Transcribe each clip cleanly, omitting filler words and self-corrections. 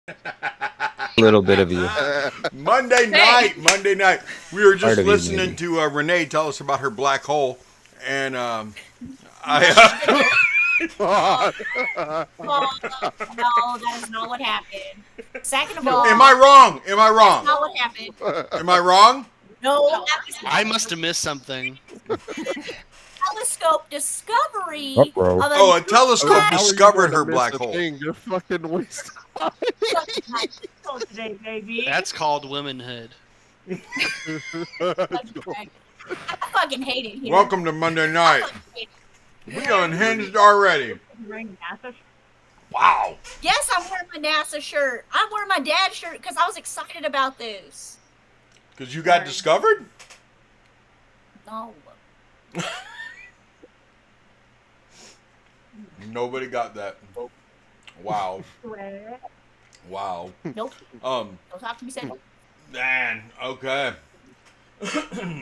A little bit of you. Monday Hey. night. We were Part just of you, listening maybe. to Renee tell us about her black hole, and No, I. God. no, that is not what happened. Second of Am all, I wrong? Am I that's wrong? not what happened. Am I wrong? No, No. that was I not. must have missed something. Telescope discovery Bro. of a Oh, a new telescope How are you discovered going to her miss black a hole. thing? You're fucking wasting. planet. Today, baby. That's called womanhood. I fucking hate it here. Welcome to Monday I night. fucking hate it. We unhinged already. Wearing NASA shirt. Wow. Yes, I'm wearing my NASA shirt. I'm wearing my dad's shirt because I was excited about this. Because you got discovered? No. Nobody got that. Wow. Sweat. Wow. Nope. Um, Don't talk to me, Sam. man, okay.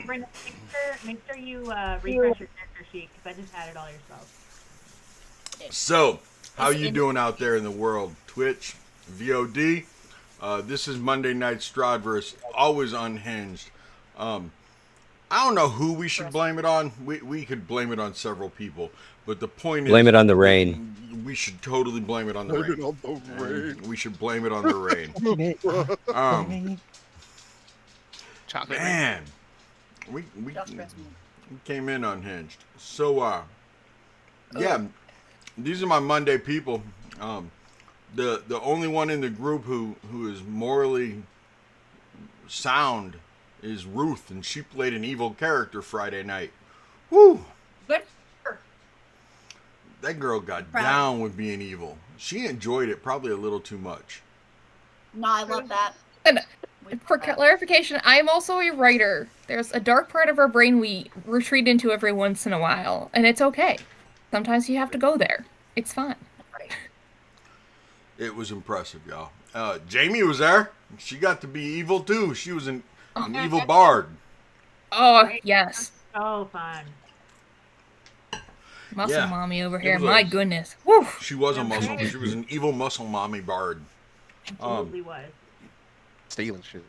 Brenda, make sure you refresh your character sheet because I just added all yourself. So, how you doing out there in the world? Twitch, VOD. This is Monday Night Stradverse, always unhinged. I don't know who we should blame it on. We could blame it on several people, but the point Blame is, it on the rain. we should totally blame it on the Blame it rain. on the rain. And we should blame it on the rain. Chocolate rain. Man, we came in unhinged. So, yeah, these are my Monday people. The only one in the group who is morally sound is Ruth, and she played an evil character Friday night. Woo! Good for her. That girl got Proud. down with being evil. She enjoyed it probably a little too much. No, I love that. And We for love that. clarification, I am also a writer. There's a dark part of our brain we retreat into every once in a while, and it's okay. Sometimes you have to go there. It's fine. Right. It was impressive, y'all. Jamie was there. She got to be evil too. She was an evil bard. Oh, yes. so fun. Muscle Yeah. mommy over It here. was a- My goodness. Woo! She was a Yeah, muscle. right. She was an evil muscle mommy bard. Absolutely was. Stealing shit.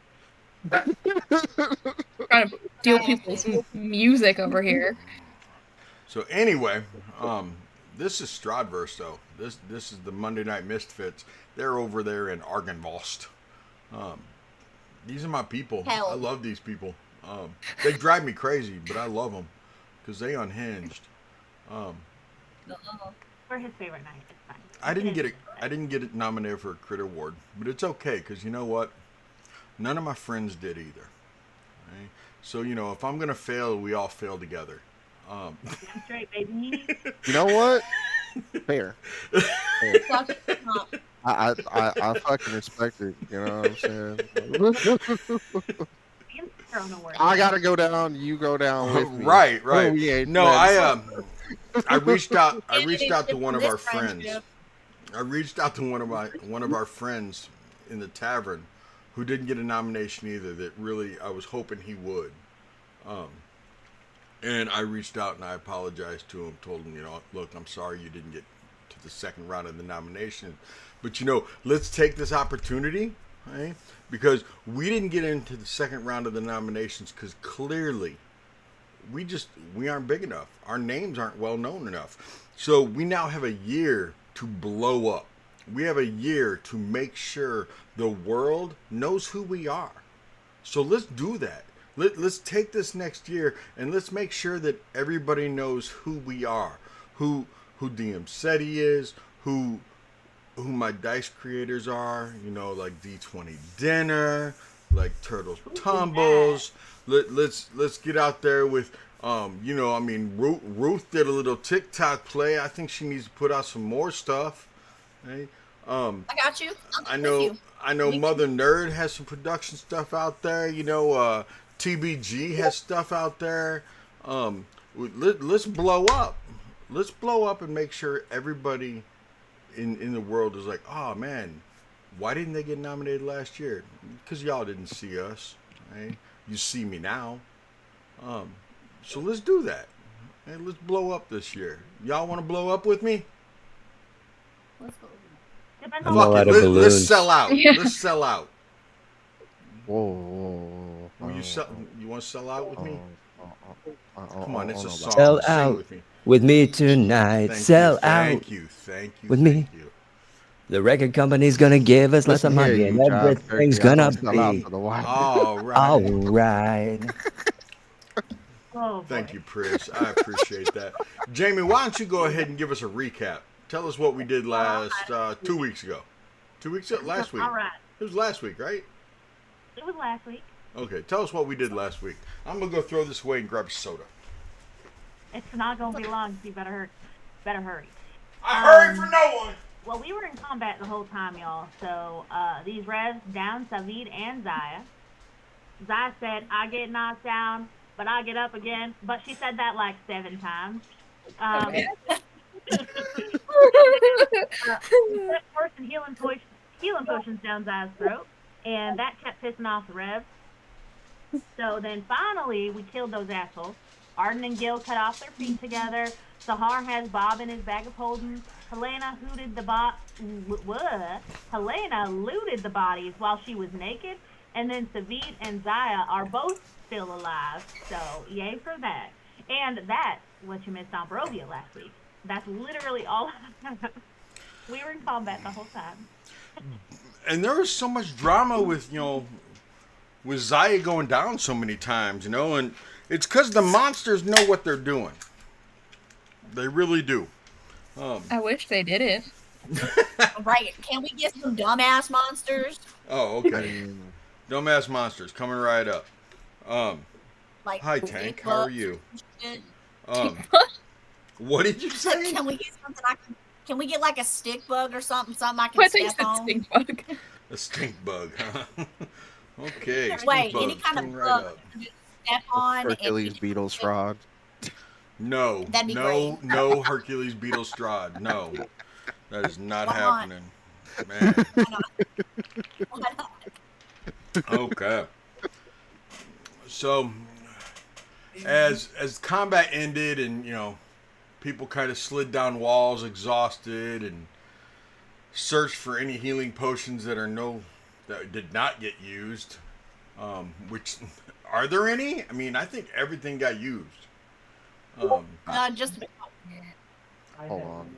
Trying to steal people's music over here. So anyway, this is Stradverse though. This is the Monday Night Mistfits. They're over there in Argenvost. These are my people. Hell. I love these people. They drive me crazy, but I love them because they unhinged. We're his favorite night. It's fine. I didn't get it nominated for a Crit Award, but it's okay because you know what? None of my friends did either. Right? So you know, if I'm gonna fail, we all fail together. Damn straight, baby. You know what? Fair. Fuck it up. I fucking respect it. You know what I'm saying? Ian's throwing a word. I gotta go down. You go down with me. Right. Oh, we ain't No, friends. I reached out. I reached out to one of This our friends. friendship. I reached out to one of our friends in the tavern, who didn't get a nomination either. That really I was hoping he would. And I reached out and I apologized to him. Told him, you know, look, I'm sorry you didn't get to the second round of the nomination, but you know, let's take this opportunity, right? Because we didn't get into the second round of the nominations because clearly we aren't big enough. Our names aren't well known enough. So we now have a year to blow up. We have a year to make sure the world knows who we are. So let's do that. Let's take this next year and let's make sure that everybody knows who we are, who DM SETI is, who my dice creators are, you know, like D20 Dinner, like Turtles Tumbles. Let's get out there with you know, I mean, Ruth did a little TikTok play. I think she needs to put out some more stuff. Right? I got you. I I'm know with you. I know Mother Nerd has some production stuff out there. You know, TBG has stuff out there. Let's blow up. Let's blow up and make sure everybody in the world is like, oh man, why didn't they get nominated last year? Because y'all didn't see us. Right? You see me now. So let's do that. And let's blow up this year. Y'all want to blow up with me? Let's go. Depends I'm on all Fuck out it. of Let's balloons. sell out. Yeah. Let's sell out. Whoa. Will you sell? You want to sell out with me? Come on, it's don't a know about song. Sell that. Sing out with me. with me tonight. Thank Sell you. out Thank you. Thank you. with Thank me. you. The record company's gonna give us lots of Listen here, money, you and jive everything's turkey. I gonna don't sell out be for the white. All right. all right. Oh boy. Thank you, Pris. I appreciate that. Jamie, why don't you go ahead and give us a recap? Tell us what we did last 2 weeks ago. 2 weeks ago? Last week. All right. It was last week, right? It was last week. Okay, tell us what we did last week. I'm gonna go throw this away and grab a soda. It's not gonna be long, so you better hurry. I hurry for no one. Well, we were in combat the whole time, y'all. So these revs down Savid and Zaya. Zaya said, "I get knocked down, but I get up again." But she said that like 7 times. Okay. We put force and healing potions down Zaya's throat, and that kept pissing off the revs. So then finally, we killed those assholes. Arden and Gil cut off their feet together. Sahar has Bob in his bag of holding. Helena looted the bodies while she was naked. And then Savid and Zaya are both still alive. So yay for that. And that's what you missed on Barovia last week. That's literally all. We were in combat the whole time. And there was so much drama with with Zaya going down so many times, and it's because the monsters know what they're doing. They really do. I wish they did it. Right. Can we get some dumbass monsters? Oh, okay. Dumbass monsters coming right up. Like Hi, Tank. How are you? What did you say? Can we get something can we get like a stick bug or something? Something I I can think step it's on? stink bug. A stink bug, huh? Okay. Stink Wait, bug, any kind of coming bug up. you can just step on Hercules and beetle Strahd. No, That'd be no, great. no Hercules beetle Strahd. No, that is not Why not? happening, man. Why not? Okay. So, as combat ended, and people kind of slid down walls, exhausted, and searched for any healing potions that did not get used. Which are there any? I mean, I think everything got used. Just Hold on.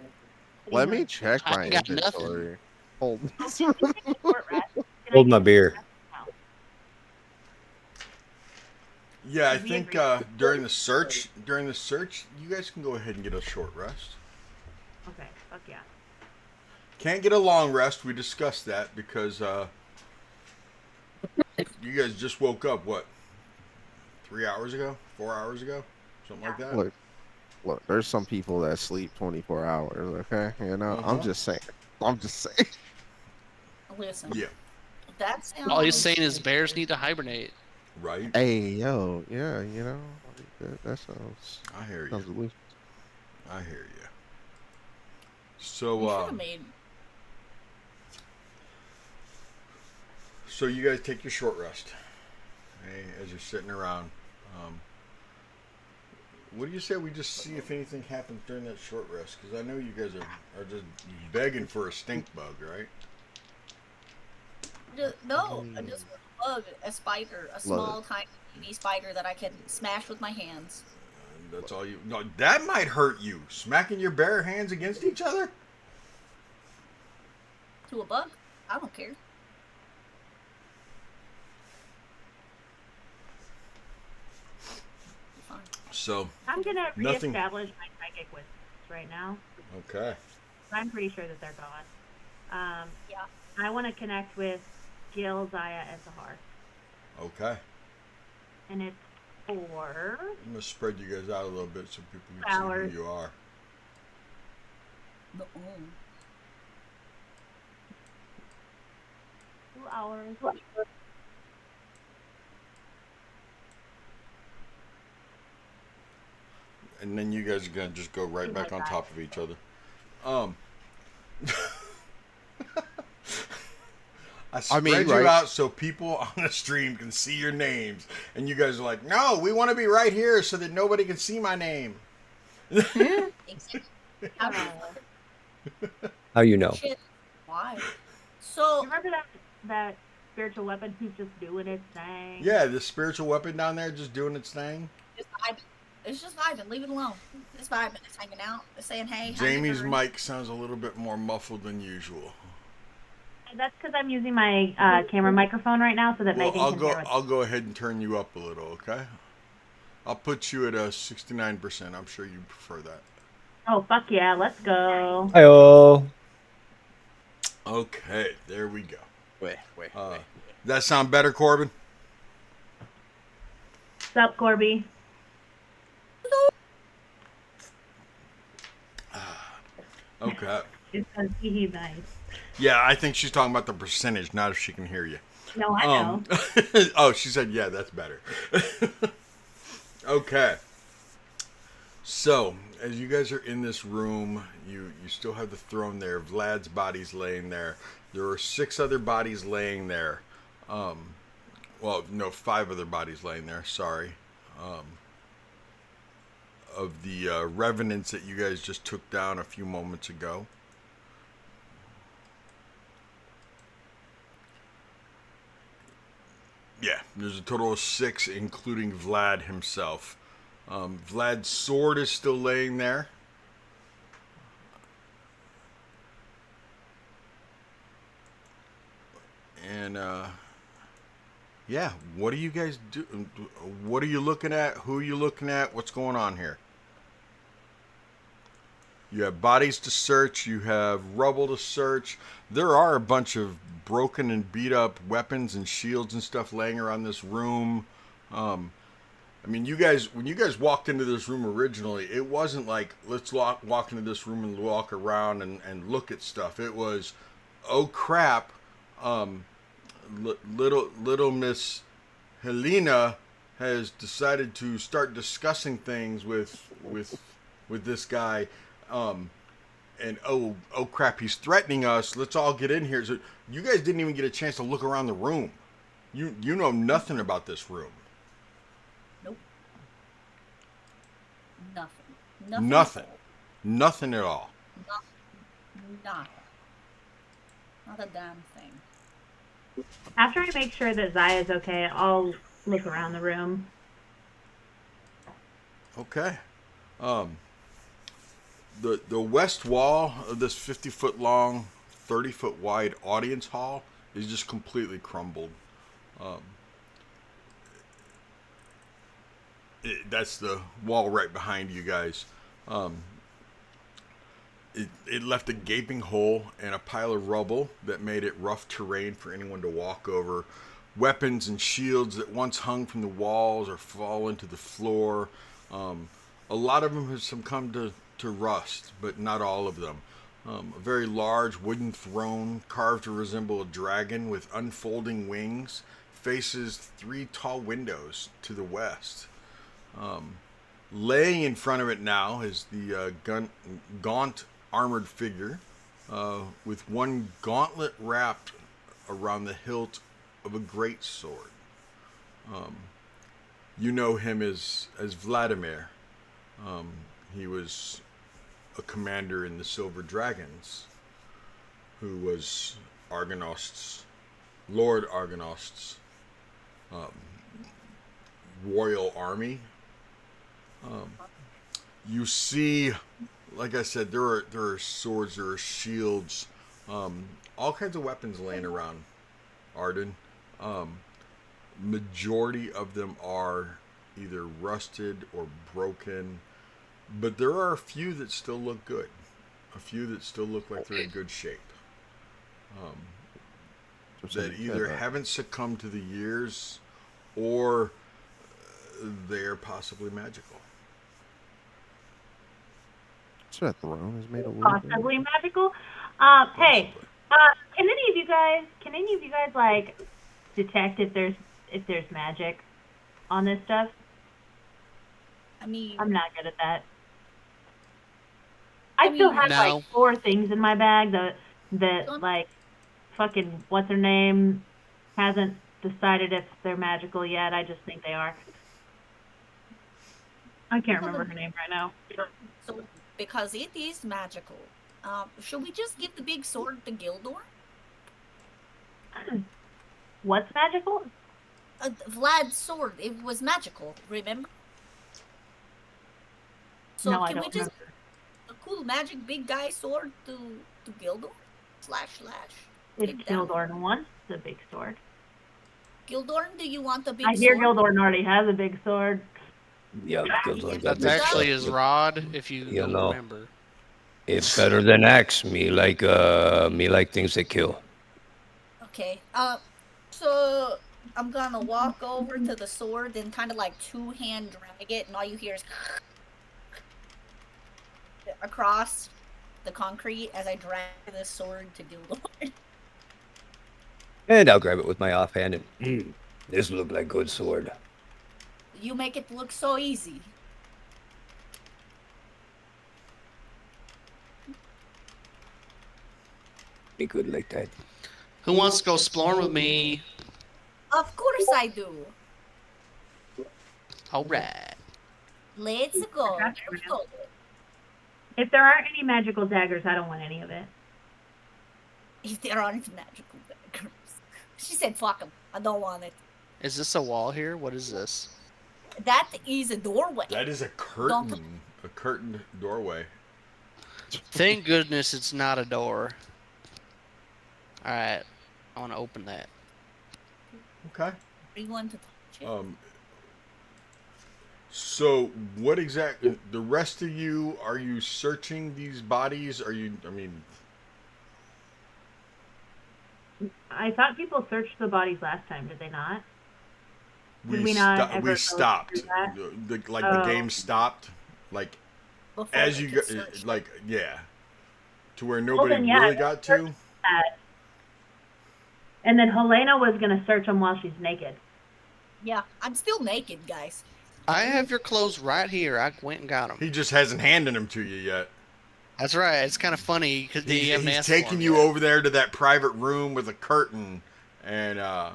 Let me check I my got inventory. Hold. Short rest. Hold my beer. Yeah, I think during the search, you guys can go ahead and get a short rest. Okay, fuck yeah. Can't get a long rest. We discussed that because you guys just woke up. What? 3 hours ago? 4 hours ago? Something like that. Look, there's some people that sleep 24 hours, okay? I'm just saying. listen. Yeah. That sounds. All he's saying is bears need to hibernate. Right. Hey, yo, yeah, that sounds... I hear sounds you. delicious. I hear you. We So, should have made. so you guys take your short rest. Okay, as you're sitting around. What do you say we just see if anything happens during that short rest? Because I know you guys are just begging for a stink bug, right? No, I just want a bug, a spider, a small, tiny, teeny spider that I can smash with my hands. That's all you. No, that might hurt you. Smacking your bare hands against each other. To a bug? I don't care. Fine. So, I'm gonna Nothing- reestablish my psychic wisdoms right now. okay. I'm pretty sure that they're gone. Yeah. I want to connect with Gil, Zaya, and Sahar. Okay. And it's 4 I'm gonna spread you guys out a little bit so people can Hours. see who you are. No. 2 hours. And then you guys are gonna just go right back on top of each other. I spread you right. out so people on the stream can see your names, and you guys are like, "No, we want to be right here so that nobody can see my name." Exactly. How you know? Shit. why. You So remember that spiritual weapon who's just doing its thing? Yeah, this spiritual weapon down there just doing its thing. it's vibing. It's just vibing. Leave it alone. It's vibing. It's hanging out. It's saying, hey, how you Jamie's doing? mic sounds a little bit more muffled than usual. That's because I'm using my camera microphone right now, so that Well, Megan I'll can go. hear it. I'll go ahead and turn you up a little, okay? I'll put you at a 69%. I'm sure you prefer that. Oh, fuck yeah, let's go. Hi-oh. Okay, there we go. Wait. That sound better, Corbin? What's up, Corby? Okay. It's he's nice. Yeah, I think she's talking about the percentage, not if she can hear you. No, I know. Oh, she said, yeah, that's better. Okay. So, as you guys are in this room, you still have the throne there. Vlad's body's laying there. There are 6 other bodies laying there. Well, no, 5 other bodies laying there. Sorry. Of the revenants that you guys just took down a few moments ago. Yeah, there's a total of 6, including Vlad himself. Vlad's sword is still laying there. And, yeah, what are you guys do? What are you looking at? Who are you looking at? What's going on here? You have bodies to search. You have rubble to search. There are a bunch of broken and beat up weapons and shields and stuff laying around this room. I mean, you guys, when you guys walked into this room originally, it wasn't like, let's walk into this room and walk around and look at stuff. It was, oh crap, little Miss Helena has decided to start discussing things with this guy. And oh crap, he's threatening us. Let's all get in here. So you guys didn't even get a chance to look around the room. You know nothing about this room. Nope. Nothing. Nothing at all. Nothing. Not a damn thing. After I make sure that Zaya's okay, I'll look around the room. Okay. The west wall of this 50-foot long, 30-foot wide audience hall is just completely crumbled. That's the wall right behind you guys. It left a gaping hole and a pile of rubble that made it rough terrain for anyone to walk over. Weapons and shields that once hung from the walls or fallen to the floor. A lot of them have succumbed to rust, but not all of them. A very large wooden throne carved to resemble a dragon with unfolding wings faces 3 tall windows to the west. Laying in front of it now is the gaunt armored figure with one gauntlet wrapped around the hilt of a great sword. You know him as Vladimir. He was a commander in the Silver Dragons, who was Lord Argonost's royal army. You see, like I said, there are swords, there are shields, all kinds of weapons laying around Arden. Majority of them are either rusted or broken, but there are a few that still look good. A few that still look like they're in good shape. That either haven't succumbed to the years or they're possibly magical. So that throne is made of wood. Possibly magical. Hey, can any of you guys like detect if there's magic on this stuff? I mean, I'm not good at that. I still have No. like 4 things in my bag that like fucking what's her name hasn't decided if they're magical yet. I just think they are. I can't remember her name right now. so because it is magical, Should we just give the big sword to Gildor? What's magical? Vlad's sword. It was magical. Remember? So No, I can we don't just remember. a cool magic big guy sword to Gildor? Slash. If Take down. Gildorn wants the big sword. Gildorn, do you want the big I hear sword? Gildorn already has a big sword. Yeah, because You I can- got That's big actually stuff, his but rod, if you You don't know. remember. It's better than axe. Me like things that kill. Okay. So I'm gonna walk over to the sword and kind of like two-hand drag it, and all you hear is across the concrete as I drag this sword to Gildor. And I'll grab it with my offhand and this look like good sword. You make it look so easy. Be good like that. Who wants to go exploring with me? Of course I do. Alright. Let's go. That's There we fair. go. If there aren't any magical daggers, I don't want any of it. If there aren't magical daggers. She said, fuck them. I don't want it. Is this a wall here? What is this? That is a doorway. That is a curtain. A curtained doorway. Thank goodness it's not a door. Alright. I want to open that. Okay. Are you going to touch it? So what exactly? The rest of you, are you searching these bodies? Are you? I mean, I thought people searched the bodies last time, did they not? Did we we not ever go stopped. through that? The game stopped. Like Before as they you could go, search. like yeah, to where nobody then, yeah, really got to. That. And then Helena was going to search them while she's naked. Yeah, I'm still naked, guys. I have your clothes right here. I went and got them. He just hasn't handed them to you yet. That's right. It's kind of funny because you haven't He's asked taking for 'em you yet. over there to that private room with a curtain, and And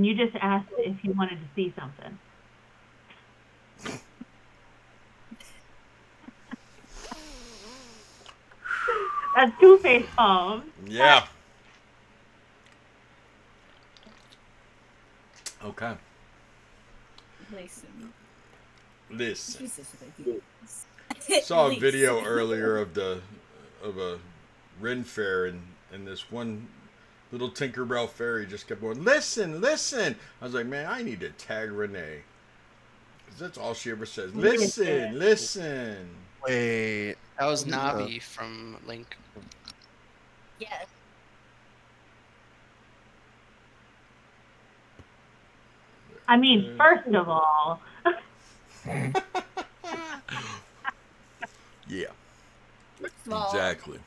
you just asked if you wanted to see something. That's two-face palm. yeah. Okay. Listen. Listen. Jesus, baby. Saw a Listen. video earlier of a Ren fair, and this one little Tinkerbell fairy just kept going, listen. I was like, man, I need to tag Renee, because that's all she ever says. Listen. Wait. That was Navi from Link. Yeah. I mean, first of all, Yeah, First of all, exactly.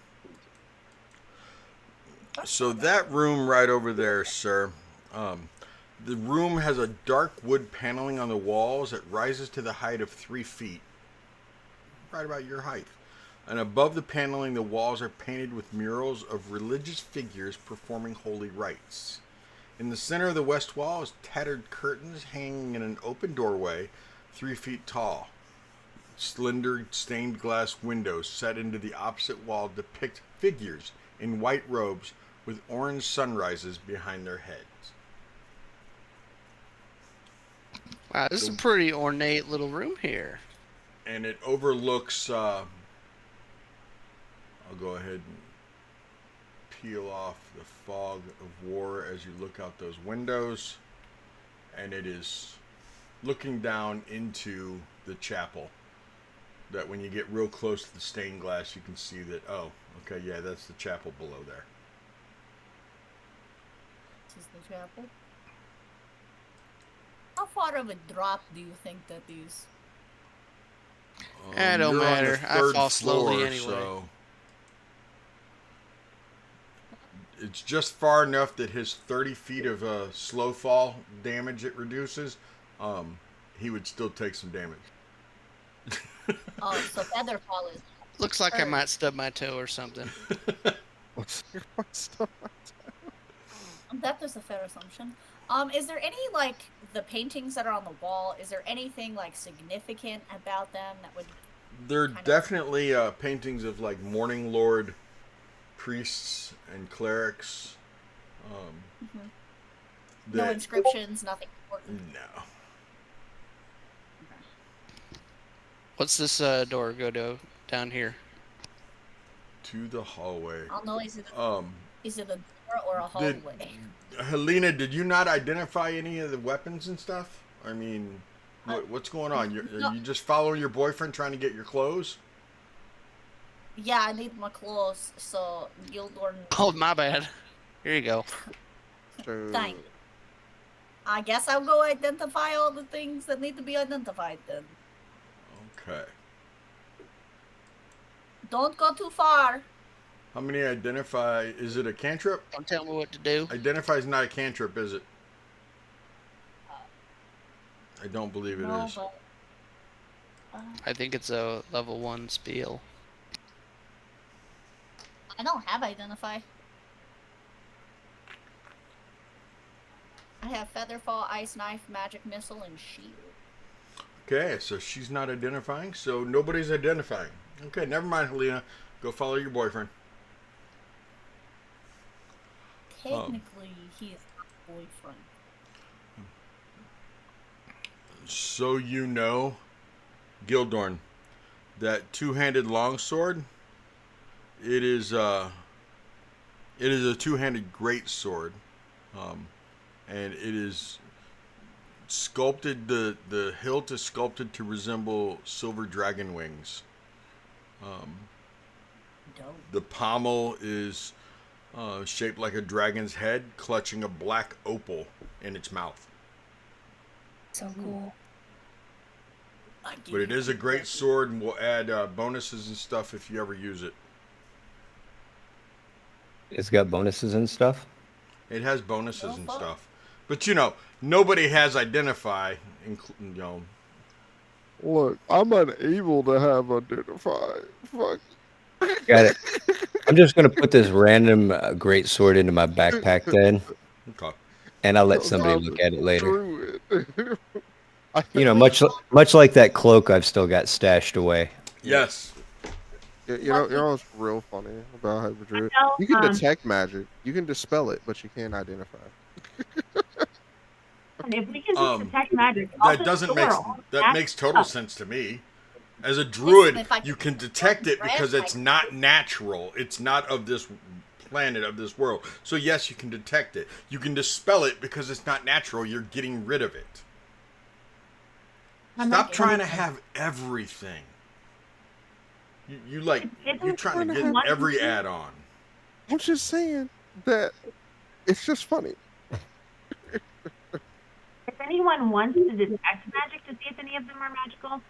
So that room right over there, sir, the room has a dark wood paneling on the walls that rises to the height of 3 feet, right about your height. And above the paneling, the walls are painted with murals of religious figures performing holy rites. In the center of the west wall is tattered curtains hanging in an open doorway 3 feet tall. Slender stained glass windows set into the opposite wall depict figures in white robes with orange sunrises behind their heads. Wow, this is a pretty ornate little room here. And it overlooks, I'll go ahead and peel off the fog of war as you look out those windows. And it is looking down into the chapel. That when you get real close to the stained glass, you can see that, oh, okay, yeah, that's the chapel below there. This is the chapel. How far of a drop do you think that is? It don't You're on the matter. I third fall slowly floor, anyway. So it's just far enough that his 30 feet of slow fall damage it reduces, he would still take some damage. Oh, so Featherfall is. Looks like I might stub my toe or something. What's your stuff? That is a fair assumption. Is there any, like, the paintings that are on the wall, is there anything, like, significant about them that would There are Kind of- definitely paintings of like Morning Lord priests and clerics. No That inscriptions, nothing important. no. What's this door go to down here? To the hallway. I don't know. Is it a door or a Did hallway? Helena? Did you not identify any of the weapons and stuff? I mean, what's going on? no. Are you just following your boyfriend trying to get your clothes? Yeah, I need my clothes. So Gildor. Oh, my bad. Here you go. So, Thank you. I guess I'll go identify all the things that need to be identified then. Okay. Don't go too far. How many identify? Is it a cantrip? Don't tell me what to do. Identify is not a cantrip, is it? I don't believe it No, is. but I think it's a level 1 spiel. I don't have identify. I have Featherfall, Ice Knife, Magic Missile, and Shield. Okay, so she's not identifying, so nobody's identifying. Okay, never mind, Helena. Go follow your boyfriend. Technically, he is not a boyfriend. So you know, Gildorn, that two-handed longsword. It is a two-handed great sword, and it is sculpted. The hilt is sculpted to resemble silver dragon wings. Dope. The pommel is shaped like a dragon's head, clutching a black opal in its mouth. So cool. I give But it you is a the great best. sword, and will add bonuses and stuff if you ever use it. It's got bonuses and stuff. It has bonuses Well, and fuck. stuff. But you know, nobody has identify. You know, look, I'm unable to have identified. Fuck. Got it. I'm just gonna put this random great sword into my backpack then, okay. and I'll let Because somebody I'm look at it later. through it. You know, Wait, much like that cloak I've still got stashed away. Yes. you know what's real funny about Hyperdrive? So, You can detect magic, you can dispel it, but you can't identify. if we can Um, detect magic, I'll That just doesn't store make all that that makes total stuff. sense to me. As a druid, if I you can can detect it grab because my- it's not natural. It's not of this planet, of this world. So yes, you can detect it. You can dispel it because it's not natural. You're getting rid of it. I'm Stop not trying to getting it. have everything. You like It's you're trying to get one every thing. add-on. I'm just saying that it's just funny. If anyone wants to detect magic to see if any of them are magical,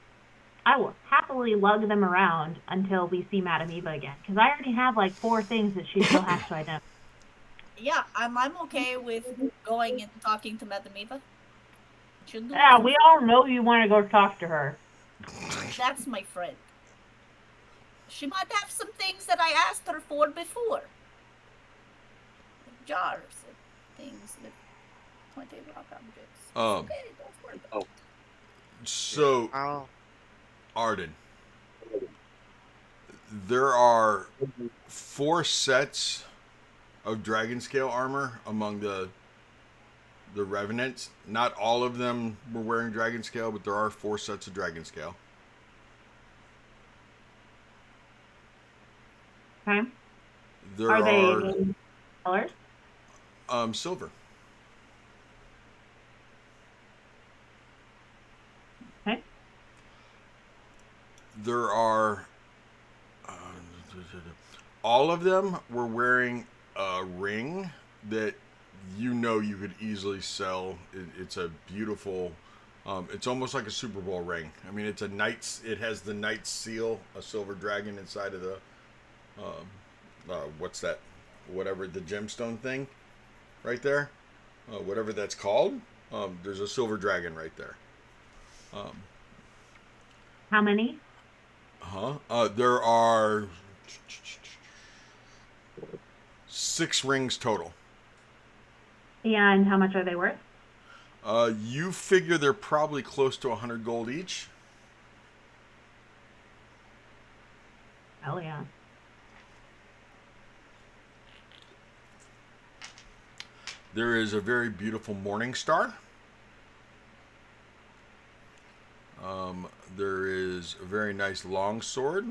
I will happily lug them around until we see Madame Eva again. Because I already have like 4 things that she still has to identify. Yeah, I'm okay with going and talking to Madame Eva. Shouldn't do Yeah, it. we all know you want to go talk to her. That's my friend. She might have some things that I asked her for before. Like jars and things with 20 rock objects. It's okay, don't worry about it. So Oh, Arden, there are 4 sets of dragon scale armor among the revenants. Not all of them were wearing dragon scale, but there are 4 sets of dragon scale. Okay? There Are they are colors? silver. Okay. There are all of them were wearing a ring that you know you could easily sell. It's a beautiful. It's almost like a Super Bowl ring. I mean, it's a knight's. It has the knight's seal, a silver dragon inside of the. What's that? Whatever the gemstone thing, right there. Whatever that's called. There's a silver dragon right there. How many? There are 6 rings total. And how much are they worth? You figure they're probably close to 100 gold each. Hell yeah. There is a very beautiful morning star. There is a very nice long sword.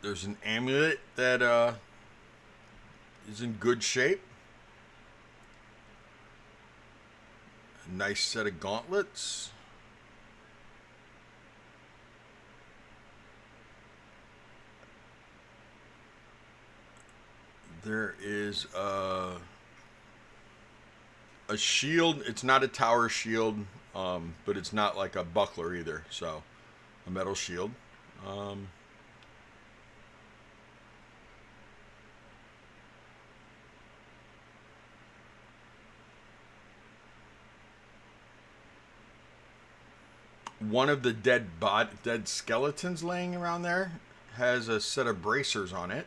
There's an amulet that is in good shape. A nice set of gauntlets. There is a shield. It's not a tower shield, but it's not like a buckler either. So, a metal shield. One of the dead skeletons laying around there has a set of bracers on it.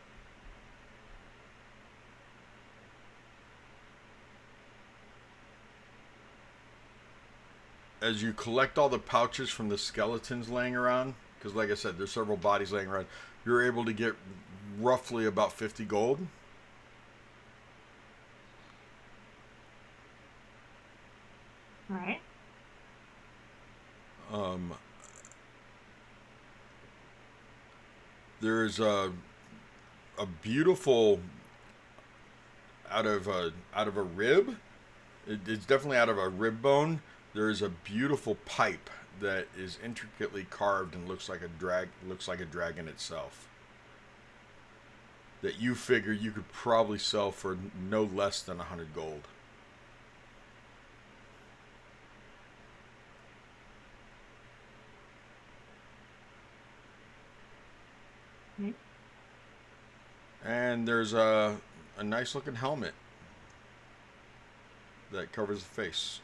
As you collect all the pouches from the skeletons laying around, because like I said, there's several bodies laying around, you're able to get roughly about 50 gold. All right. There's a beautiful out of a rib. It's definitely out of a rib bone. There is a beautiful pipe that is intricately carved and looks like a dragon itself. That you figure you could probably sell for no less than 100 gold. And there's a nice looking helmet that covers the face.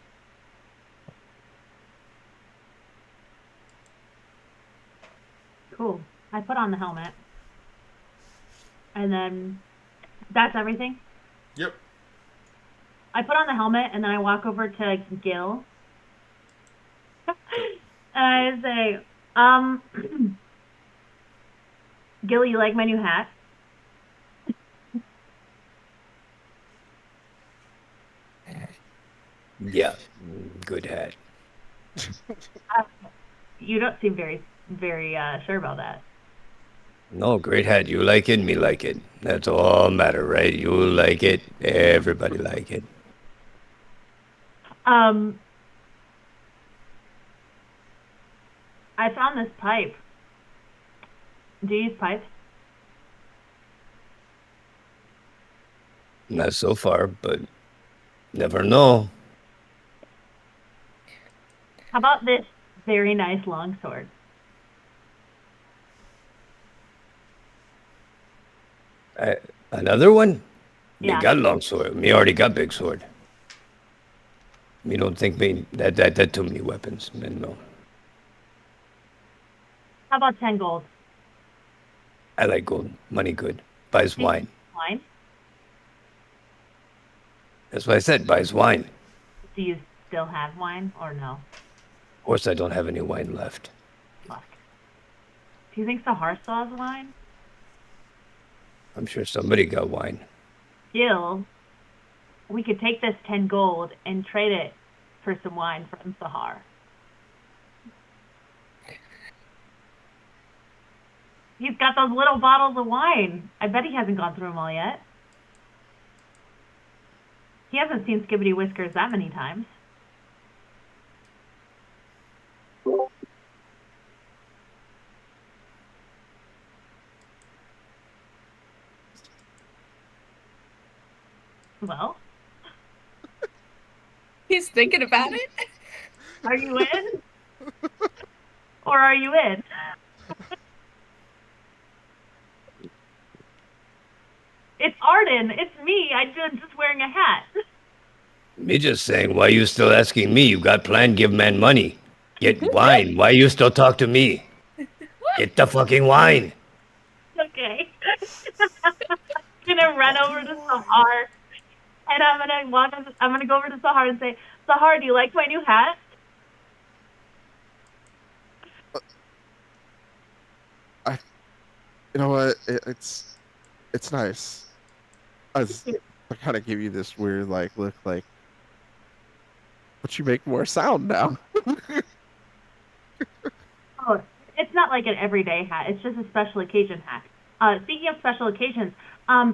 Cool. I put on the helmet. And then that's everything? Yep. I put on the helmet and then I walk over to Gil. And I say, Gil, you like my new hat? Yeah, good hat. You don't seem very sure about that. No, great hat. You like it, me like it. That's all matter, right? You like it, everybody like it. I found this pipe. Do you use pipes? Not so far, but never know. How about this very nice longsword? Another one? Yeah. Me got long sword. Me already got big sword. Me don't think me that too many weapons. Man, no. How about 10 gold? I like gold. Money good. Buys wine. Wine? That's what I said. Buys wine. Do you still have wine or no? Of course, I don't have any wine left. Fuck. Do you think Sahar still has wine? I'm sure somebody got wine. Gil, we could take this 10 gold and trade it for some wine from Sahar. He's got those little bottles of wine. I bet he hasn't gone through them all yet. He hasn't seen Skibbity Whiskers that many times. Well, He's thinking about it. are you in? Or are you in? It's Arden. It's me. I'm just wearing a hat. Me just saying, why you still asking me? You got plan, give man money. Get wine. Why you still talk to me? Get the fucking wine. Okay. Gonna run over to Sahar And I'm gonna go over to Sahar and say, Sahar, do you like my new hat? You know what? It's nice. I kind of give you this weird look but you make more sound now. Oh, it's not like an everyday hat. It's just a special occasion hat. Speaking of special occasions, I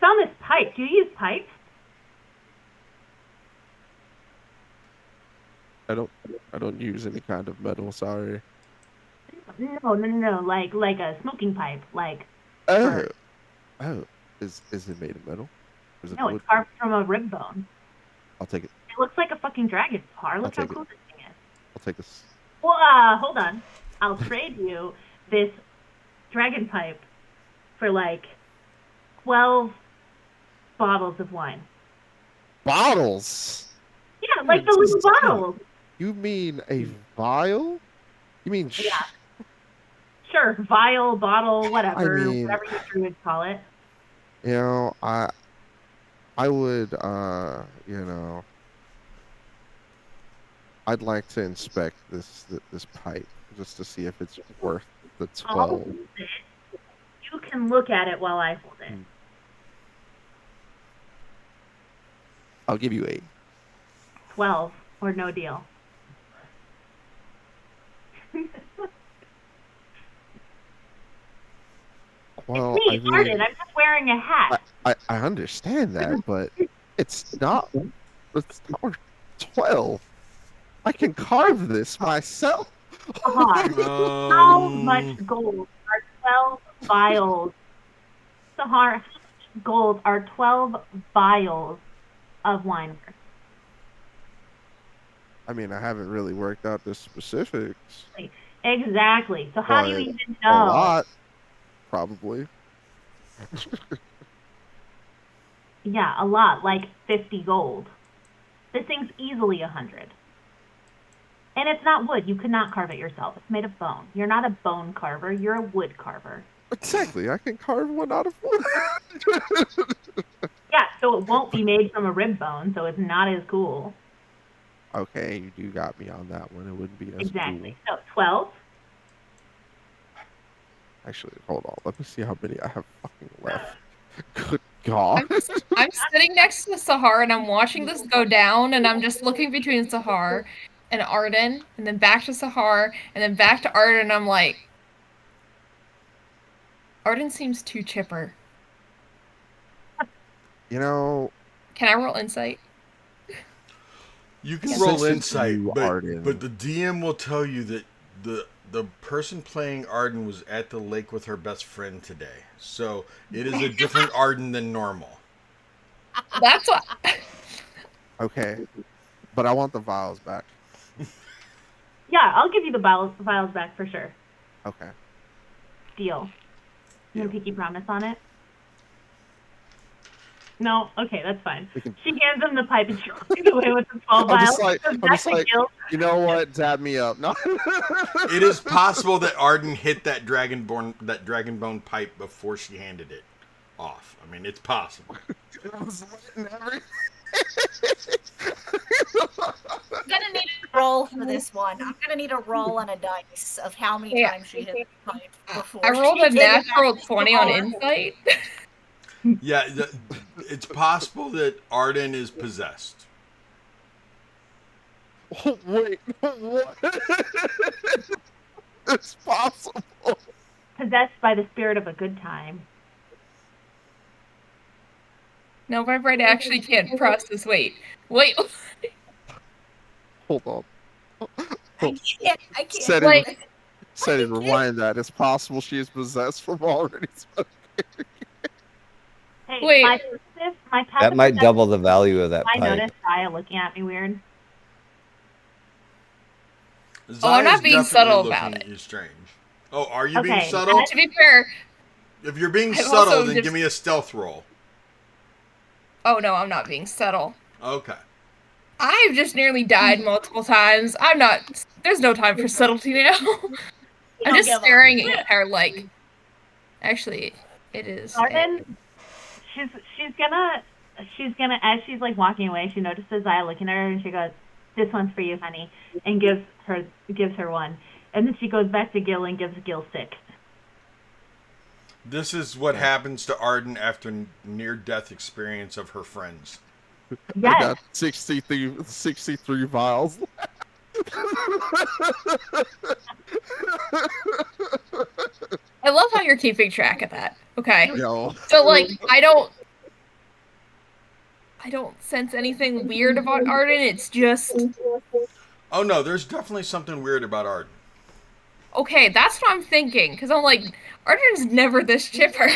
found this pipe. Do you use pipes? I don't use any kind of metal. Sorry. No. Like a smoking pipe. Like Oh, oh, is it made of metal? Or is it no, wood? it's carved from a rib bone. I'll take it. It looks like a fucking dragon. Sahar. Look how take it. cool this thing is. I'll take this. Well, hold on. I'll trade you this dragon pipe for like 12 bottles of wine. Bottles. Yeah, like the little bottles. You mean a vial? You mean Yeah. Sure, vial, bottle, whatever, I mean, whatever you would call it. you know, I would I'd like to inspect this pipe just to see if it's worth the I'll 12. hold it. You can look at it while I hold it. I'll give you 8. 12 or no deal. Well, It's me, Arden. I'm just wearing a hat. I understand that, but it's not worth 12. I can carve this myself. Sahar, how much gold are 12 vials? Sahar, how much gold are 12 vials of wine worth? I mean, I haven't really worked out the specifics. Exactly. So how do you But even know? A lot, probably. Yeah, a lot, like 50 gold. This thing's easily 100. And it's not wood. You could not carve it yourself. It's made of bone. You're not a bone carver. You're a wood carver. Exactly. I can carve one out of wood. Yeah, so it won't be made from a rib bone, so it's not as cool. Okay, you do got me on that one. It wouldn't be as Exactly. cool. So 12. Actually, hold on. Let me see how many I have fucking left. Good God. I'm sitting next to Sahar and I'm watching this go down, and I'm just looking between Sahar and Arden, and then back to Sahar, and then back to Arden, and I'm like, Arden seems too chipper. You know, Can I roll insight? You can Yes. roll Since insight, you, but Arden. the DM will tell you that the person playing Arden was at the lake with her best friend today. So it is a different Arden than normal. That's what. okay. But I want the vials back. Yeah, I'll give you the vials back for sure. Okay. Deal. You want a pinky promise on it? No? Okay, that's fine. She hands him the pipe and she walks away with the 12 vials. I'm just like, you know what? Dab me up. No. It is possible that Arden hit that dragonbone pipe before she handed it off. I mean, it's possible. I'm gonna need a roll for this one. I'm gonna need a roll on a dice of how many times she hit the pipe before. I rolled she a did it. natural 20 on insight. Yeah, it's possible that Arden is possessed. Oh, wait, what? It's possible. Possessed by the spirit of a good time. No, my brain actually can't process. Wait. Hold on. I can't. Said Like, rewind that. It's possible she is possessed from already. Hey, Wait. my passive That might double the value of that I pipe. noticed Saya looking at me weird. I'm not Zaya's being definitely subtle looking about at it. you strange. Oh, are you being Okay, subtle? To be fair, If you're being I'm subtle, also then just- give me a stealth roll. oh no, I'm not being subtle. Okay. I've just nearly died multiple times. I'm not. There's no time for subtlety now. I'm don't just give up. staring at her like. Actually, it is. Arden, she's gonna as she's like walking away, she notices Zaya looking at her, and she goes, "This one's for you, honey," and gives her one. And then she goes back to Gil and gives Gil 6. This is what happens to Arden after near-death experience of her friends. I Yes. got 63 vials. I love how you're keeping track of that. Okay. Yo. So like I don't sense anything weird about Arden. It's just Oh no, there's definitely something weird about Arden. okay, that's what I'm thinking. Because I'm like, Arden's never this chipper.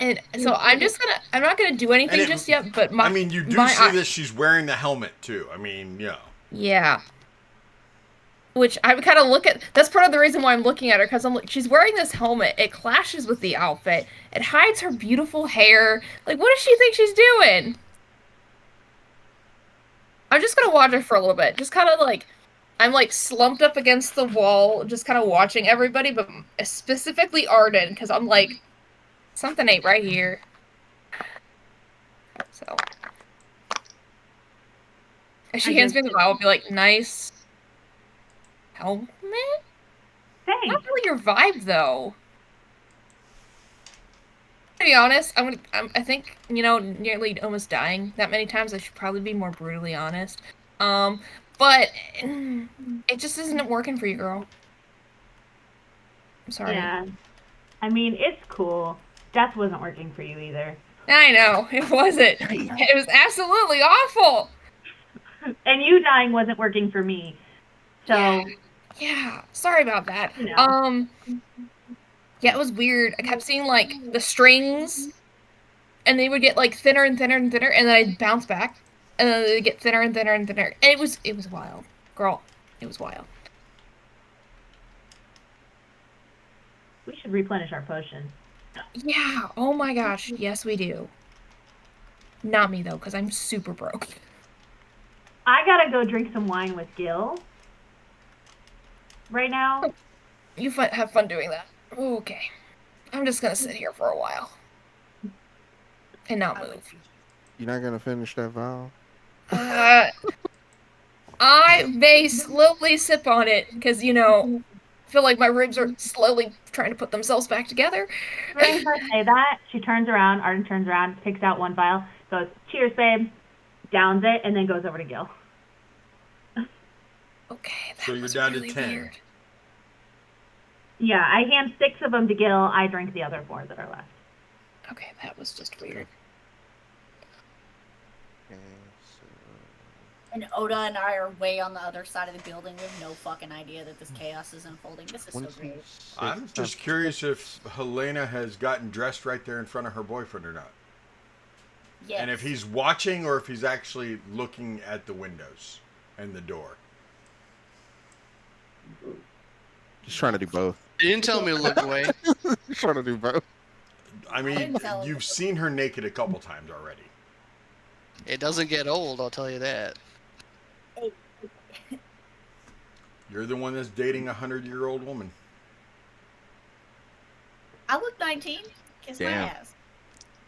and so I'm not gonna do anything just yet, but I mean, you do see that she's wearing the helmet too. I mean, yeah. Yeah. Which I kind of look at. That's part of the reason why I'm looking at her, because I'm like, she's wearing this helmet. It clashes with the outfit. It hides her beautiful hair. Like, what does she think she's doing? I'm just gonna watch her for a little bit. Just kind of like, I'm like slumped up against the wall, just kind of watching everybody, but specifically Arden, because I'm like, something ain't right here. So, if she hands me the vial, I'll be like, nice helmet? Thanks. Not really your vibe, though. To be honest, I think, nearly almost dying that many times. I should probably be more brutally honest. But it just isn't working for you, girl. I'm sorry. Yeah. I mean, it's cool. Death wasn't working for you either. I know, it wasn't. It was absolutely awful. And you dying wasn't working for me. So yeah, sorry about that. Yeah, it was weird. I kept seeing like the strings, and they would get like thinner and thinner and thinner, and then I'd bounce back, and then they'd get thinner and thinner and thinner. And it was wild, girl. It was wild. we should replenish our potion. Yeah. Oh my gosh. Yes, we do. Not me though, because I'm super broke. I gotta go drink some wine with Gil right now. You have fun doing that. Okay. I'm just gonna sit here for a while and not move. You're not gonna finish that vial? I may slowly sip on it because I feel like my ribs are slowly trying to put themselves back together. Hearing her say that, she turns around. Arden turns around, picks out one vial, goes, "Cheers, babe," downs it, and then goes over to Gil. Okay, that So you're was down really to 10. weird. Yeah, I hand 6 of them to Gil. I drink the other 4 that are left. Okay, that was just weird. Okay, so... And Oda and I are way on the other side of the building. We have no fucking idea that this chaos is unfolding. This is so great. I'm just curious if Helena has gotten dressed right there in front of her boyfriend or not. Yes. And if he's watching or if he's actually looking at the windows and the door. Just trying to do both. You didn't tell me to look away. Just trying to do both. I mean, you've seen her naked a couple times already. It doesn't get old, I'll tell you that. You're the one that's dating a 100-year-old woman. I look 19. Kiss my Damn. ass.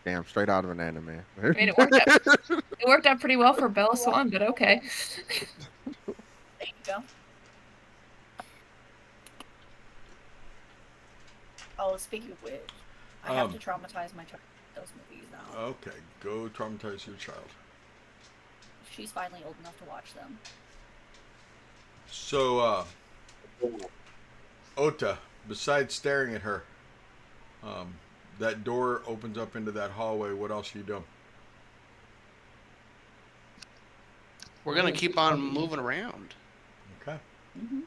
Damn, straight out of an anime. I mean, it worked out pretty well for Bella Swan, but okay. There you go. Oh, speaking of which, I have to traumatize my child with those movies now. Okay, go traumatize your child. She's finally old enough to watch them. So, Ota, besides staring at her, that door opens up into that hallway. What else are you doing? We're gonna keep on moving around. Okay. Mm-hmm.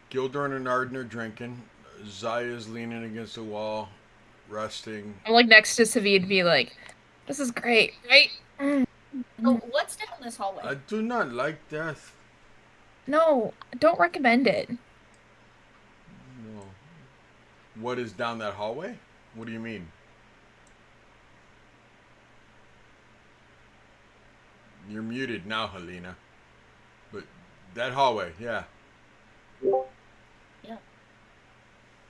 Gildern and Arden are drinking. Zaya's leaning against the wall, resting. I'm like next to Savi to be like, this is great, right? So what's down this hallway? I do not like death. No, don't recommend it. No. What is down that hallway? What do you mean? You're muted now, Helena. But that hallway, yeah. Yeah.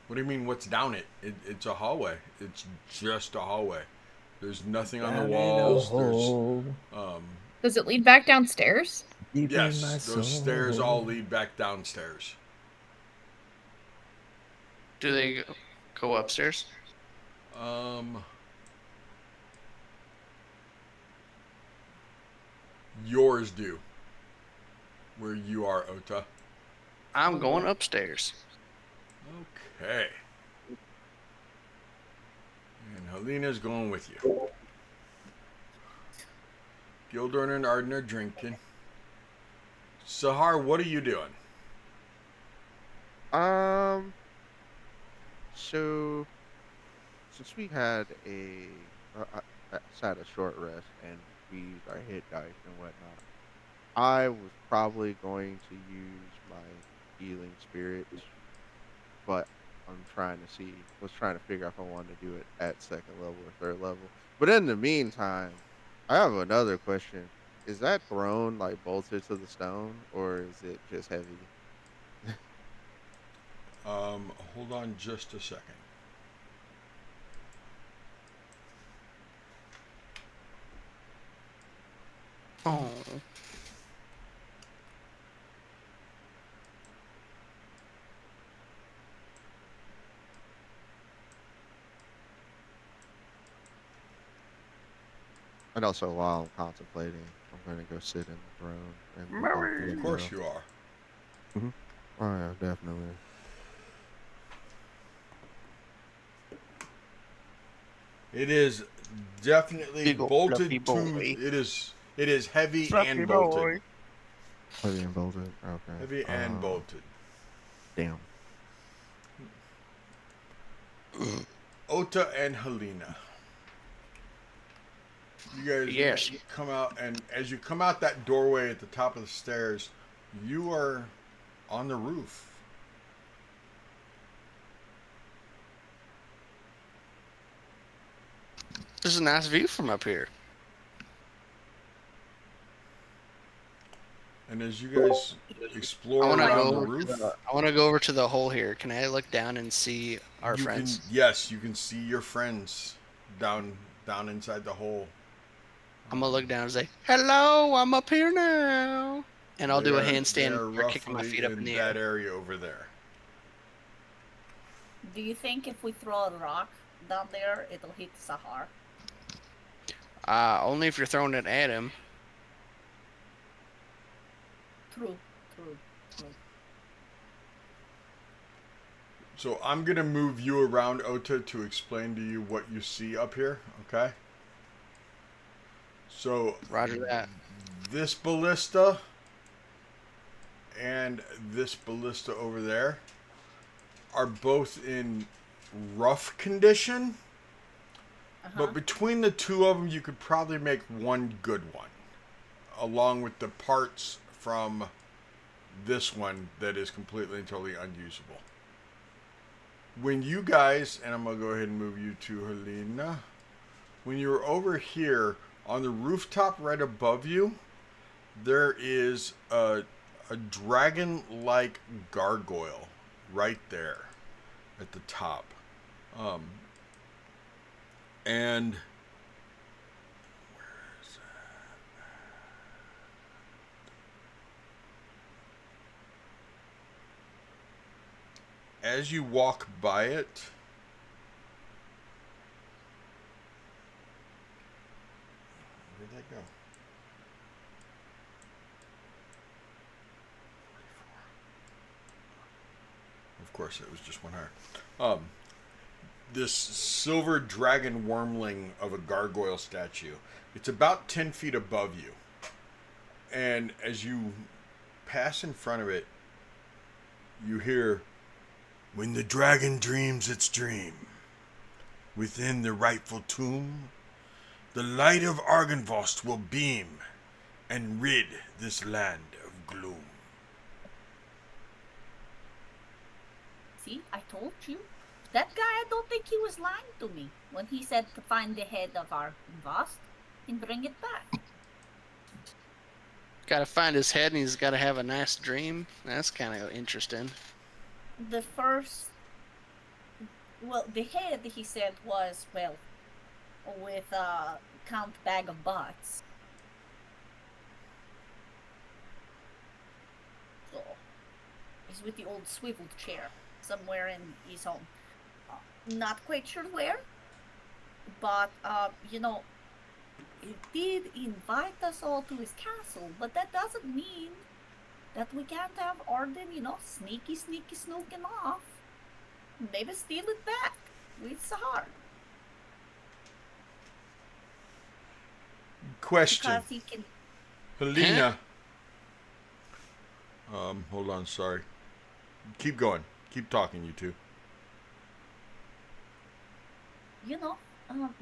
What do you mean? What's down it? It's a hallway. It's just a hallway. There's nothing on the Down in a walls. There's hole, Does it lead back downstairs? deep in my yes, those stairs all soul. lead back downstairs. Do they go upstairs? Yours do. Where you are, Ota. I'm going upstairs. Okay. And Helena's going with you. Gildorn and Arden are drinking. Sahar, what are you doing? So since we had had a short rest and we used our hit dice and whatnot, I was probably going to use my healing spirits, but was trying to figure out if I wanted to do it at second level or third level. But in the meantime, I have another question. Is that throne like bolted to the stone or is it just heavy? Hold on just a second. Oh. And also, while I'm contemplating, I'm going to go sit in the throne. And look out the Of course window. you are. Oh, yeah, definitely. It is definitely Big ol' bolted fluffy to. boy. It is heavy Fluffy and bolted. boy. Heavy and bolted. Okay. Heavy and bolted. Damn. Ota and Helena. You guys Yes. come out, and as you come out that doorway at the top of the stairs, you are on the roof. There's a nice view from up here. And as you guys explore I want to around go. the roof, I want to go over to the hole here. Can I look down and see our you friends? yes, you can see your friends down inside the hole. I'm gonna look down and say, "Hello, I'm up here now," and I'll do a They're handstand or kicking my roughly feet up in the that air. area over there. Do you think if we throw a rock down there, it'll hit Sahar? Only if you're throwing it at him. True. So I'm gonna move you around, Ota, to explain to you what you see up here. Okay. So Roger that. this ballista and this ballista over there are both in rough condition, but between the two of them, you could probably make one good one, along with the parts from this one that is completely and totally unusable. When you guys, and I'm going to go ahead and move you to Helena, when you're over here on the rooftop right above you, there is a dragon-like gargoyle right there at the top. And where is that? As you walk by it, where'd that go? Of course, it was just one higher. This silver dragon wormling of a gargoyle statue. It's about 10 feet above you. And as you pass in front of it, you hear, "When the dragon dreams its dream, within the rightful tomb, the light of Argynvost will beam and rid this land of gloom." See, I told you. That guy, I don't think he was lying to me when he said to find the head of our Vost and bring it back. Got to find his head, and he's got to have a nice dream. That's kind of interesting. The first Well, the head he said was, well, with Count Bag of Butts. So he's with the old swiveled chair somewhere in his home. Not quite sure where, but he did invite us all to his castle. But that doesn't mean that we can't have Arden, sneaky snooking off. Maybe steal it back with Sahar. Question. Because he can. Helena. Hold on, sorry. Keep going. Keep talking, you two.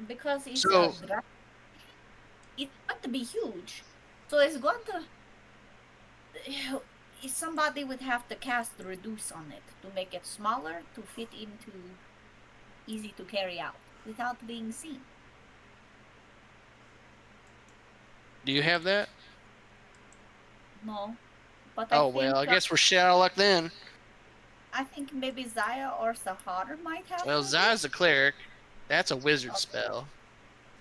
Because it's So- it's going to be huge. So it's going to. Somebody would have to cast reduce on it to make it smaller to fit into easy to carry out without being seen. Do you have that? No, but Oh, well, I guess we're shit out of luck then. I think maybe Zaya or Sahar might have. Well, one. Zaya's a cleric. That's a wizard spell.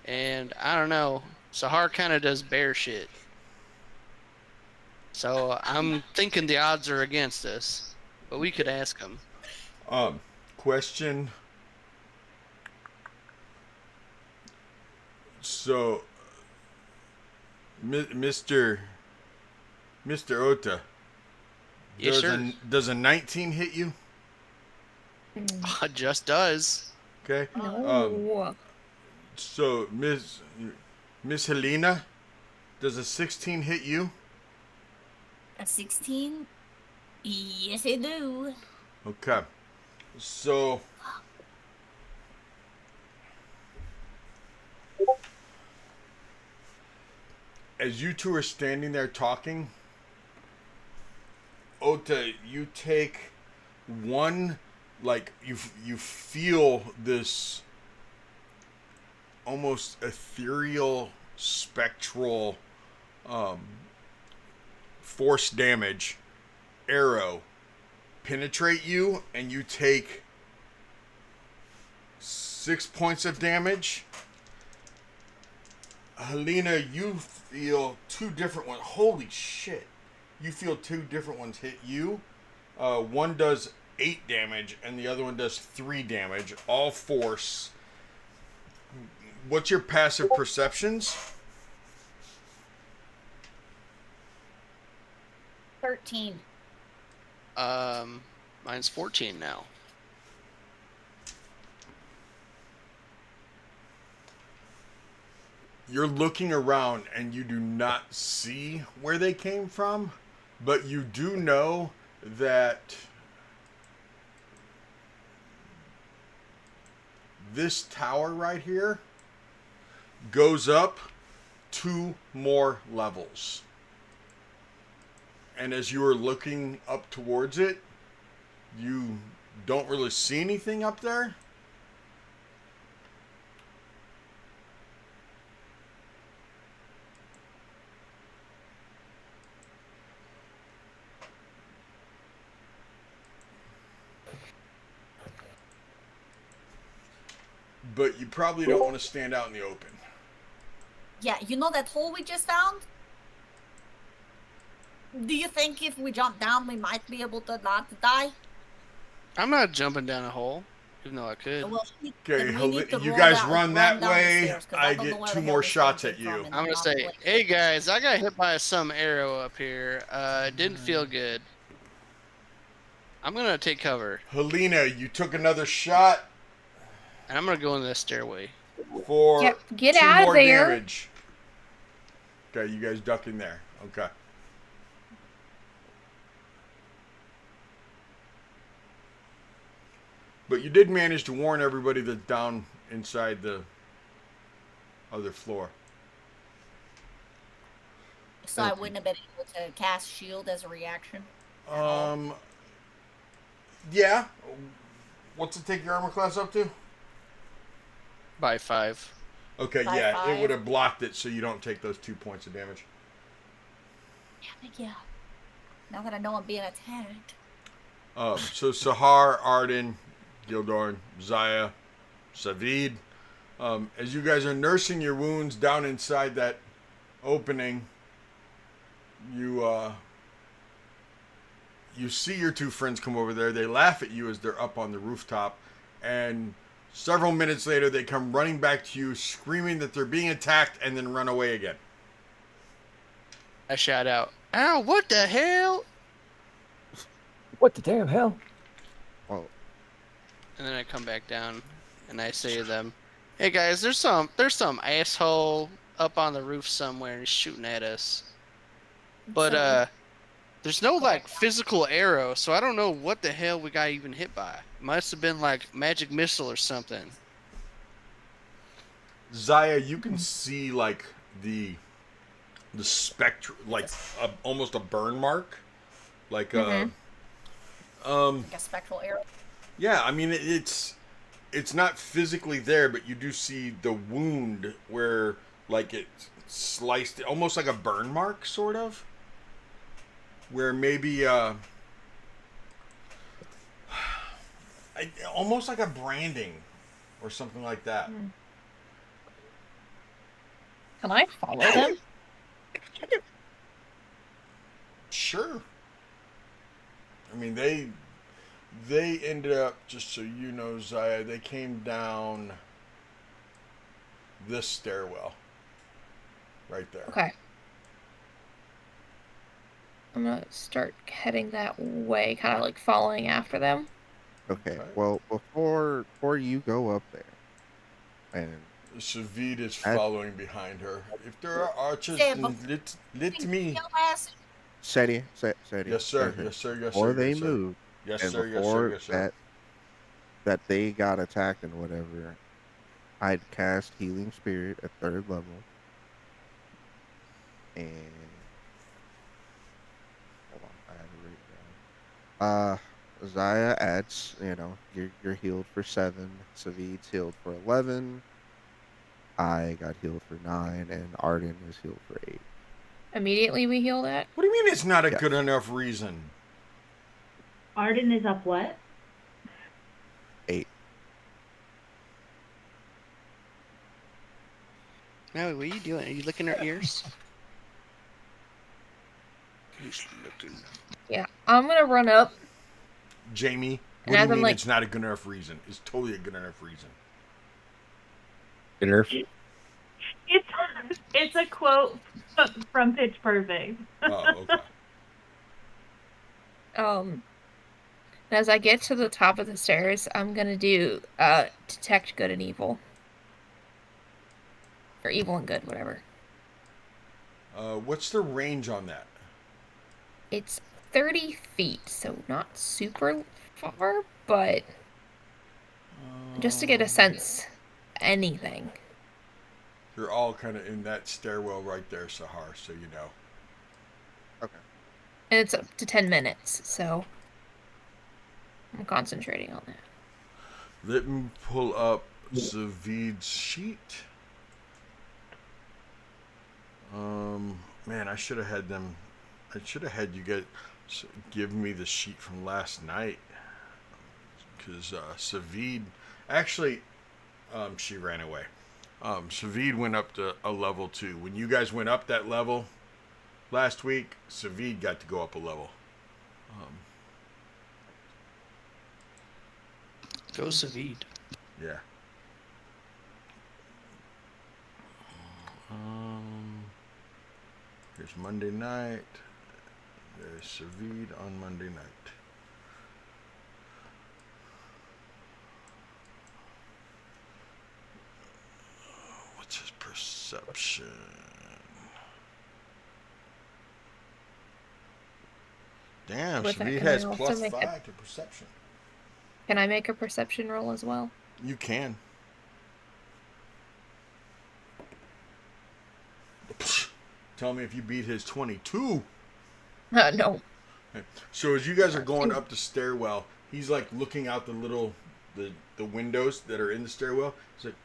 And I don't know. Sahar kind of does bear shit. So I'm thinking the odds are against us. But we could ask him. Question. So, Mr. Ota, Yes, sir. does a 19 hit you? Just does. Okay. No. So, Miss Helena, does a 16 hit you? A 16? Yes, I do. Okay. So, as you two are standing there talking, Ota, you take one, like, you feel this almost ethereal, spectral force damage arrow penetrate you, and you take 6 points of damage. Helena, you feel two different ones. Holy shit. You feel two different ones hit you. One does 8 damage, and the other one does 3 damage. All force. What's your passive perceptions? 13. Mine's 14 now. You're looking around and you do not see where they came from, but you do know that this tower right here goes up 2 more levels. And as you are looking up towards it, you don't really see anything up there. But you probably don't want to stand out in the open. Yeah, you know that hole we just found? Do you think if we jump down, we might be able to not die? I'm not jumping down a hole, even though I could. Well, Okay, then we need to you roll guys down- run that down the way. stairs, 'cause I don't know get where 2 the hell more this shots thing at came from, you. and I'm gonna not say, like- hey guys, I got hit by some arrow up here. It didn't feel good. I'm gonna take cover, Helena, you took another shot and I'm gonna go in the stairway. for Yeah, get 2 out of more there. damage. Okay, you guys duck in there. Okay. But you did manage to warn everybody that's down inside the other floor. So I wouldn't have been able to cast shield as a reaction. Yeah. What's it take your armor class up to? By 5. Okay, By yeah, 5. it would have blocked it so you don't take those 2 points of damage. Yeah. Now that I know I'm being attacked. So Sahar, Arden, Gildorn, Zaya, Savid. As you guys are nursing your wounds down inside that opening, you see your two friends come over there. They laugh at you as they're up on the rooftop, and several minutes later, they come running back to you, screaming that they're being attacked, and then run away again. I shout out, "Ow, what the hell?" What the damn hell? Well, And then I come back down and I say to them, "Hey guys, there's some asshole up on the roof somewhere and he's shooting at us. But there's no like physical arrow, so I don't know what the hell we got even hit by. Must have been like magic missile or something." Zaya, you can see like the spectrum, like almost a burn mark, like Like a spectral arrow. yeah. I mean, it's not physically there, but you do see the wound where like it sliced, almost like a burn mark, sort of, where maybe almost like a branding or something like that. Can I follow them? Sure. I mean, they ended up, just so you know, Zaya, they came down this stairwell right there. Okay. I'm gonna start heading that way, kind of like following after them. okay. Okay. Well, before you go up there, and Savid is I- following behind her. If there are archers, Yeah, then let me. Your ass. Seti, Yes, sir. Yes, sir. Yes, before sir. they Yes, sir. moved, Yes, and sir. Yes, sir. before Yes, sir. that they got attacked and whatever, I'd cast Healing Spirit at 3rd level, and hold on, I had it written down. Zaya adds, you're healed for 7. Savid's healed for 11. I got healed for 9, and Arden is healed for 8. Immediately we heal that. What do you mean it's not a Yes. good enough reason? Arden is up what? 8. Now, what are you doing? Are you licking her ears? He's looking. Yeah, I'm gonna run up. Jamie, And what do as you I'm mean like- it's not a good enough reason? It's totally a good enough reason. Good nerf. It's a quote from Pitch Perfect. Oh, okay. As I get to the top of the stairs, I'm gonna do detect good and evil. Or evil and good, whatever. What's the range on that? It's 30 feet, so not super far, but just to get a sense, anything. You're all kind of in that stairwell right there, Sahar, so you know. Okay. And it's up to 10 minutes, so I'm concentrating on that. Let me pull up Zavid's sheet. Man, I should have had them. I should have had you guys give me the sheet from last night, because Savid actually, she ran away. Savid went up to a level 2. When you guys went up that level last week, Savid got to go up a level. Go Savid. Yeah. Here's Monday night. There's Savid on Monday night. What's his perception? Damn, With that, Savid can I has also plus make 5 to perception. Can I make a perception roll as well? You can. Tell me if you beat his 22. No. So as you guys are going up the stairwell, he's like looking out the windows that are in the stairwell. He's like,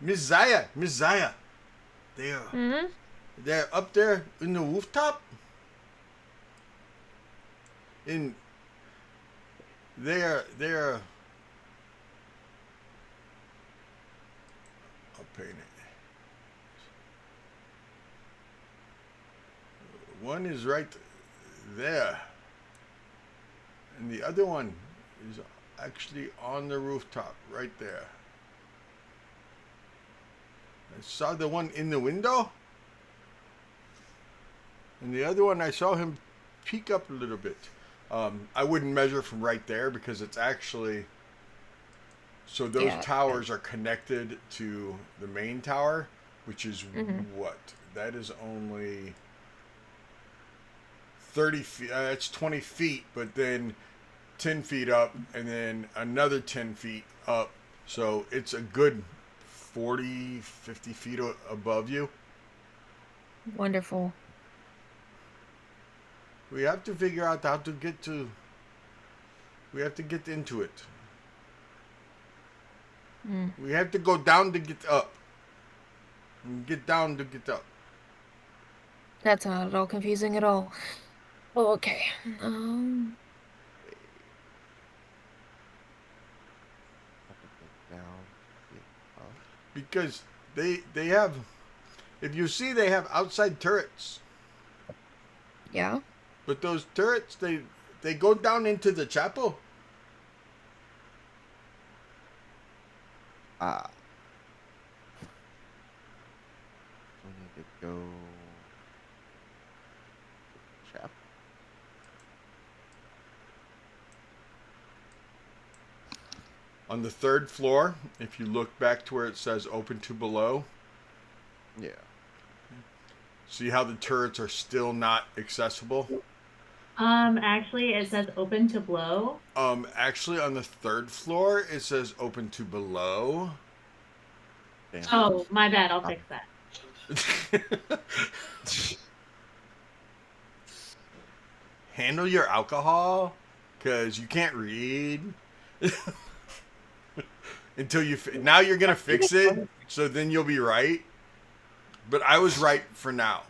Miss Zaya, Mm-hmm. they're up there in the rooftop. And they're paint it. One is right there. And the other one is actually on the rooftop right there. I saw the one in the window. And the other one, I saw him peek up a little bit. I wouldn't measure from right there because it's actually... So those towers are connected to the main tower, which is what? That is only 30 feet. It's 20 feet, but then 10 feet up and then another 10 feet up. So it's a good 40, 50 feet above you. Wonderful. We have to figure out how to get to... We have to get into it. We have to go down to get up. And get down to get up. That's not at all confusing at all. Oh, okay. Down. Get up. Because they have... If you see, they have outside turrets. Yeah. But those turrets, they go down into the chapel. We need to go. Chapel. On the third floor, if you look back to where it says open to below. Yeah. See how the turrets are still not accessible? Actually, it says open to blow. Actually, on the third floor, it says open to below. Damn. Oh, my bad. I'll fix that. Handle your alcohol, because you can't read. Until you... Now you're going to fix it, so then you'll be right. But I was right for now.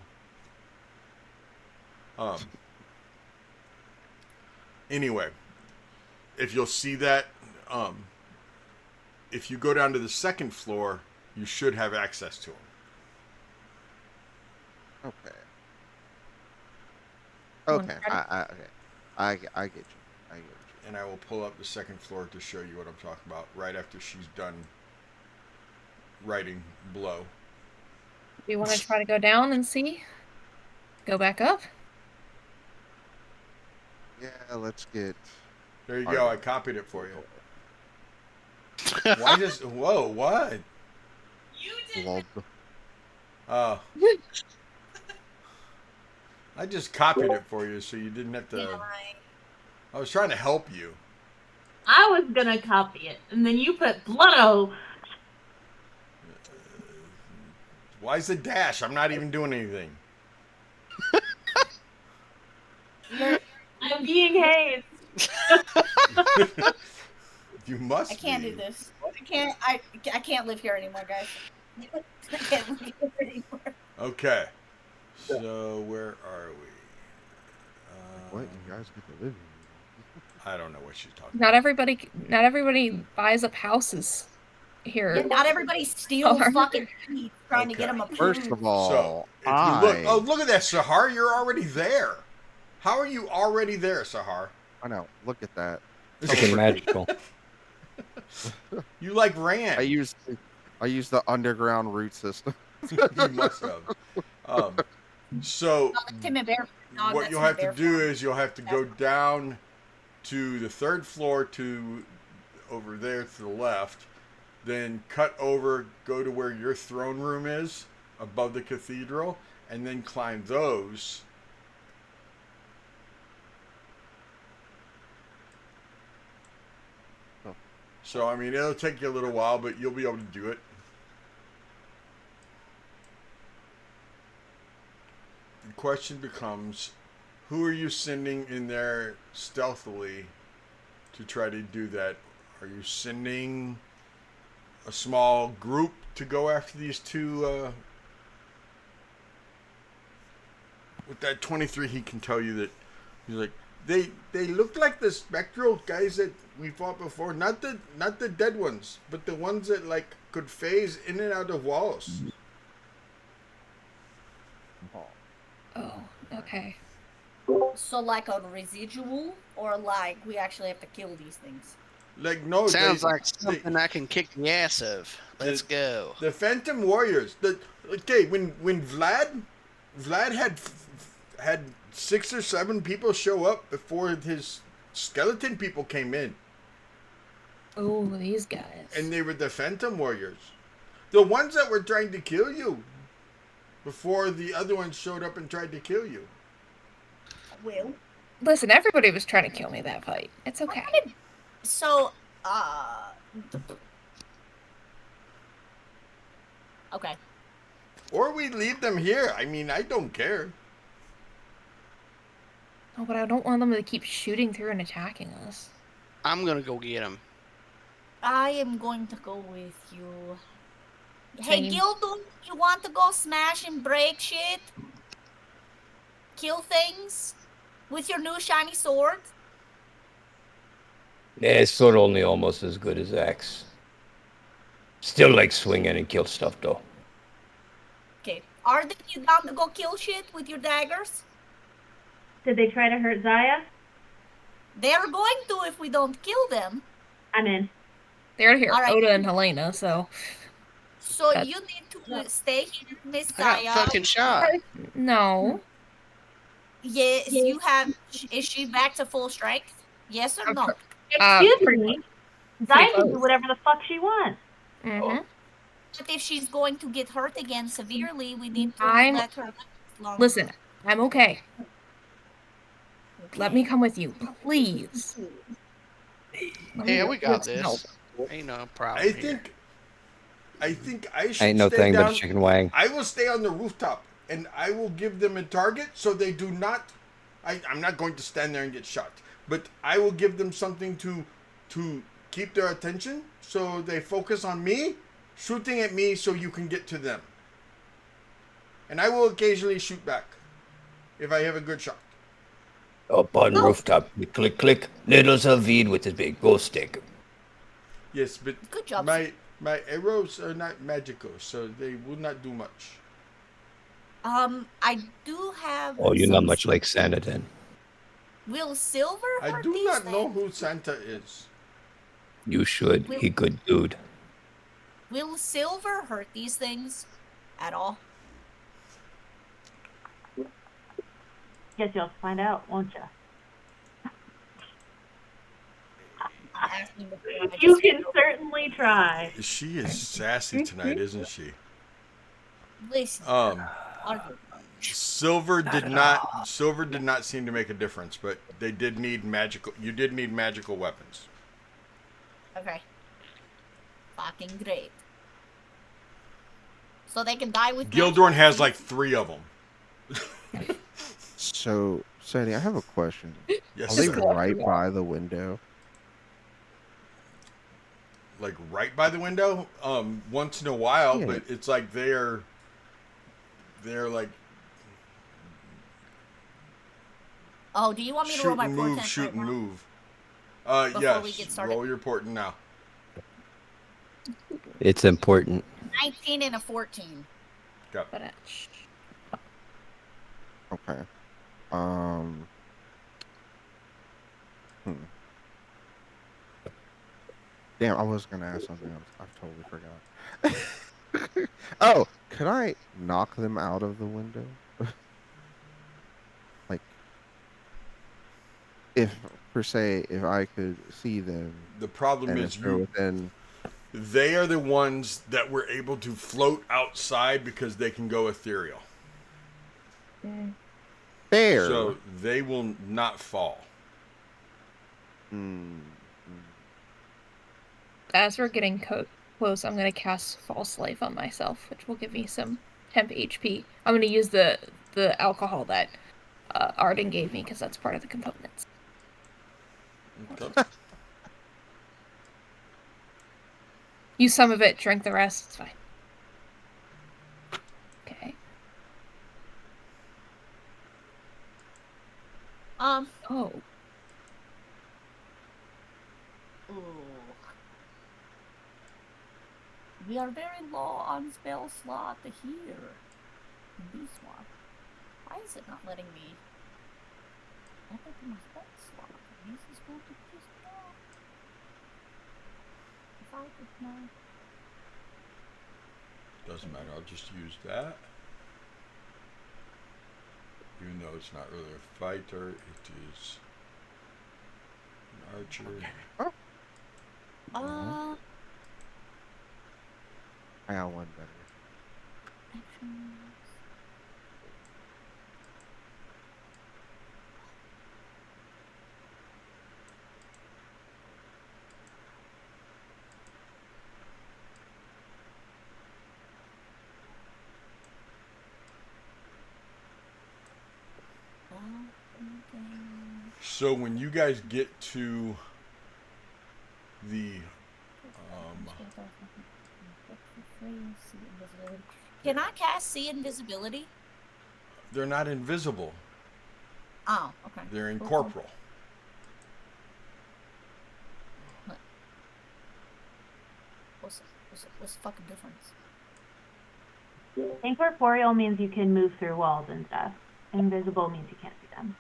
Anyway, if you'll see that, if you go down to the second floor, you should have access to them. Okay. Okay. I get you. I get you. And I will pull up the second floor to show you what I'm talking about right after she's done writing below. Do you want to try to go down and see? Go back up? Yeah, let's get. There you go. I copied it for you. Why just... Whoa, what? You did. Lol. I just copied it for you so you didn't have to... Yeah, I was trying to help you. I was gonna copy it, and then you put Bloodo. Why's the dash? I'm not even doing anything. I'm being hazed. You must I can't be. do this. I can't live here anymore, guys. I can't live here anymore. Okay. So, where are we? What? You guys get to live here? I don't know what she's talking Not everybody buys up houses here. Yeah, not everybody steals Or- fucking feet trying to get them approved. First of all, So, if you look... Oh, look at that, Sahar. You're already there. How are you already there, Sahar? I know. Look at that. Freaking magical. You like ran. I use the underground root system. You must have. So, Tim and Bear. No, what that's you'll Tim have and to Bear do farm. is you'll have to go down to the third floor to over there to the left, then cut over, go to where your throne room is above the cathedral, and then climb those. Oh. So, I mean, it'll take you a little while, but you'll be able to do it. The question becomes, who are you sending in there stealthily to try to do that? Are you sending a small group to go after these two? With that 23, he can tell you that he's like, they look like the spectral guys that we fought before. Not the dead ones, but the ones that like could phase in and out of walls. Oh, okay. So like a residual, or like we actually have to kill these things? Like no, Sounds like they, something I can kick the ass of. Let's go. the Phantom Warriors. Okay, when Vlad had 6 or 7 people show up before his skeleton people came in, Oh, these guys. and they were the Phantom Warriors, the ones that were trying to kill you before the other ones showed up and tried to kill you. Well, Listen, everybody was trying to kill me that fight. It's okay. so okay. Or we leave them here. I mean, I don't care. Oh, but I don't want them to keep shooting through and attacking us. I'm gonna go get him. I am going to go with you. Hey, Same. Gildo, you want to go smash and break shit? Kill things? With your new shiny sword? Yeah, sword only almost as good as axe. Still like swinging and kill stuff though. Okay. Are you down to go kill shit with your daggers? Did they try to hurt Zaya? They're going to if we don't kill them. I'm in. They're here, All right. Oda and Helena, so... So That's- you need to stay here, Miss I got Zaya. fucking shot. No. Yes, you have. Is she back to full strength? Yes or no? Excuse me. Zaya can do close. whatever the fuck she wants. Mm-hmm. But if she's going to get hurt again severely, we need to I'm- let her last longer. Listen, I'm okay. Let me come with you, please. Yeah, we got No. this. Ain't no problem. I here. think I should Ain't no stay thing down. but a chicken wang. I will stay on the rooftop and I will give them a target so they do not. I'm not going to stand there and get shot, but I will give them something to keep their attention so they focus on me, shooting at me so you can get to them. And I will occasionally shoot back if I have a good shot. Up on rooftop, click, click. Little Salvid with his big ghost stick. Yes, but Good job. my arrows are not magical, so they will not do much. I do have. Oh, you're not some- much like Santa then. Will Silver I hurt do these not know things? who Santa is. You should. He good dude. Will Silver hurt these things at all? Guess you'll find out, won't you? Ask me before I You just- can certainly try. She is sassy tonight, isn't she? Listen. Um, Arthur. Silver did not seem to make a difference, but they did need magical. You did need magical weapons. Okay. Fucking great. So they can die with Gildorn magic? has like 3 of them. So, Sandy, I have a question. Yes, Are they sir. right by the window? Like right by the window. Once in a while, Yeah. but it's like they're like Oh, do you want me to shoot roll my and portent move, shoot right and now? move. Before Yes. we get started? Roll your portent now. It's important. 19 and a 14. Go. But Okay. Um. Damn, I was gonna ask something else. I totally forgot. Oh, could I knock them out of the window? Like, if per se, if I could see them, The problem and is if they're within. they are the ones that were able to float outside because they can go ethereal. Fair. So they will not fall. Hmm. as we're getting close, I'm going to cast False Life on myself, which will give me some temp HP. I'm going to use the alcohol that Arden gave me, because that's part of the components. Okay. Use some of it, drink the rest, it's fine. Okay. Oh. Ooh. We are very low on spell slot here. In this one. Why is it not letting me open my spell slot? This is going to piss me off. If I could know. Doesn't matter, I'll just use that. Even though it's not really a fighter, it is an archer. I got one better. Actions. So when you guys get to the Can I cast see invisibility? they're not invisible. Oh, okay. They're incorporeal. What's the fucking difference? Incorporeal means you can move through walls and stuff. Invisible means you can't see them.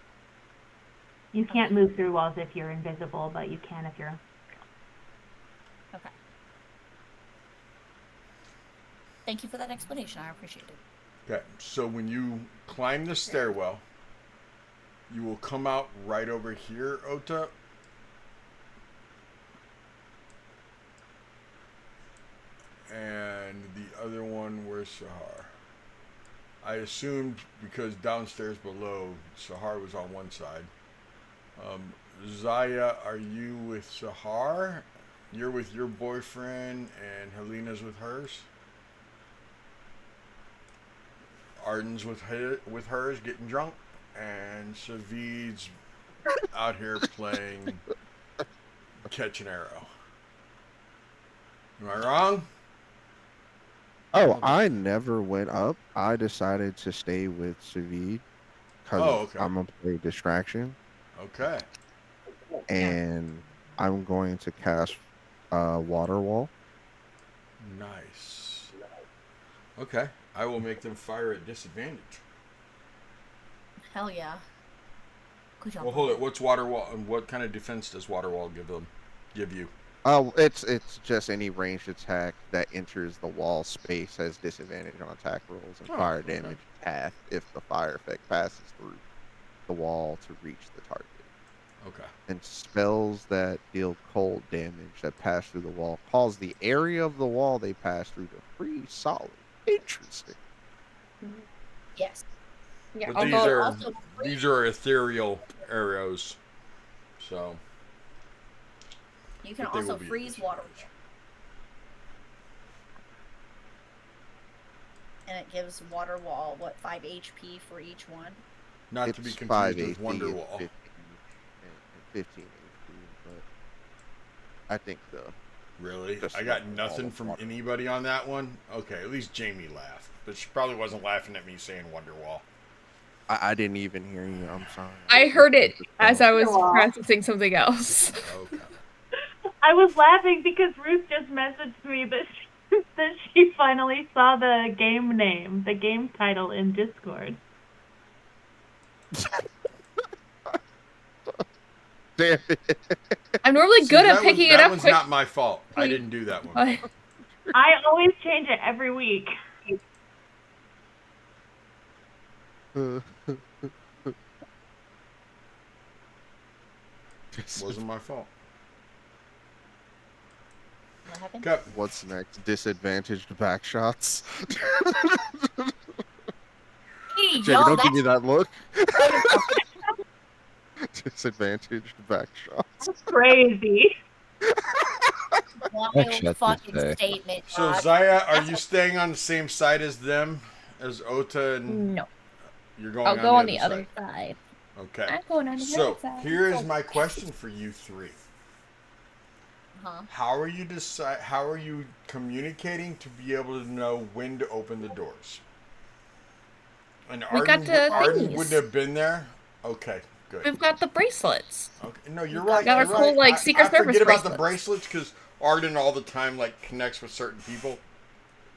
You can't move through walls if you're invisible, but you can if you're... Okay. Thank you for that explanation. I appreciate it. Okay, so when you climb the stairwell, you will come out right over here, Ota. And the other one, where's Sahar? I assumed because downstairs below, Sahar was on one side. Zaya, are you with Sahar? You're with your boyfriend, and Helena's with hers? Arden's with hers, getting drunk, and Savid's out here playing catch an arrow. Am I wrong? Oh, I never went up. I decided to stay with Savid because I'm gonna play distraction. Okay. And I'm going to cast water wall. Nice. Okay. I will make them fire at disadvantage. Hell yeah. Good job. Well, hold it. What's water wall? And what kind of defense does water wall give you? Oh, it's just any ranged attack that enters the wall space has disadvantage on attack rolls and fire damage path if the fire effect passes through the wall to reach the target. Okay. And spells that deal cold damage that pass through the wall cause the area of the wall they pass through to freeze solid. Interesting. Yes. Yeah, But these are ethereal arrows, so you can also freeze water. And it gives water wall, 5 HP for each one? Not to be confused with Wonder Wall. 15 HP, but I think Really? I got nothing from anybody on that one? Okay, at least Jamie laughed. But she probably wasn't laughing at me saying Wonder Wall. I didn't even hear you. I'm sorry. I heard it as I was processing something else. Okay. I was laughing because Ruth just messaged me that she finally saw the game name, the game title in Discord. Damn it. I'm normally good at picking it up. That one's not my fault. I didn't do that one. I always change it every week. Wasn't my fault. What happened? Okay. What's next? Disadvantaged back shots. Hey, Jamie, don't give me that look. Disadvantaged back shots. That's crazy. Wild fucking statement. So Zaya, are you staying on the same side as them, as Ota and? No. You're going. I'll go on the other side. Okay. I'm going on the other side. So here is my question for you three. Huh? How are you communicating to be able to know when to open the doors? And Arden wouldn't have been there. Okay, good. We've got the bracelets. Okay, no, you're right. Got our cool Secret Service I forget about the bracelets. bracelets because Arden all the time connects with certain people.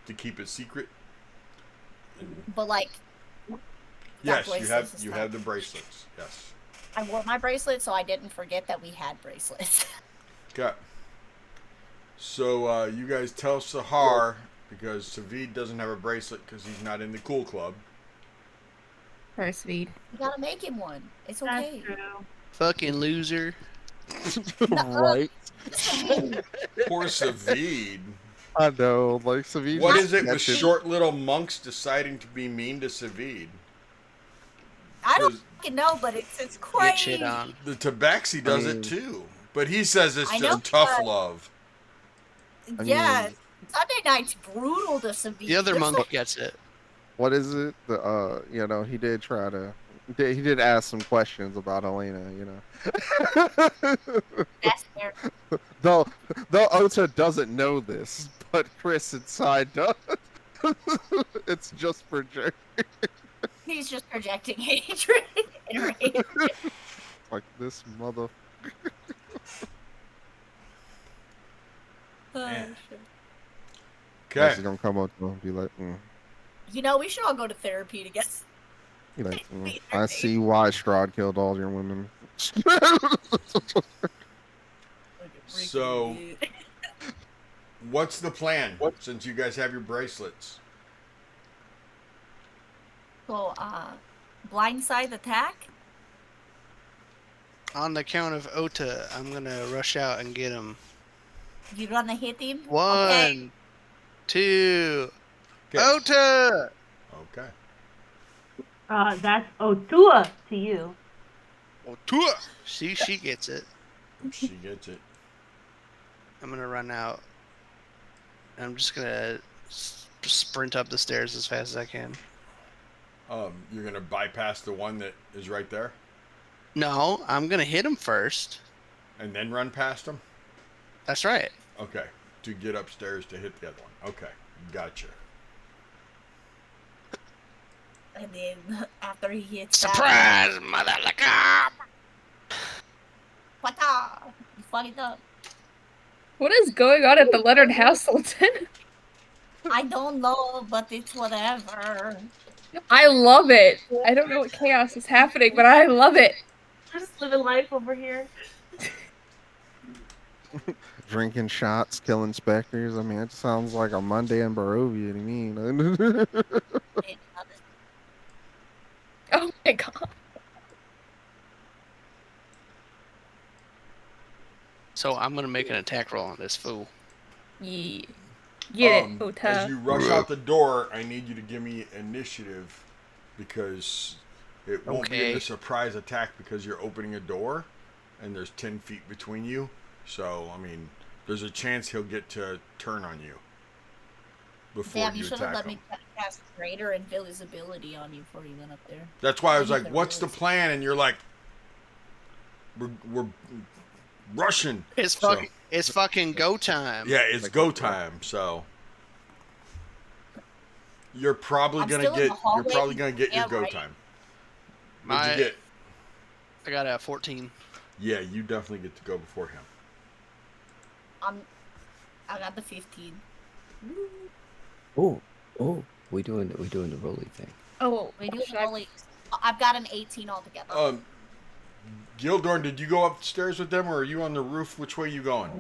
to keep it secret. But like, Yes, bracelets and you stuff. have the bracelets. Yes. I wore my bracelet, so I didn't forget that we had bracelets. Okay. So you guys tell Sahar because Savid doesn't have a bracelet because he's not in the cool club. Or Sweet. You gotta make him one. It's That's okay. true. Fucking loser. Right. Poor Savid. I know, like Savige. What is it with short little monks deciding to be mean to Savid? I don't fucking know, but it's Get crazy. shit on. The Tabaxi does it too, but he says it's I just know, tough but- love. Yeah, mean- Sunday night's brutal to Sabine. The other There's monk gets it. What is it? The you know, he did try to. He did ask some questions about Elena. You know. That's fair. though Ota doesn't know this, but Chris inside does. It's just for joke. He's just projecting hatred and rage. Like this mother. Man. shit. Okay. He's gonna come up to him and be like, You know, we should all go to therapy together. Be like, I see why Strahd killed all your women. So, what's the plan since you guys have your bracelets? So, blindside attack? On the count of Ota, I'm gonna rush out and get him. You gonna hit him? One, Okay. two, Okay. Ota! Okay. That's Otua to you. Ota! See, she gets it. She gets it. I'm gonna run out. I'm just gonna sprint up the stairs as fast as I can. You're gonna bypass the one that is right there, No, I'm gonna hit him first. and then run past him. That's right. Okay. To get upstairs to hit the other one. Okay. Gotcha. And then after he hits Surprise, motherfucker! that, you fuck it up. What is going on at the Leonard house, Sultan? I don't know, but it's whatever. I love it. I don't know what chaos is happening, but I love it. We're just living life over here. Drinking shots, killing specters. I mean, it sounds like a Monday in Barovia to me. Oh my god. So I'm gonna make an attack roll on this fool. Yeah. Get it, As Ota. you rush out the door, I need you to give me initiative because it won't be in Okay. a surprise attack because you're opening a door and there's 10 feet between you. So, I mean, there's a chance he'll get to turn on you before Damn, you you should have attack let him. me cast greater invisibility on you before you went up there. That's why I was I like, didn't what's the realize. plan? And you're like, we're rushing. It's So- fucking, it's fucking go time. Yeah, it's go time. So you're probably I'm gonna still in get the hallway. your Yeah, go right. time. What'd you get? I got a 14. Yeah, you definitely get to go before him. I got the 15. Oh, we doing the rolly thing. Oh, We do should I- only. I've got an 18 altogether. Gildorn, did you go upstairs with them, or are you on the roof? Which way are you going?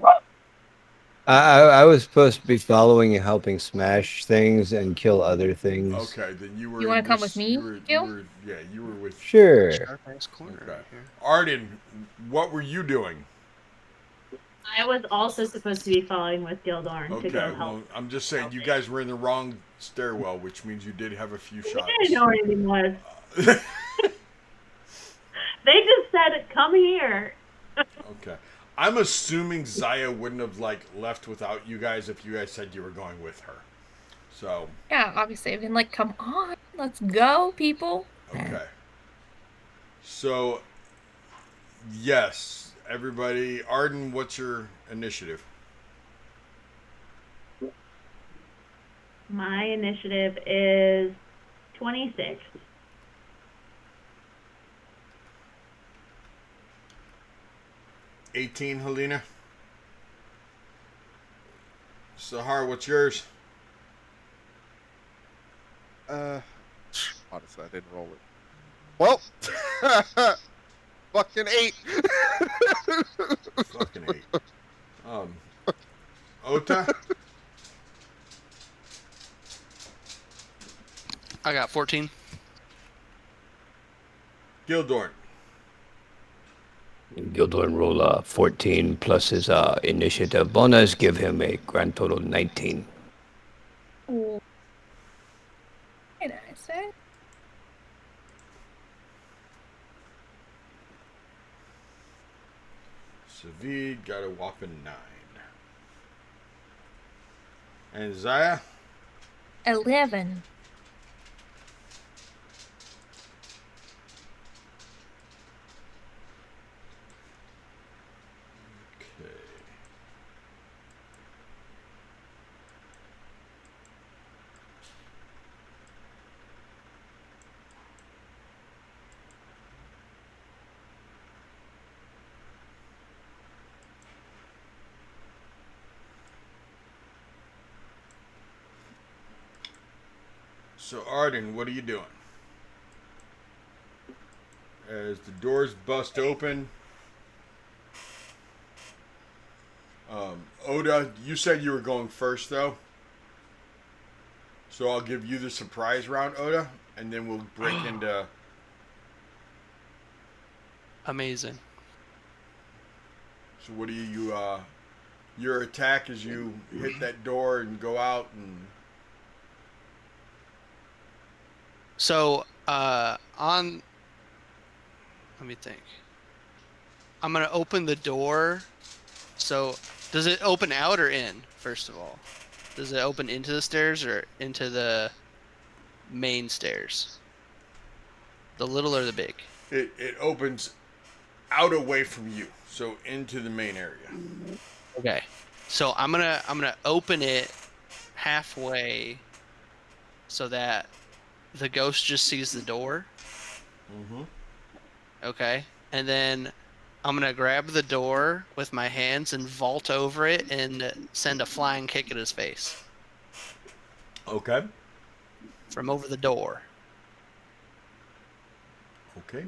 I was supposed to be following and helping smash things and kill other things. Okay, then you were. You wanna in come this- with me, You were with. Sure. Sharp ass corner Okay. right here. Arden, what were you doing? I was also supposed to be following with Gildorn to Okay, go help. well, I'm just saying you guys were in the wrong stairwell, which means you did have a few I shots. didn't know where anything was. They just said, "Come here." Okay. I'm assuming Zaya wouldn't have left without you guys if you guys said you were going with her. So, Yeah, obviously. I've been like, come on, let's go, people. okay. So, yes, everybody. Arden, what's your initiative? My initiative is 26. 18, Helena. Sahar, what's yours? Honestly, I didn't roll it. Well, fucking 8. Fucking 8. Ota? I got 14. Gildorn. Gildorn roll 14 plus his initiative bonus, give him a grand total 19. Oh. Very nice, eh? Savid got a whopping 9. And Zaya? 11. Okay. So, Arden, what are you doing? As the doors bust open, Oda, you said you were going first, though. So I'll give you the surprise round, Oda, and then we'll break into. Amazing. So what do your attack as you hit that door and go out and. So, let me think. I'm gonna open the door. So, does it open out or in, first of all? Does it open into the stairs or into the main stairs? The little or the big? It opens out away from you, so into the main area. Okay. So I'm gonna open it halfway so that the ghost just sees the door. Mm-hmm. Okay. And then I'm gonna grab the door with my hands and vault over it and send a flying kick at his face Okay. from over the door. Okay.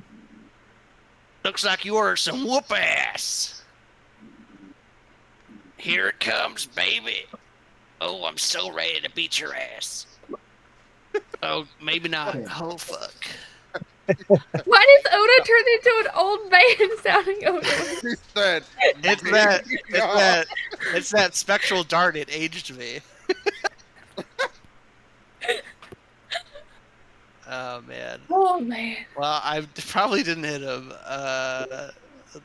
Looks like you are some whoop ass. Here it comes, baby. Oh, I'm so ready to beat your ass. Oh, maybe not. Oh, fuck. Why does Oda turn into an old man sounding Oda? He said, It's that spectral dart. It aged me. Oh, man. Oh man. Well, I probably didn't hit him. Let's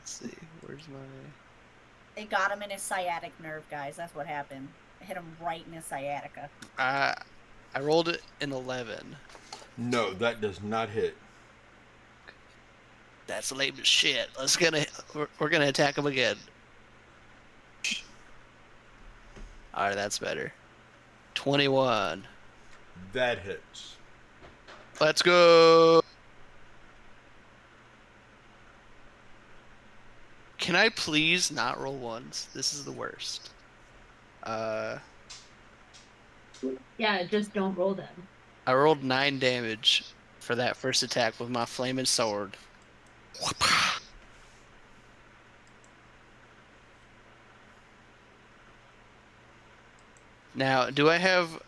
see. Where's my... It got him in his sciatic nerve, guys. That's what happened. It hit him right in his sciatica. I rolled it an 11. No, that does not hit. That's lame as shit. We're gonna attack him again. Alright, that's better. 21. That hits. Let's go. Can I please not roll ones? This is the worst. Yeah, just don't roll them. I rolled 9 damage for that first attack with my flaming sword. Now, do I have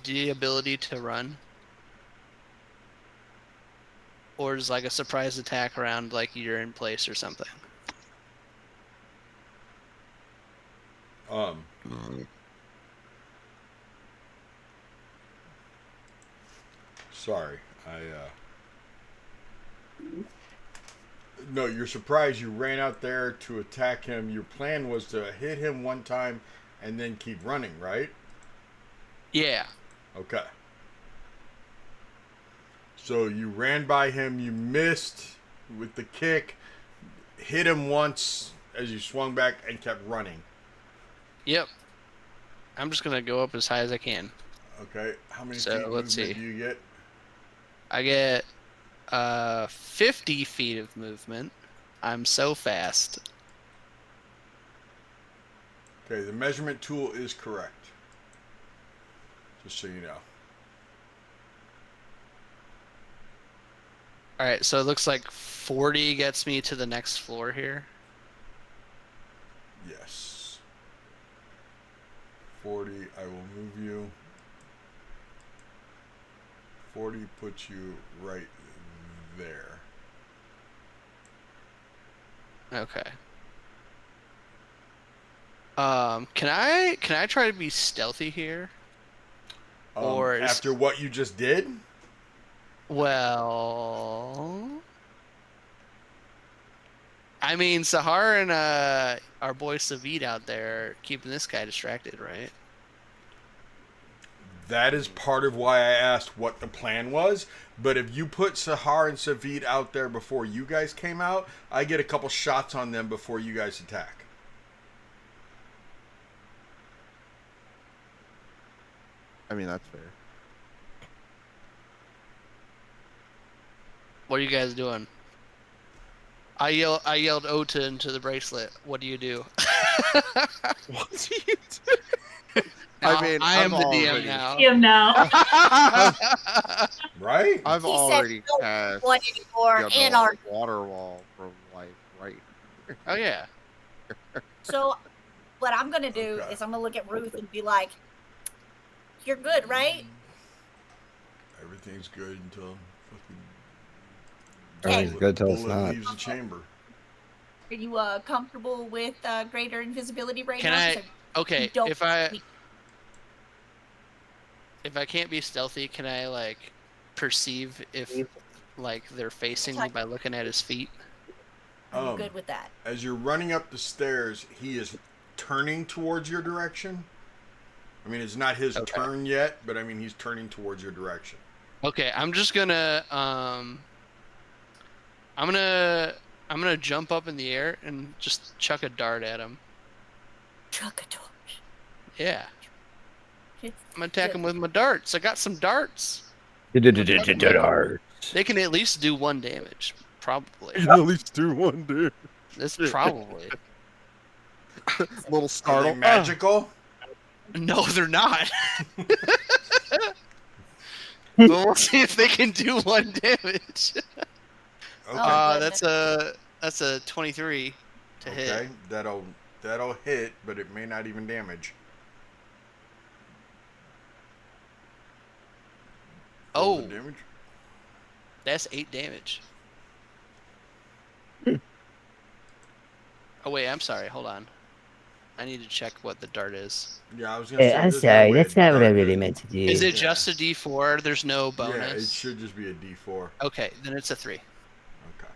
the ability to run? Or is like a surprise attack around like you're in place or something? Sorry, No, you're surprised you ran out there to attack him. Your plan was to hit him one time and then keep running, right? Yeah. Okay. So you ran by him, you missed with the kick, hit him once as you swung back and kept running. Yep. I'm just gonna go up as high as I can. Okay. How many So, feet let's movement see. do you get? I get 50 feet of movement. I'm so fast. Okay, the measurement tool is correct. Just so you know. All right, so it looks like 40 gets me to the next floor here. Yes. 40, I will move you. 40 puts you right there. Okay. Can I try to be stealthy here? Or is, After what you just did, well, I mean, Sahar and our boy Savid out there keeping this guy distracted, right? that is part of why I asked what the plan was. But if you put Sahar and Savid out there before you guys came out, I get a couple shots on them before you guys attack. I mean, that's fair. What are you guys doing? I yelled Ota into the bracelet. What do you do? What do you do? Now, I mean, I am I've the already- DM now. You know. Right? I've He said already no cast one anymore the in our. water wall from like right. Oh yeah. So, what I'm gonna do Okay. is I'm gonna look at Ruth and be like, "You're good, right? Everything's good until fucking Everything's good till it's bullet not. leaves the chamber. Are you comfortable with greater invisibility right Can now? I? 'Cause Okay, don't- if I can't be stealthy, can I like perceive if like they're facing me by looking at his feet? Are you good with that? As you're running up the stairs, he is turning towards your direction. I mean, it's not his Okay. turn yet, but I mean, he's turning towards your direction. Okay, I'm just gonna I'm gonna jump up in the air and just chuck a dart at him. Chuck a torch. Yeah, I'm gonna attack him with my darts. I got some darts. They can at least do 1 damage, probably. At least do one, dude. That's probably. Little Are startle. they magical? No, they're not. But we'll see if they can do 1 damage. Okay. That's a 23 to hit. Okay. That'll hit, but it may not even damage. Roll the Oh, damage. that's 8 damage. Oh wait, I'm sorry. Hold on. I need to check what the dart is. Yeah, I was gonna say. I'm there's no sorry, way that's a not what I dart really does- meant to do. Is it Yeah. just a D4? There's no bonus. Yeah, it should just be a D4. Okay, then it's a 3. Okay.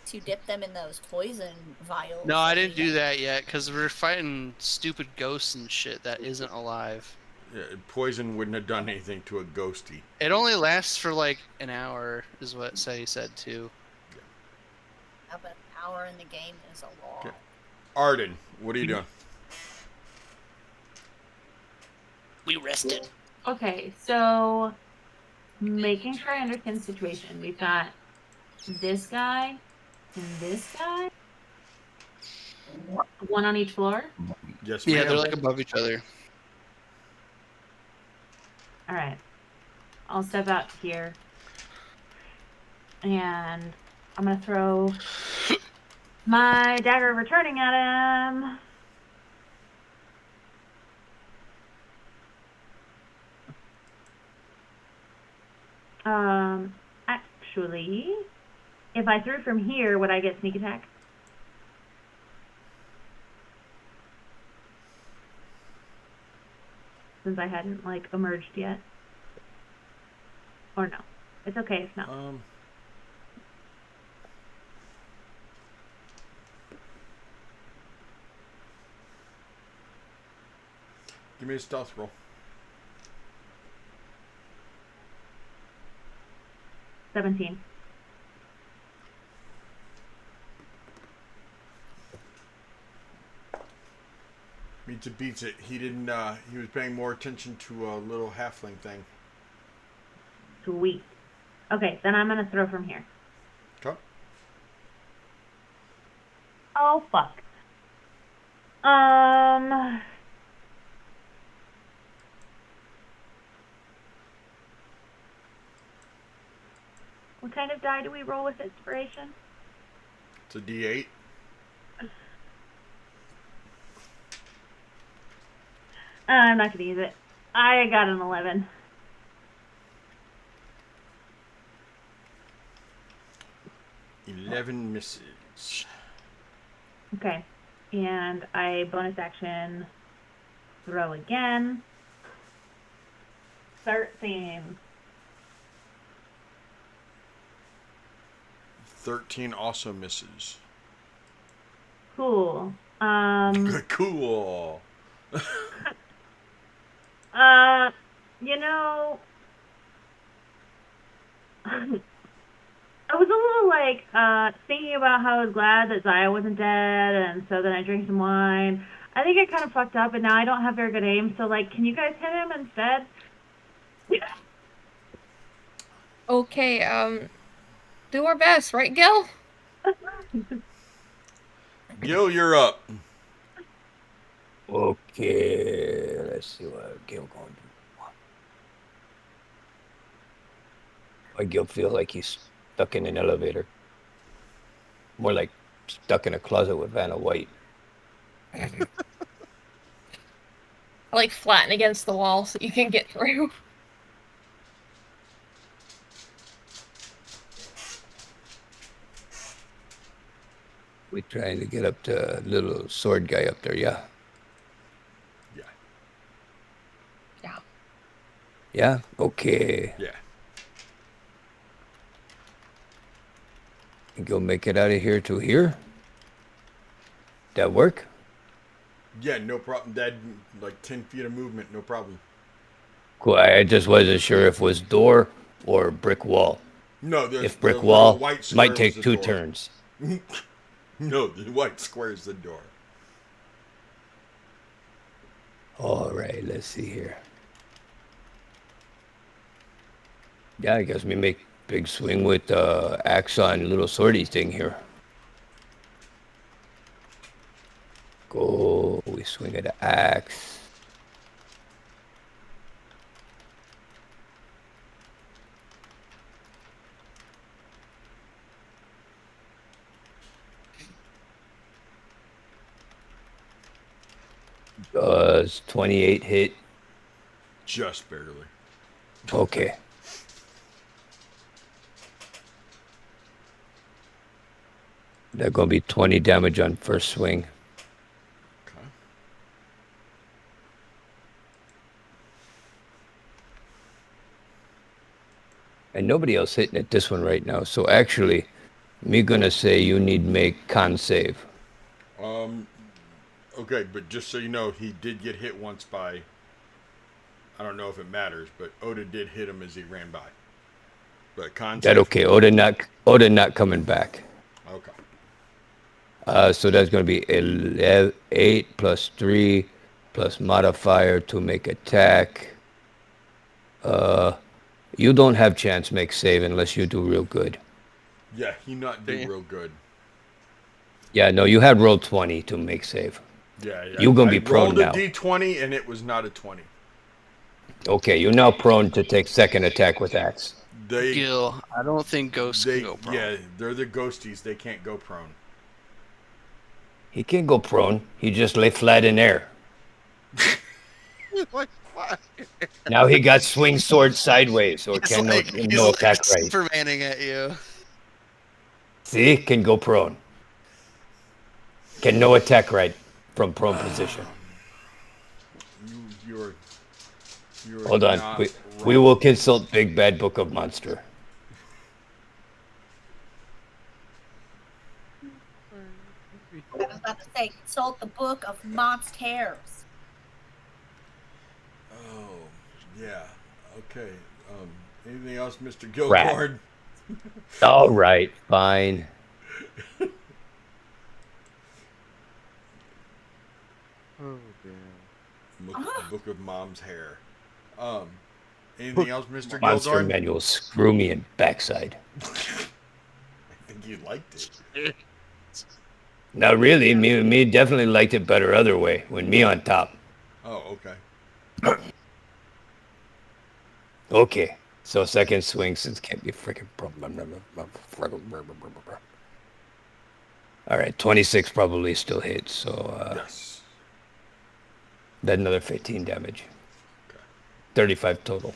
To dip them in those poison vials. No, I that didn't we do have. that yet because we're fighting stupid ghosts and shit that isn't alive. Yeah, poison wouldn't have done anything to a ghosty. It only lasts for like an hour, is what Say said too. Yeah, but an hour in the game is a lot. Okay. Arden, what are you doing? We rested. Okay, so making sure I understand the situation. We've got this guy and this guy. One on each floor. Yes, Yeah, ma'am. they're like above each other. All right. I'll step out here. And I'm going to throw my dagger returning at him. Actually, if I threw from here, would I get sneak attack? Since I hadn't, like, emerged yet. Or no. It's okay, it's not. Give me a stealth roll. 17. Meets it, beats it. He didn't. He was paying more attention to a little halfling thing. Sweet. Okay, then I'm gonna throw from here. Okay. Oh, fuck. What kind of die do we roll with inspiration? It's a D8. I'm not gonna use it. I got an 11. 11 misses. Okay. And I bonus action throw again. 13. 13 also misses. Cool. Cool. You know, I was a little like thinking about how I was glad that Zaya wasn't dead, and so then I drank some wine. I think I kind of fucked up, and now I don't have very good aim. So like, can you guys hit him instead? Okay, do our best, right, Gil? Gil, you're up. Okay, let's see what Gil going to do. Why Gil feel like he's stuck in an elevator? More like stuck in a closet with Vanna White. I like flatten against the wall so you can get through. We're trying to get up to little sword guy up there, yeah? Yeah. Yeah. Yeah? Okay. Yeah. And go make it out of here to here? That work? Yeah, no problem. That like 10 feet of movement, no problem. Cool. I just wasn't sure if it was door or brick wall. No, If the brick little wall, white square might was take the 2 door. turns. No, the white square is the door. All right, let's see here. Yeah, I guess we make big swing with axe on little swordy thing here. Go, we swing at the axe. Does 28 hit? Just barely. Okay. That's gonna be 20 damage on first swing. Okay. And nobody else hitting at this one right now. So actually, me gonna say you need make con save. Okay, but just so you know, he did get hit once by. I don't know if it matters, but Oda did hit him as he ran by. But con That save? okay? Oda not coming back. Okay. So that's gonna be 11, 8 plus 3 plus modifier to make attack. You don't have chance make save unless you do real good. Yeah, he not did real good. Yeah, no, you had roll 20 to make save. Yeah, You gonna I be prone rolled now. a d20 and it was not a 20. Okay, you're now prone to take second attack with axe. They, Gil, I don't think ghosts they, can go prone. yeah, they're the ghosties. They can't go prone. He can't go prone. He just lay flat in air. Like, what? Now he got swing sword sideways, so it He's can like, no attack right. Supermaning at you. See, can go prone. Can no attack right from prone position. You're Hold on, not we wrong. will consult Big Bad Book of Monster. I was about to say, consult the book of monsters. Oh, yeah. Okay. Anything else, Mr. Rat. Gilgard? All right, fine. Oh damn. Book of Mom's Hair. Anything else, Mr. Monster Gilgard? manual, screw me in backside. I think you liked it. Not really. Me definitely liked it better other way when me on top. Oh, okay. Okay, So second swing since can't be freaking problem. All right, 26 probably still hits. So Yes. then another 15 damage. Okay. 35 total.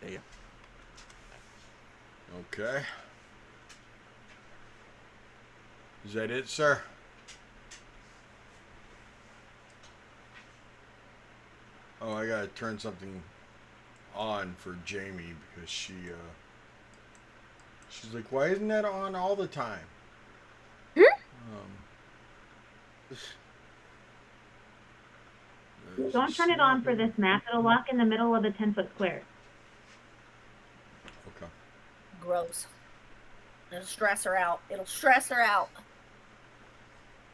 Damn. Okay. Is that it, sir? Oh, I gotta turn something on for Jamie because she's like, why isn't that on all the time? Don't turn it on for this map. It'll lock in the middle of a 10-foot square. Okay. Gross. It'll stress her out. It'll stress her out.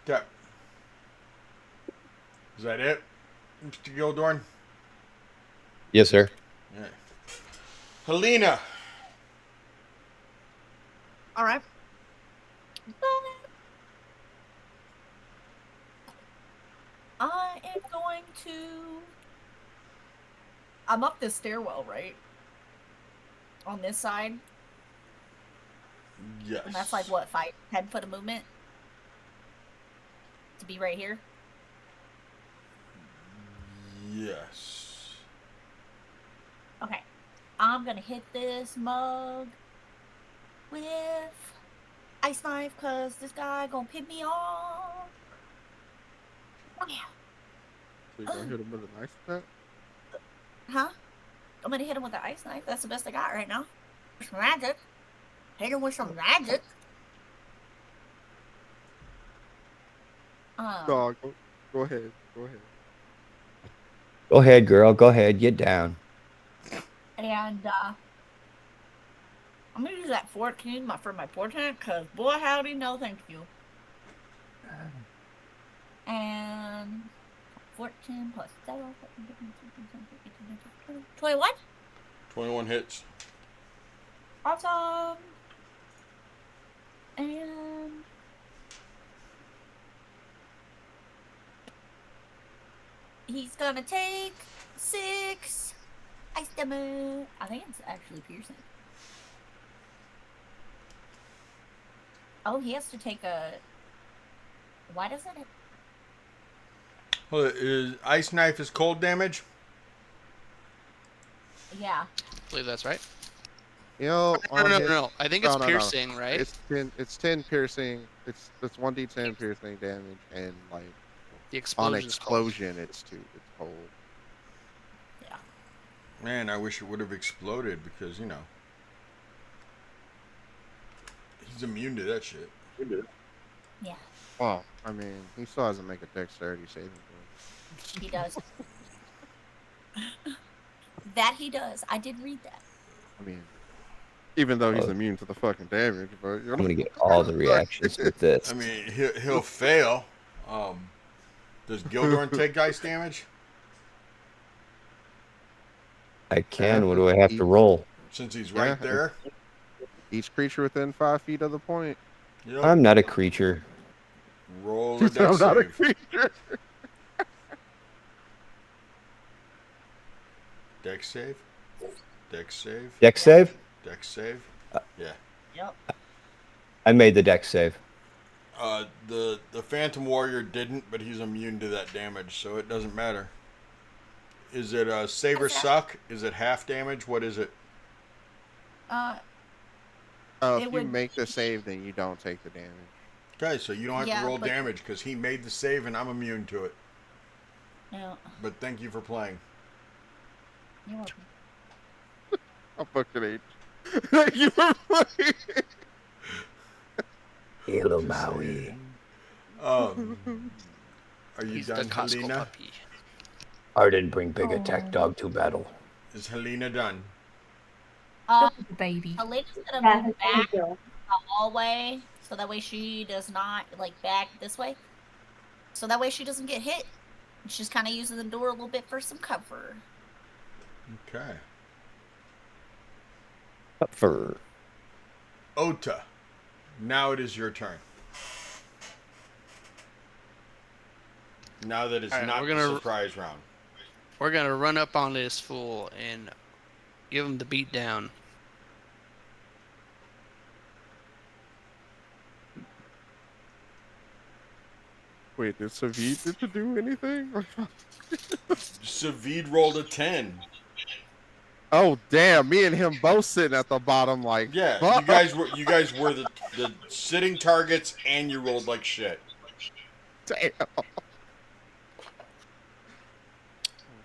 Okay. Is that it, Mr. Gildorn? Yes, sir. Yeah. Helena. All right. I am going to. I'm up this stairwell, right? On this side. Yes. And that's like what, 10 foot of movement? To be right here? Yes. Okay. I'm gonna hit this mug with ice knife because this guy gonna pick me off. Oh, yeah. So you're gonna hit him with a knife attack? Huh? I'm gonna hit him with the ice knife. That's the best I got right now. Some magic. Hit him with some magic. Dog, go ahead. Go ahead. Go ahead, girl. Go ahead. Get down. And I'm gonna use that 14 for my portent, cause boy howdy, no thank you. And 14 plus 7, 21. 21 hits. Awesome. And he's gonna take 6 ice damage. I think it's actually piercing. Oh, he has to take a. Why doesn't it? Well, is ice knife is cold damage? Yeah. I believe that's right. You know, No. I think it's piercing, right? It's 10 piercing. It's 1d10 piercing damage, and like The on explosion. it's cold. Yeah. Man, I wish it would have exploded because, you know, he's immune to that shit. Yeah. Well, I mean, he still has to make a dexterity saving throw. He does. That he does. I did read that. I mean, even though he's immune to the fucking damage, but you know. I'm gonna get all the reactions with this. I mean, he'll fail. Does Gildorn take ice damage? I can. What do I have to roll? Since he's right there? Each creature within 5 feet of the point. Yep. I'm not a creature. Roll a dex I'm not a save. creature. Dex save? Dex save? Dex save? Dex save? Yeah. Yep. I made the dex save. The Phantom Warrior didn't, but he's immune to that damage, so it doesn't matter. Is it save or suck? Is it half damage? What is it? If you make the save, then you don't take the damage. Okay, so you don't have to roll damage because he made the save and I'm immune to it. Yeah. But thank you for playing. You're welcome. I'll fucking hate. Thank you for playing. Hello, Maui. Are you He's done, the Costco Helena? puppy. Arden, bring big attack dog to battle. Is Helena done? Baby. Helena's gonna move back the hallway so that way she does not back this way. So that way she doesn't get hit. She's kind of using the door a little bit for some cover. Okay. For Ota, now it is your turn. Now that it's All right, not we're the gonna- surprise round. We're gonna run up on this fool and give him the beat down. Wait, did Savid get to do anything? Savid rolled a 10. Oh damn! Me and him both sitting at the bottom, like Yeah, fuck. you guys were the sitting targets, and you rolled like shit. Damn.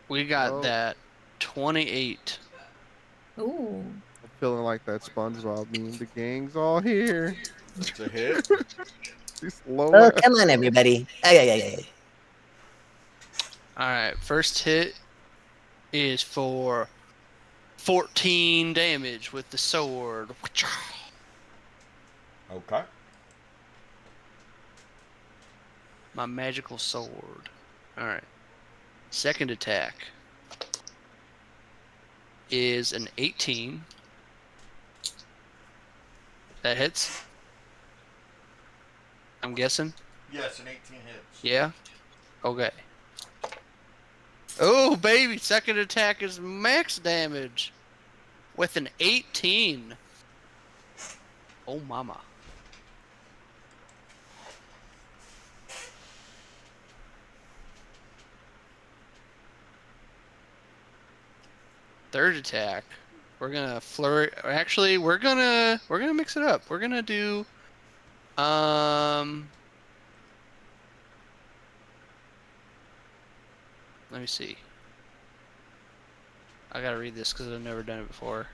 We got Oh, that 28. Ooh. I'm feeling like that SpongeBob meme. The gang's all here. That's a hit. These low Oh, ass. come on, everybody. Ay, ay, ay, ay. Alright, first hit is for 14 damage with the sword. Okay. My magical sword. Alright. Second attack is an 18. That hits? I'm guessing? Yes, an 18 hits. Yeah? Okay. Oh, baby! Second attack is max damage with an 18. Oh, mama. Third attack. We're gonna flurry. Actually, we're gonna mix it up. We're gonna do let me see. I gotta read this because I've never done it before.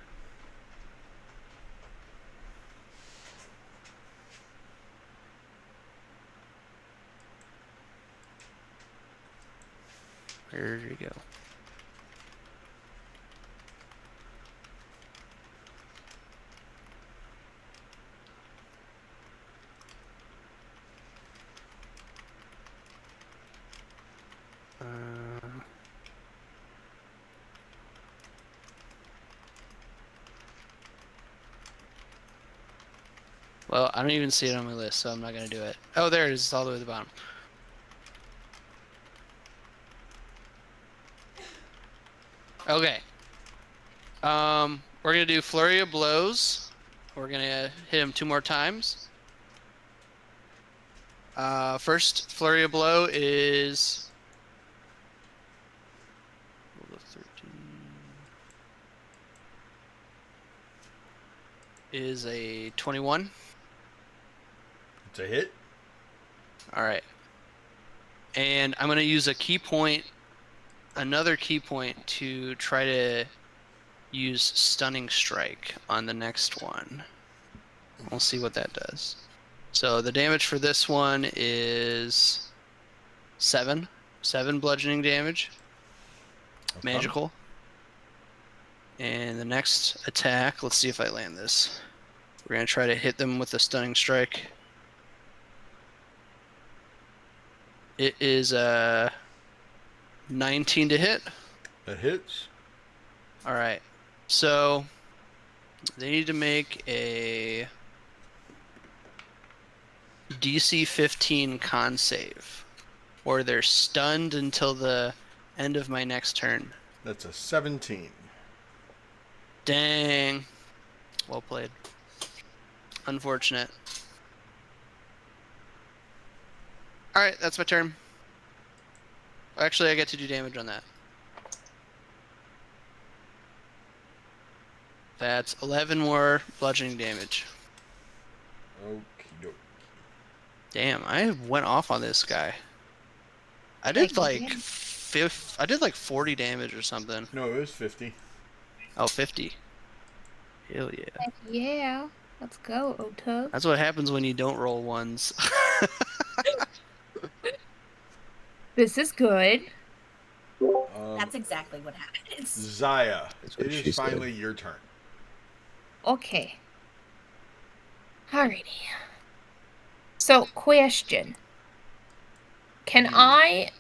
There you go. Well, I don't even see it on my list, so I'm not gonna do it. Oh, there it is. It's all the way at the bottom. Okay. We're gonna do flurry of blows. We're gonna hit him 2 more times. First flurry of blow is 13 is a 21. It's a hit. All right. And I'm gonna use a key point, another key point to try to use stunning strike on the next one. We'll see what that does. So the damage for this one is 7 bludgeoning damage. Okay. Magical. And the next attack, let's see if I land this. We're gonna try to hit them with a stunning strike. It is a 19 to hit. That hits. All right. So they need to make a DC 15 con save, or they're stunned until the end of my next turn. That's a 17. Dang. Well played. Unfortunate. Alright, that's my turn. Actually, I get to do damage on that. That's 11 more bludgeoning damage. Okie dokie. Damn, I went off on this guy. I did Like, like yeah. I did like 40 damage or something. No, it was 50. Oh, 50. Hell yeah. Heck yeah. Let's go, Otug. That's what happens when you don't roll ones. This is good. That's exactly what happens. Zaya, That's what it she is said. finally your turn. Okay. Alrighty. So, question. Can I,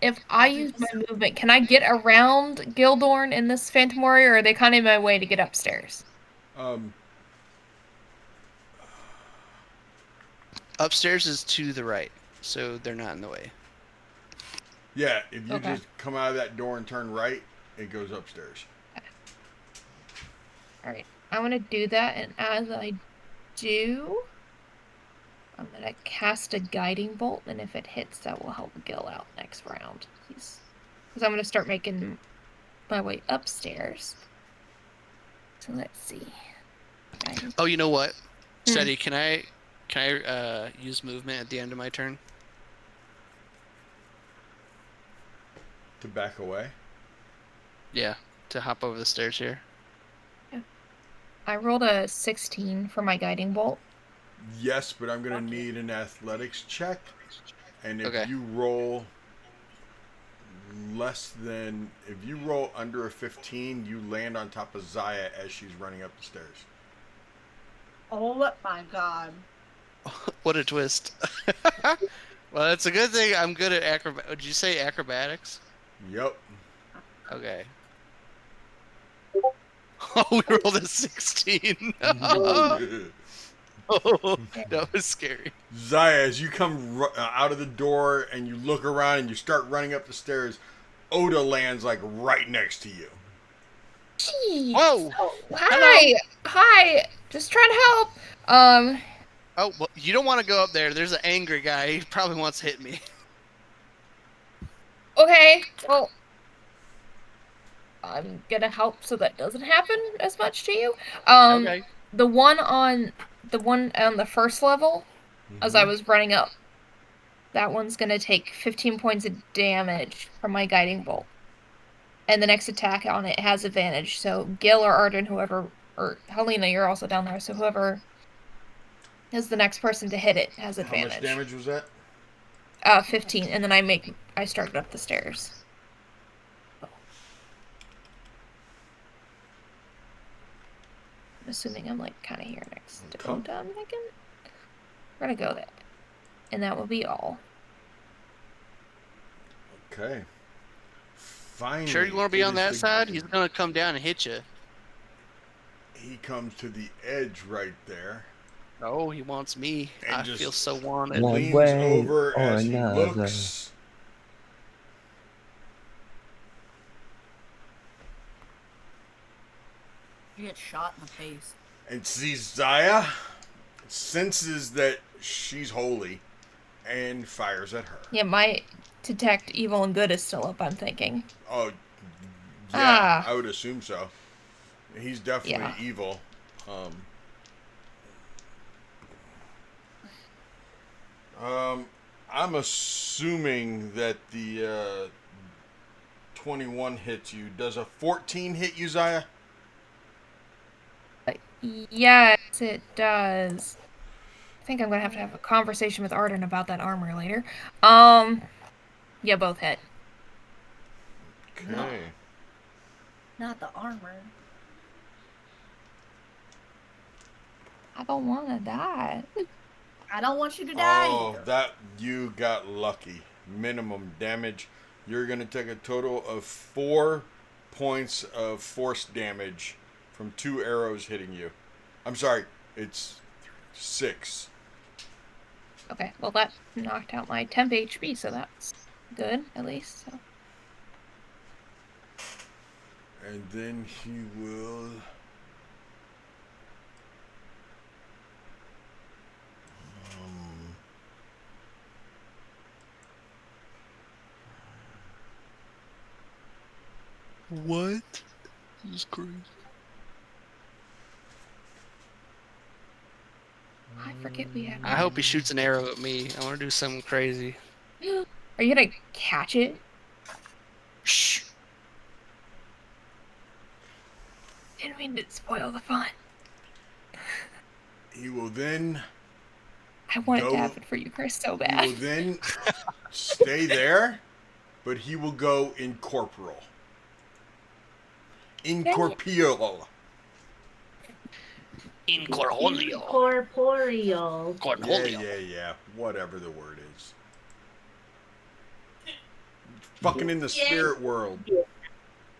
if I use my movement, can I get around Gildorn and this Phantom Warrior, or are they kind of in my way to get upstairs? Upstairs is to the right, so they're not in the way. Yeah, if you Okay. just come out of that door and turn right, it goes upstairs. All right. I'm gonna do that, and as I do, I'm gonna cast a guiding bolt, and if it hits, that will help Gil out next round. Because I'm gonna start making my way upstairs. So let's see. Guiding. Oh, you know what? Shetty, can I use movement at the end of my turn? To back away? Yeah, to hop over the stairs here. Yeah. I rolled a 16 for my guiding bolt. Yes, but I'm going to need an athletics check. And if Okay. you roll if you roll under a 15, you land on top of Zaya as she's running up the stairs. Oh my god. What a twist. Well, it's a good thing I'm good at acrobat. Did you say acrobatics? Yep. Okay. Oh, we rolled a 16. Oh, that was scary. Zaya, as you come out of the door and you look around and you start running up the stairs, Oda lands like right next to you. Jeez. Whoa! Oh, Hello. hi. Just trying to help. Oh, well, you don't want to go up there. There's an angry guy. He probably wants to hit me. Okay. Well, I'm gonna help so that doesn't happen as much to you. Okay. The one on the first level, as I was running up, that one's gonna take 15 points of damage from my guiding bolt. And the next attack on it has advantage. So Gil or Arden, whoever, or Helena, you're also down there. So whoever is the next person to hit it has advantage. How much damage was that? 15, and then I started up the stairs. I'm assuming I'm like kind of here next to Oda, I'm thinking. We're gonna go there. And that will be all. Okay. Finally. Sure you want to be on that side? He's going to come down and hit you. He comes to the edge right there. Oh, he wants me. And I just feel so wanted. leans over as he looks. You get shot in the face. And sees Zaya, senses that she's holy, and fires at her. Yeah, my detect evil and good is still up, I'm thinking. Oh, yeah, I would assume so. He's definitely evil. I'm assuming that the 21 hits you. Does a 14 hit you, Zaya? Yes, it does. I think I'm gonna have to have a conversation with Arden about that armor later. Yeah, both hit. Okay. Not the armor. I don't want to die. I don't want you to die. Oh, that you got lucky. Minimum damage. You're gonna take a total of 4 points of force damage from 2 arrows hitting you. I'm sorry, it's 6. Okay, well that knocked out my temp HP, so that's good, at least. So. And then he will... What? This is crazy. I forget we have... I hope he shoots an arrow at me. I want to do something crazy. Are you gonna catch it? Shh. Didn't mean to spoil the fun. He will then... I want it to happen for you, Chris, so bad. He will then stay there, but he will go incorporeal. Incorporeal. Incorporeal. Corporeal. Yeah. Whatever the word is. Fucking in the spirit world.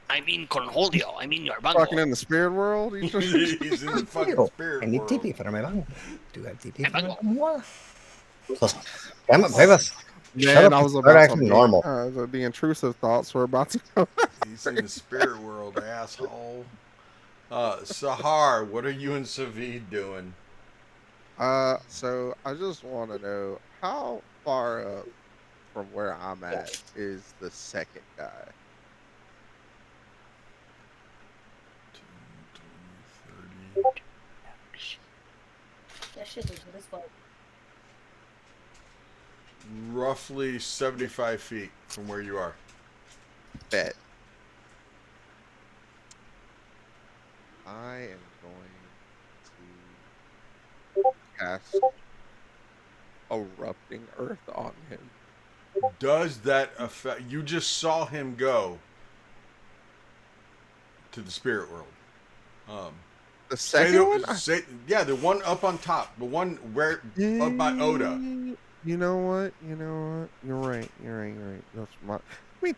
I mean cornholio. I mean your bunghole. Fucking in the spirit world? He's in the fucking spirit I need world. TP para my banco. Do you have TP para my banco? Pues, pruebas. Shut Man, up I and was start about to acting be normal. the intrusive thoughts were about to come. He's in the spirit world, asshole. Sahar, what are you and Savid doing? So I just want to know how far up from where I'm at is the second guy. 10, 20, 30. That shit is this fuck. Roughly 75 feet from where you are. Bet. I am going to cast erupting earth on him. Does that affect? You just saw him go to the spirit world. The Say second one? yeah, the one up on top, the one where up by Oda. You know what? You're right. You're right. That's my. I mean,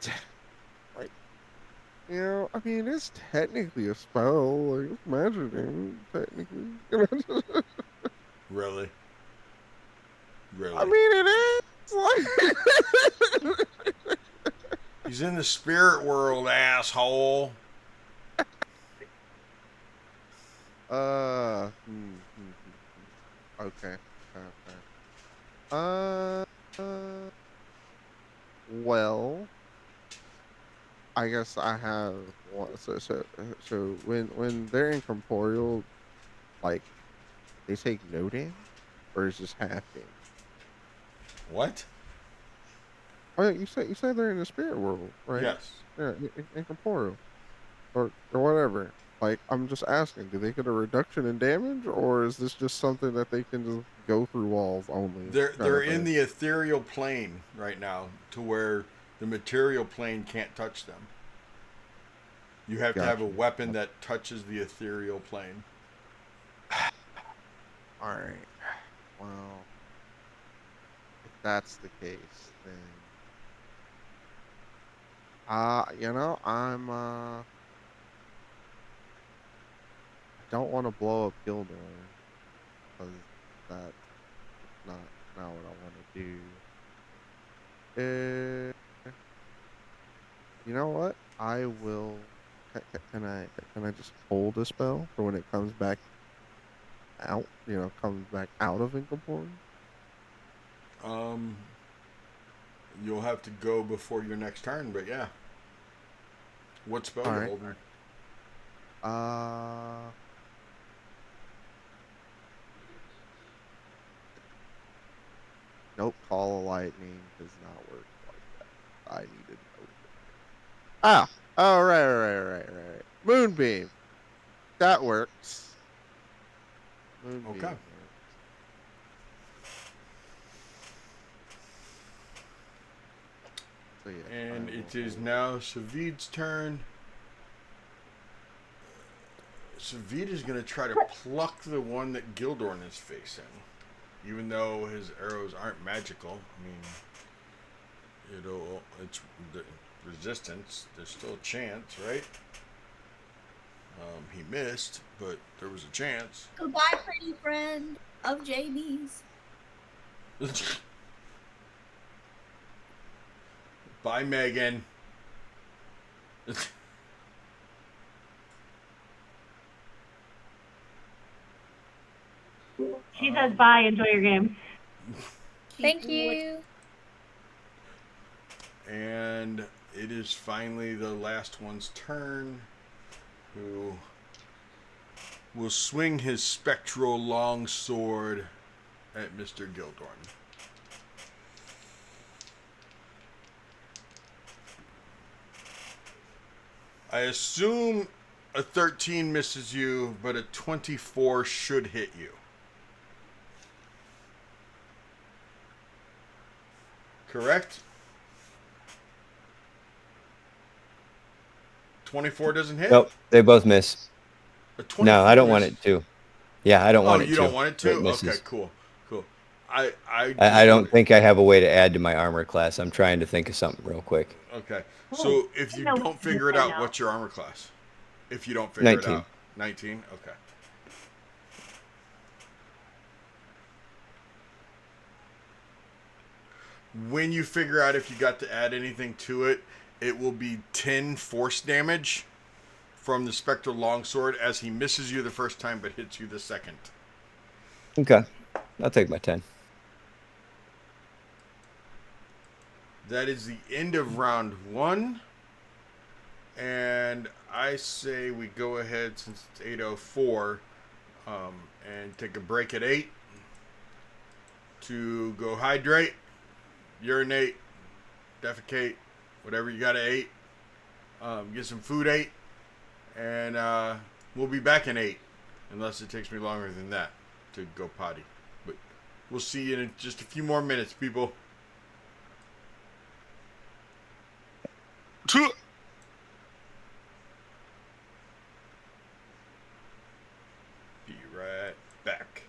like, I mean, it's technically a spell. Like, it's magic, technically. Really, I really. mean, it is. He's in the spirit world, asshole. Uh. Okay. Okay. Uh. Well, I guess I have one. So when they're incorporeal, like they take no damage, or is just half damage? What? Oh yeah, you said they're in the spirit world, right? Yes. Yeah, incorporeal or whatever. Like I'm just asking, do they get a reduction in damage, or is this just something that they can just go through walls only kind They're of in thing? the ethereal plane right now, to where the material plane can't touch them. You have to have a Gotcha. weapon that touches the ethereal plane. All right. Well, if that's the case, then I don't want to blow up Gildor because that's not what I want to do. Uh, you know what? I will. Can I just hold a spell for when it comes back out? Comes back out of incorporeal. Um, you'll have to go before your next turn, but yeah. What spell All you right. holding? Uh, nope. Call of lightning does not work like that. I need to know. Ah. Oh, right. Moonbeam. That works. Okay. Moonbeam works. So yeah, I And will it is hold. now Savid's turn. Savid is going to try to pluck the one that Gildorn is facing. Even though his arrows aren't magical. I mean, it's the resistance. There's still a chance, right? He missed, but there was a chance. Goodbye, pretty friend of JB's. Bye, Megan. She says bye. Enjoy your game. Thank you. And it is finally the last one's turn, who will swing his spectral longsword at Mr. Gildorn. I assume a 13 misses you, but a 24 should hit you. Correct? 24 doesn't hit? Nope, they both miss. A No, I 24 don't want misses. it to. Yeah, I don't Oh, want it you don't to. want it So it to? Okay, misses. cool. I I just want don't think I have a way to add to my armor class. I'm trying to think of something real quick. Okay. Oh, So if you no, don't figure it I out, know. what's your armor class? If you don't figure 19. it out. 19? Okay. When you figure out if you got to add anything to it, it will be 10 force damage from the Spectral Longsword as he misses you the first time but hits you the second. Okay. I'll take my 10. That is the end of round 1. And I say we go ahead, since it's 8:04, and take a break at 8 to go hydrate, urinate, defecate, whatever you got to eat. Get some food ate, and we'll be back in 8, unless it takes me longer than that to go potty. But we'll see you in just a few more minutes, people. Be right back.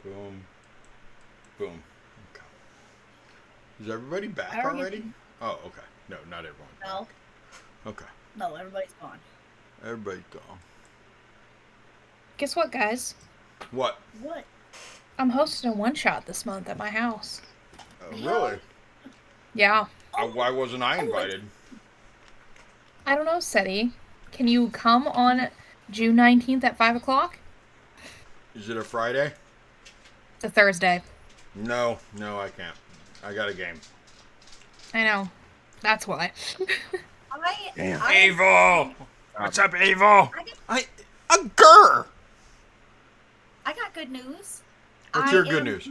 Boom. Boom. Okay. Is everybody back I already- already? Oh, okay. No, not everyone. No, Okay. no, everybody's gone. Everybody's gone. Guess what, guys? What? What? I'm hosting a one-shot this month at my house. Really? Yeah. Why wasn't I invited? I don't know, Seti. Can you come on June 19th at 5 o'clock? Is it a Friday? It's a Thursday. No, I can't. I got a game. I know. That's why. Evil! What's up, Evil? I A grr! got good news. What's your good news?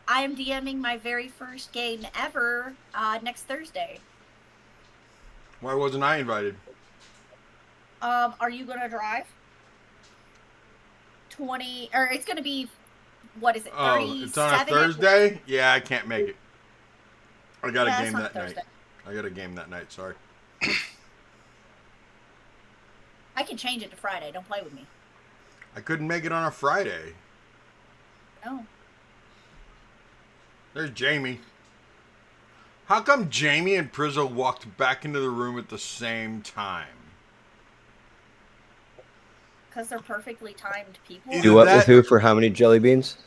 I am DMing my very first game ever next Thursday. Why wasn't I invited? Are you gonna drive? 20 or it's gonna be what is it? Oh, it's on a Thursday? Yeah, I can't make it. I got Yeah, a it's game on that night. Thursday. I got a game that night, sorry. I can change it to Friday. Don't play with me. I couldn't make it on a Friday. No. There's Jamie. How come Jamie and Prizzle walked back into the room at the same time? Because they're perfectly timed people. Either Do what that- with who for how many jelly beans?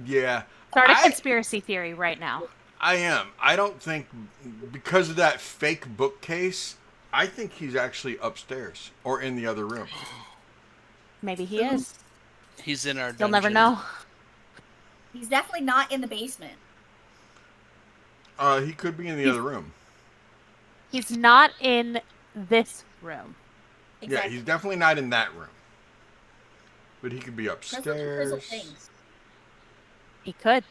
Yeah. Start a I- conspiracy theory right now. I am. I don't think, because of that fake bookcase, I think he's actually upstairs or in the other room. Maybe he is. He's in our dungeon. You'll never know. He's definitely not in the basement. He could be in the other room. He's not in this room. Yeah, he's definitely not in that room. But he could be Frizzle upstairs. things. He could.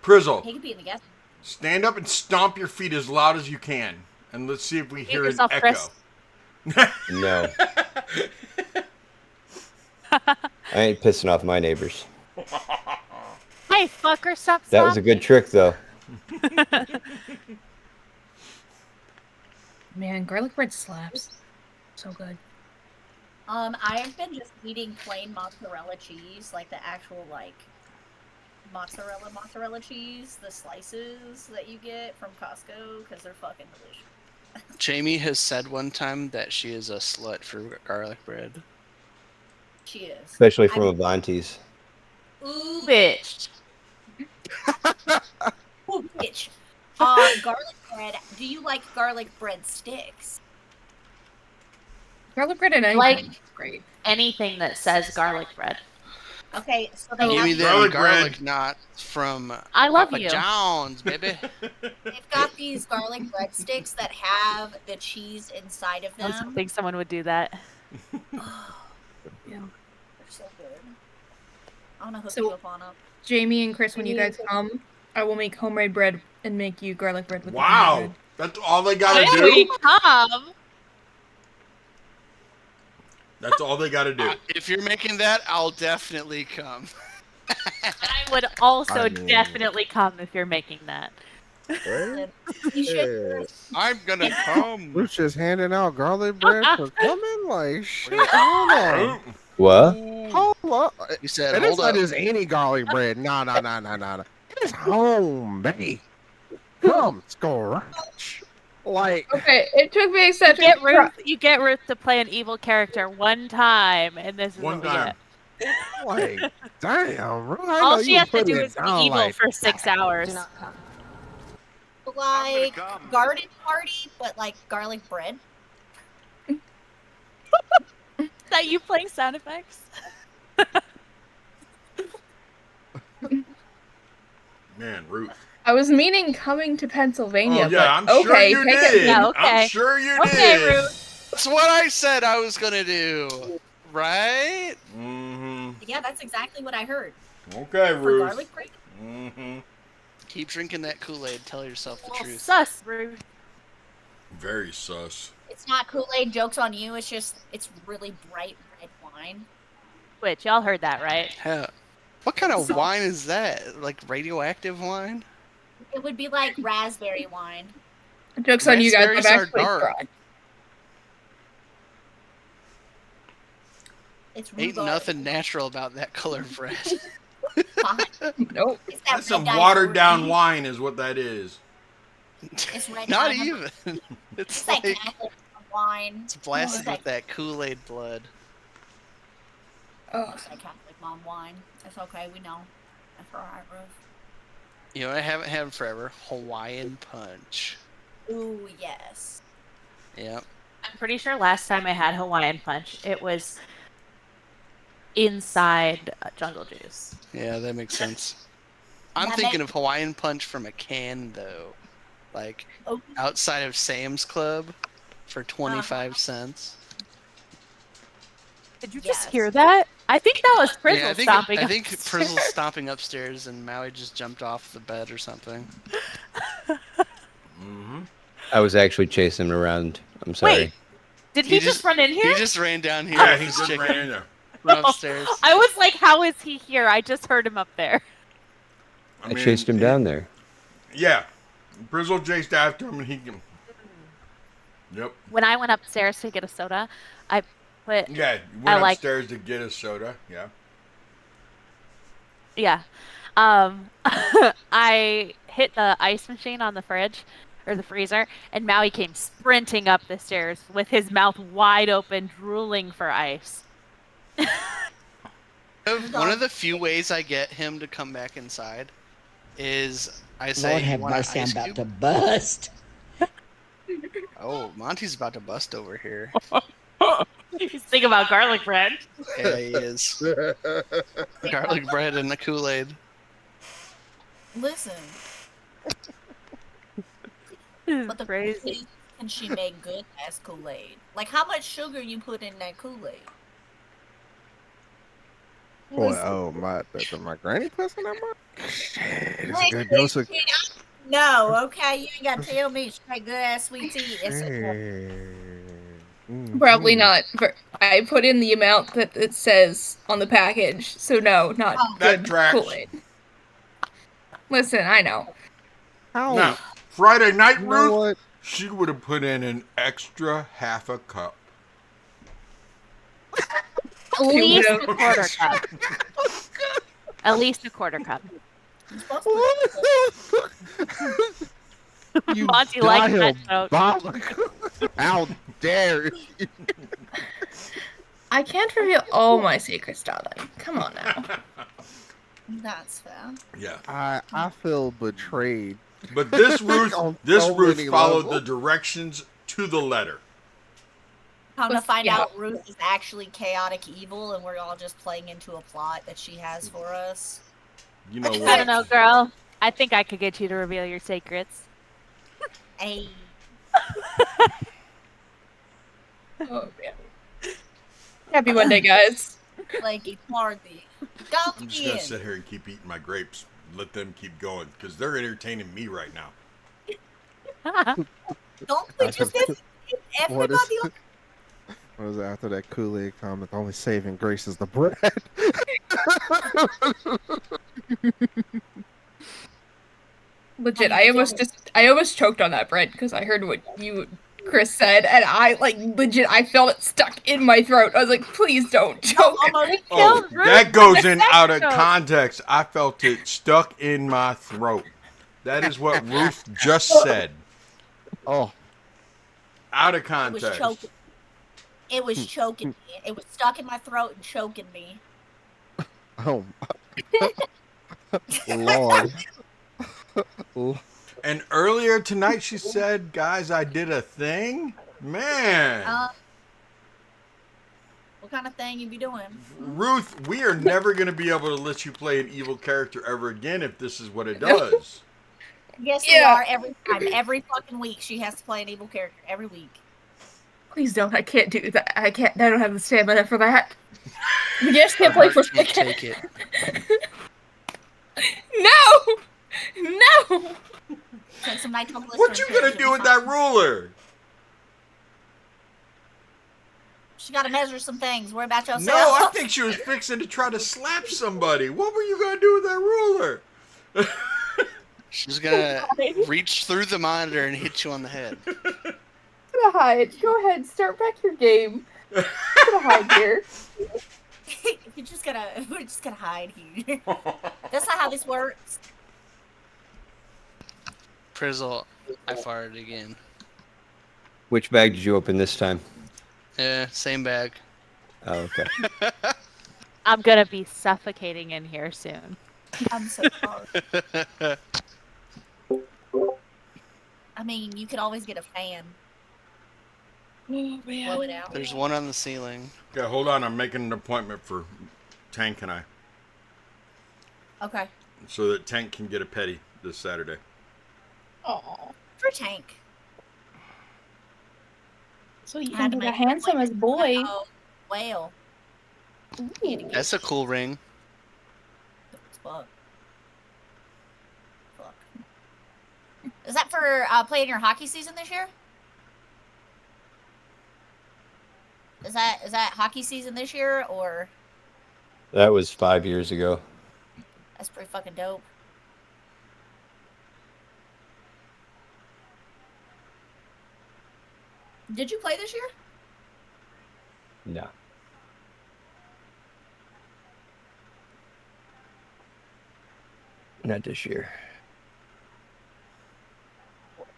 Prizzle, He could be in the guest. stand up and stomp your feet as loud as you can. And let's see if we hear an yourself, echo. Chris. No. I ain't pissing off my neighbors. Hey, fucker, stop. That was a good trick, though. Man, garlic bread slaps. So good. I've been just eating plain mozzarella cheese, like the actual mozzarella cheese, the slices that you get from Costco, because they're fucking delicious. Jamie has said one time that she is a slut for garlic bread. She is. Especially from Avanti's. Ooh, Bitch. ooh, bitch. Garlic bread. Do you like garlic bread sticks? Garlic bread and anything Like- is great. Anything that says garlic bread. Okay, so they Give have me Garlic them garlic bread. knots from I love Papa you. John's, baby. they've got these garlic bread sticks that have the cheese inside of I was them. think someone would do that. Yeah. They're so good. I want to hook So- you up on them. Jamie and Chris, when you guys come, I will make homemade bread and make you garlic bread with the Wow. homemade bread. That's all they gotta When we do? come, That's all they gotta do. If you're making that, I'll definitely come. I would also I mean- definitely come if you're making that. You should. I'm gonna come. We're just handing out garlic bread for coming? Like, shit, hold on. What? Hold on. You said, And it's hold not up. just any garlic bread. No. It's homemade. From scratch. Like, Okay, it took me such You get Ruth to play an evil character one time, and this is One what we time. get. like, damn, bro. I All know she you has to putting do it is be down, evil like, for 6 hours. Like garden party, but like garlic bread. Is that you playing sound effects? Man, Ruth. I was meaning coming to Pennsylvania, Oh, yeah, but I'm sure okay, you take did. it. Yeah, okay. I'm sure you Okay, did. Ruth. That's what I said I was gonna do. Right? Mm-hmm. Yeah, that's exactly what I heard. Okay, For Ruth. garlic bread. Mm-hmm. Keep drinking that Kool-Aid. Tell yourself the Well, truth. sus, Ruth. Very sus. It's not Kool-Aid. Joke's on you. It's really bright red wine. Which, y'all heard that, right? Hell, what kind of wine is that? Like radioactive wine? It would be like raspberry wine. Joke's on you guys. I'm Raspberries are actually dark. drunk. It's Ain't rhubarb. nothing natural about that color of red. Fine. Nope. It's that That's red some dye watered down fruit. wine, is what that is. It's red Not dye. even. It's It's that like Catholic wine. it's blasted It's that, with that Kool-Aid blood. Oh, it's that Catholic mom wine. It's okay. We know. That's all right, Ruth. You know, I haven't had in forever. Hawaiian Punch. Ooh, yes. Yep. I'm pretty sure last time I had Hawaiian Punch, it was inside Jungle Juice. Yeah, that makes sense. I'm That thinking makes- of Hawaiian Punch from a can, though. Like, Oh, outside of Sam's Club for 25 cents. Did you Yes. just hear that? I think that was Frizzle Yeah, stomping I think upstairs. Frizzle's stomping upstairs and Maui just jumped off the bed or something. Mm-hmm. I was actually chasing him around. I'm sorry. Wait, did he just run in here? He just ran down here. Yeah, with he his just chicken ran in there. from upstairs. I was like, how is he here? I just heard him up there. I chased him down there. Yeah. Brizzle chased after him, and he can. Yep. When I went upstairs to get a soda, I put Yeah, you I went like- upstairs to get a soda. Yeah. yeah. I hit the ice machine on the fridge or the freezer, and Maui came sprinting up the stairs with his mouth wide open, drooling for ice. One of the few ways I get him to come back inside is I say, Lord have "You want an mercy, I'm ice about cube?" to bust. Oh, Monty's about to bust over here. He's thinking about garlic bread. Yeah, he is. Garlic bread and the Kool-Aid. listen. This is But the crazy. question is, can she make good ass Kool-Aid? Like, how much sugar you put in that Kool-Aid? Boy, oh my granny pussing that much? It's a Like, good dose of no, okay, you ain't gotta tell me she make good ass sweet tea. It's probably not. I put in the amount that it says on the package, so no, not Oh. That good tracks. Kool-Aid. Listen, I know. How? Now, Friday night, You know Ruth, what? she would have put in an extra half a cup. At least know. a quarter cup. At least a quarter cup. You Monty likes that joke. diabolical. How dare you? I can't reveal all my secrets, darling. Come on now. That's fair. Yeah. I feel betrayed. But this Ruth, On this so Ruth many followed levels. the directions to the letter. Come to find Yeah. out, Ruth is actually chaotic evil, and we're all just playing into a plot that she has for us. You know I what? don't know, girl. I think I could get you to reveal your secrets. Hey, Oh man. Happy Monday, guys. like a party. I'm just gonna sit here and keep eating my grapes. Let them keep going because they're entertaining me right now. Don't we just What is everybody? What is it after that Kool-Aid comment? The only saving grace is the bread. Legit, I almost choked on that bread because I heard what you, Chris, said, and I I felt it stuck in my throat. I was like, please don't choke. Oh, Ruth that goes with in the out of sex joke. context. I felt it stuck in my throat. That is what Ruth just said. Oh, Out of It was context. choking. It was choking me. It was stuck in my throat and choking me. oh, Lord. And earlier tonight she said, guys, I did a thing. Man. What kind of thing you be doing? Ruth, we are never going to be able to let you play an evil character ever again if this is what it does. Yes, Yeah. we are every time. Every fucking week she has to play an evil character. Every week. Please don't. I can't do that. I can't. I don't have the stamina for that. You just can't play for Can't take it. No! No! Take some nitroglycerin. What you going to do with that ruler? She got to measure some things. Worry about yourself. No, I think she was fixing to try to slap somebody. What were you going to do with that ruler? She's gonna reach through the monitor and hit you on the head. I'm gonna hide. Go ahead. Start back your game. I'm gonna hide here. You just gonna hide here. That's not how this works. Prizzle, I farted again. Which bag did you open this time? Yeah, same bag. Oh, okay. I'm gonna be suffocating in here soon. I'm so sorry. I mean, you could always get a fan. Oh, Blow it out. There's one on the ceiling. Okay, hold on. I'm making an appointment for Tank and I, Okay. so that Tank can get a petty this Saturday. Oh, For Tank. so you I had can to be the make an handsomest appointment. boy. Oh, well. Ooh. That's a cool ring. Fuck. Fuck. Is that for playing your hockey season this year? Is that hockey season this year, or That was 5 years ago. that's pretty fucking dope. Did you play this year? No. Not this year.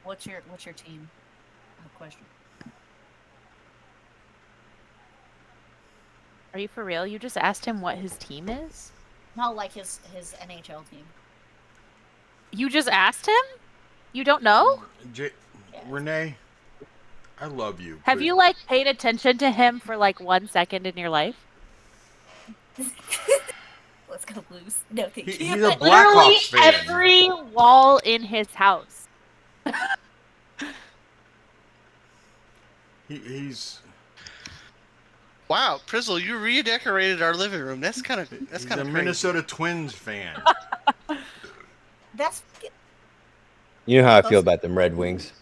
What's your team? I have a question. Are you for real? You just asked him what his team is? No, like his NHL team. You just asked him? You don't know? Renee, I love you. Have but you like paid attention to him for like 1 second in your life? Let's go Blues. No, thank you. He's a Literally Blackhawks fan. every wall in his house. He's Wow, Prizzle, you redecorated our living room. That's kind of he's a crazy. Minnesota Twins fan. That's You know how I feel about them Red Wings.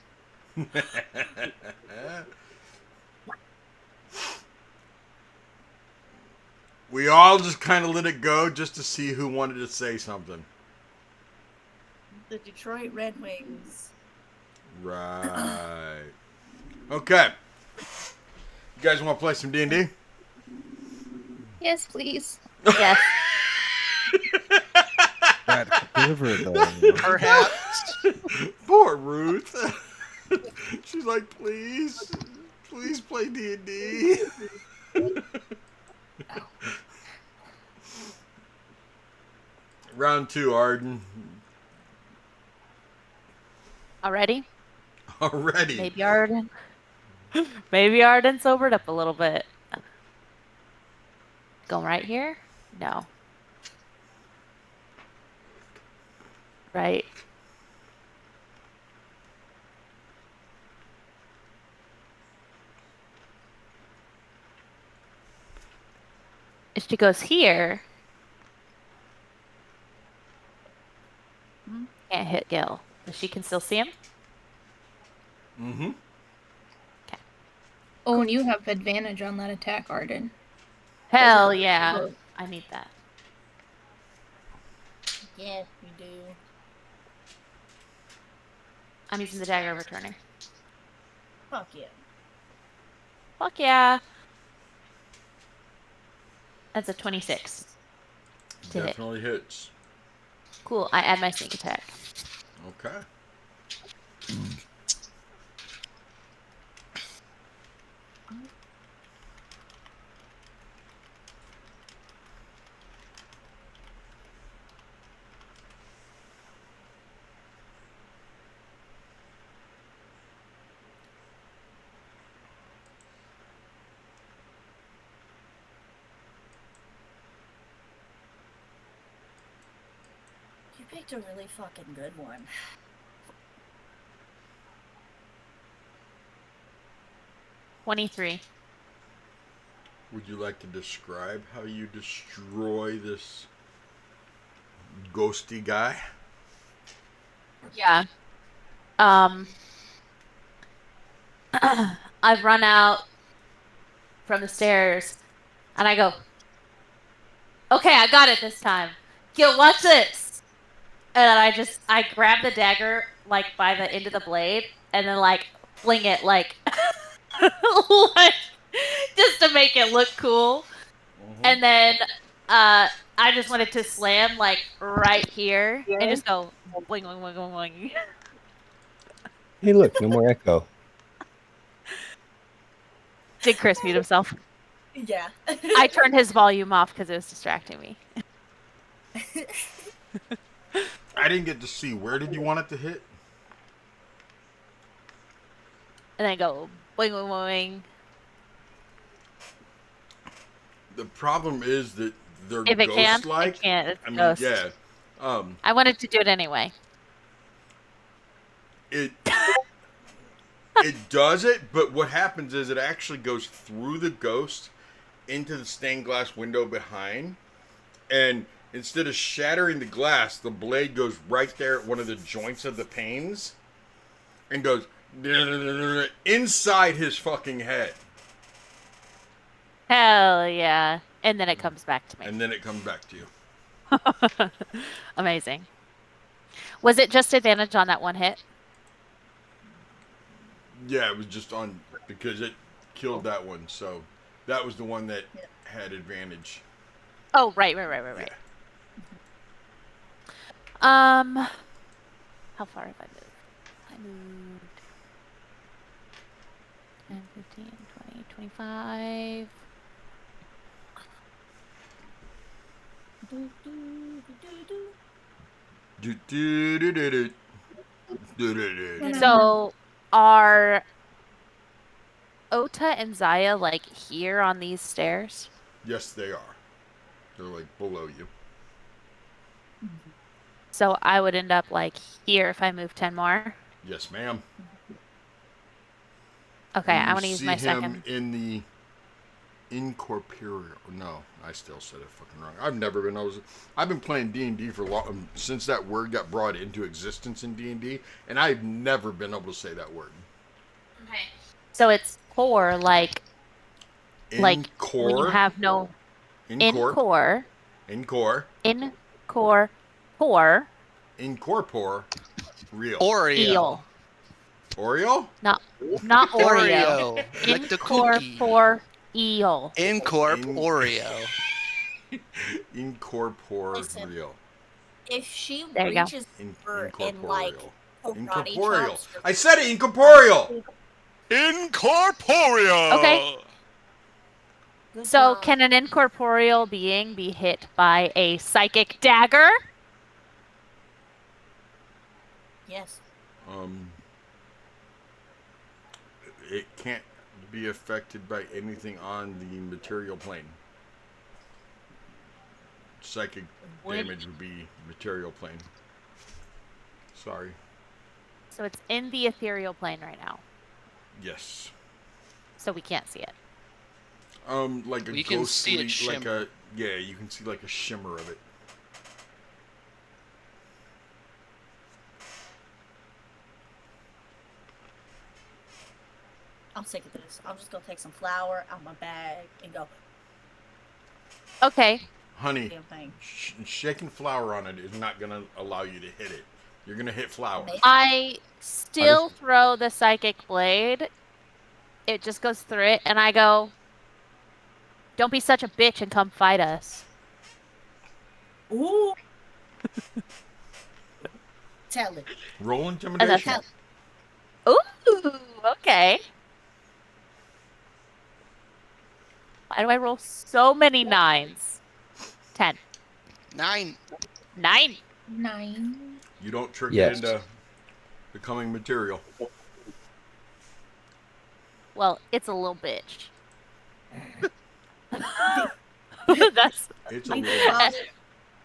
We all just kind of let it go just to see who wanted to say something. the Detroit Red Wings. Right. Okay. You guys want to play some D&D? Yes, please. Yes. Perhaps. Poor Ruth. She's like, please play D&D. Round 2, Arden. Already? Already. Maybe Arden sobered up a little bit. Going right here? No. Right. If she goes here, can't hit Gil. But she can still see him? Mm-hmm. Oh, and you have advantage on that attack, Arden. Hell yeah. I need that. Yeah, you do. I'm using the dagger returner. Fuck yeah. Fuck yeah. That's a 26. To hit. Definitely hits. Cool. I add my sneak attack. Okay. You picked a really fucking good one. $23. Would you like to describe how you destroy this ghosty guy? Yeah. I've run out from the stairs and I go, okay, I got it this time. Gil, watch this. And I grab the dagger like by the end of the blade and then like fling it like, like just to make it look cool. And then I just wanted to slam like right here and just go boing boing boing boing boing. Hey, look, no more echo. Did Chris mute himself? Yeah. I turned his volume off because it was distracting me. I didn't get to see. Where did you want it to hit? And then go boing boing boing. The problem is that they're If it can, ghost-like. it can't. It's I mean, ghost. yeah. I wanted to do it anyway. It does it, but what happens is it actually goes through the ghost into the stained glass window behind, and instead of shattering the glass, the blade goes right there at one of the joints of the panes and goes inside his fucking head. Hell yeah. And then it comes back to me. And then it comes back to you. Amazing. Was it just advantage on that one hit? Yeah, it was just on because it killed that one, so that was the one that had advantage. Oh, right. Yeah. How far have I moved? I moved 10, 15, 20, 25. So are Ota and Zaya like here on these stairs? Yes, they are. They're like below you. So I would end up like here if I move 10 more. Yes, ma'am. Okay, And I want to use my see him second. in the incorporeal. No, I still said it fucking wrong. I've been playing D&D for long since that word got brought into existence in D&D, and I've never been able to say that word. Okay. So it's core like when you Incore. have no Incorpore. Real. Oreo. Oreo? Not Oreo. Like the cookie. Incorporeal. Oreo. Incorporeal. If she There you go. reaches her in like karate Incorporeal. chops, I said it, incorporeal. Incorporeal. Okay. good So job. can an incorporeal being be hit by a psychic dagger? Yes. It can't be affected by anything on the material plane. Psychic damage would be material plane. Sorry. So it's in the ethereal plane right now. Yes. So we can't see it. Like a You can see it ghostly, shimmer. you can see like a shimmer of it. I'm sick of this. I'm just gonna take some flour out my bag and go. Okay. Honey, Damn thing. shaking flour on it is not going to allow you to hit it. You're going to hit flour. I still throw the psychic blade. It just goes through it, and I go, "Don't be such a bitch and come fight us." Ooh. Tell it. Roll intimidation. Ooh, okay. Why do I roll so many 9s? 10. 9. 9. 9. You don't trick Yes. it into becoming material. Well, it's a little bitch. It's a little.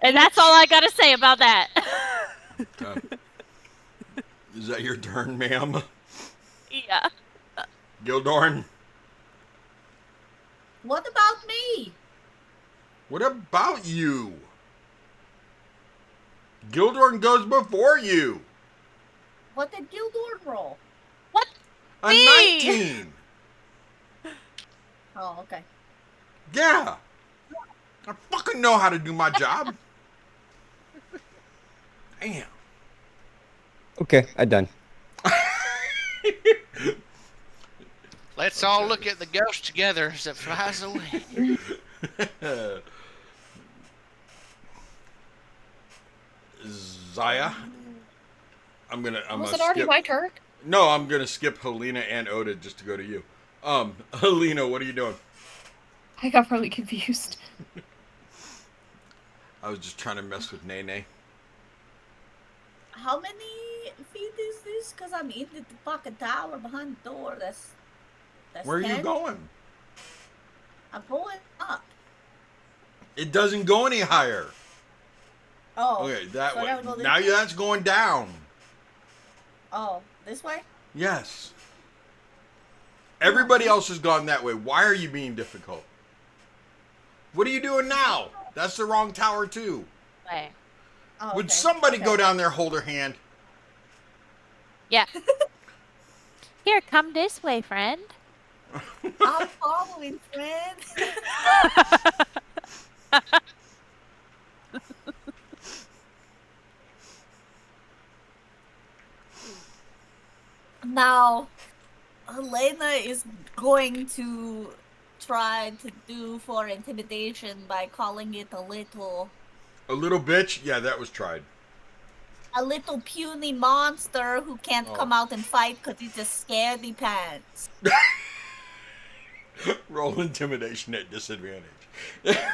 And that's all I gotta say about that. Is that your turn, ma'am? Yeah. Gildorn? What about me? What about you? Gildorn goes before you. What did Gildor roll? What? A Me? 19. Oh, okay. Yeah. I fucking know how to do my job. Damn. Okay, I'm done. Let's all look at the ghost together as it flies away. Zaya, I'm Was gonna it already skip. my turn? No, I'm gonna skip Helena and Oda just to go to you. Helena, what are you doing? I got really confused. I was just trying to mess with Nene. How many feet is this? Because I'm in the fucking tower behind the door. That's Where are 10. you going? I'm going up. It doesn't go any higher. Oh. Okay, that so I way. gotta go this Now way? that's going down. Oh, this way? Yes. Everybody else has gone that way. Why are you being difficult? What are you doing now? That's the wrong tower too. Way. Oh, Would okay. somebody Okay. go down there, hold her hand? Yeah. Here, come this way, friend. I'm following, friend. Now, Helena is going to try to do for intimidation by calling it A little bitch? Yeah, that was tried. a little puny monster who can't Oh. come out and fight because he's just scaredy pants. Roll intimidation at disadvantage. Disadvantage?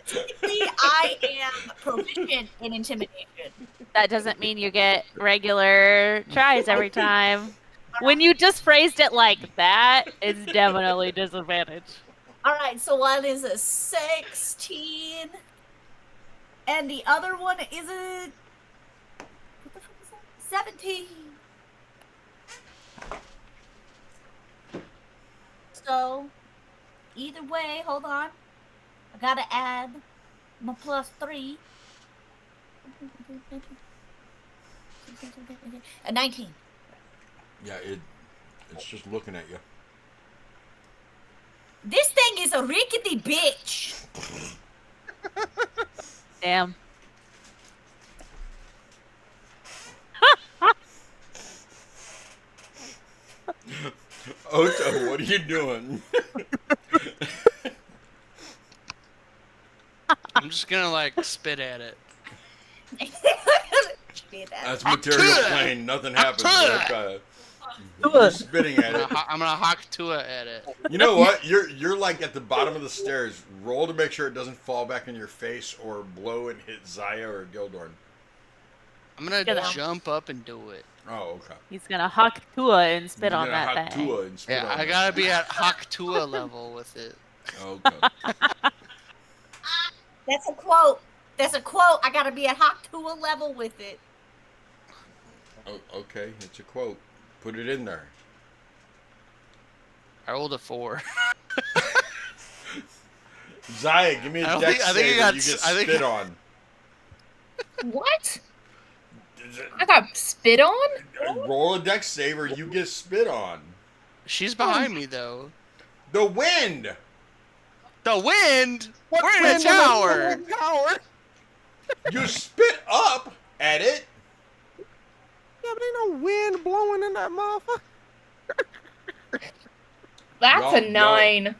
Technically, I am proficient in intimidation. That doesn't mean you get regular tries every time. When you just phrased it like that, it's definitely disadvantage. All right, so one is a 16, and the other one is a what the fuck is that? 17. So, either way, hold on. I gotta add my +3. A 19. Yeah, it's just looking at you. This thing is a rickety bitch. Damn. Ota, what are you doing? I'm just gonna like spit at it. That's material plane. Nothing happens. Okay. You're Tua. spitting at it. I'm gonna hawk Tua at it. You know what? You're like at the bottom of the stairs. Roll to make sure it doesn't fall back in your face or blow and hit Zaya or Gildorn. I'm gonna Gonna- jump up and do it. Oh, okay. He's gonna hawk Tua and spit You're on gonna that hawk thing. Tua and spit Yeah, on I it. gotta be at hawk Tua level with it. Okay. That's a quote. That's a quote. I gotta be at Hawk Tua level with it. Oh, okay, it's a quote. Put it in there. I rolled a 4. Zaya, give me a dex save or you get spit on. What? I got spit on? Roll a dex save or you get spit on. She's behind me though. The wind! The wind? What We're in a wind tower. Tower? You spit up at it. Yeah, but ain't no wind blowing in that motherfucker. That's Y'all- a 9.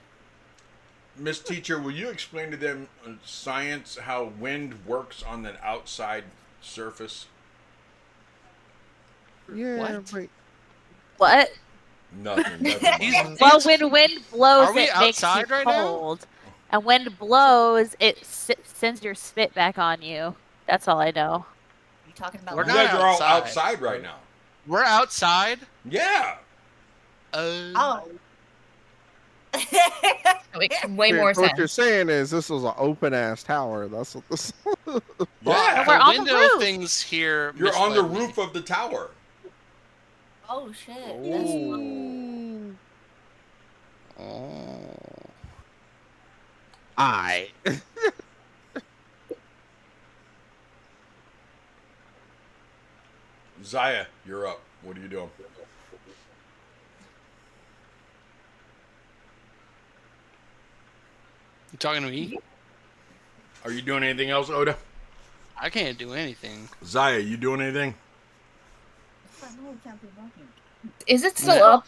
Miss Teacher, will you explain to them science how wind works on an outside surface? Yeah, What? but What? Nothing. Never mind. Well, when wind blows, Are we it makes you outside right now? cold. And when blows, it sends your spit back on you. That's all I know. You talking about We're You not guys are all outside. outside right now. We're outside. Yeah. Oh. That makes way more what you're sense. saying is this was an open ass tower. That's what this. Yeah. We're the on the window roof. things here. You're on the misled me. roof of the tower. Oh shit. Ooh. Oh. I. Zaya, you're up. What are you doing? You talking to me? Are you doing anything else, Oda? I can't do anything. Zaya, you doing anything? Is it still up?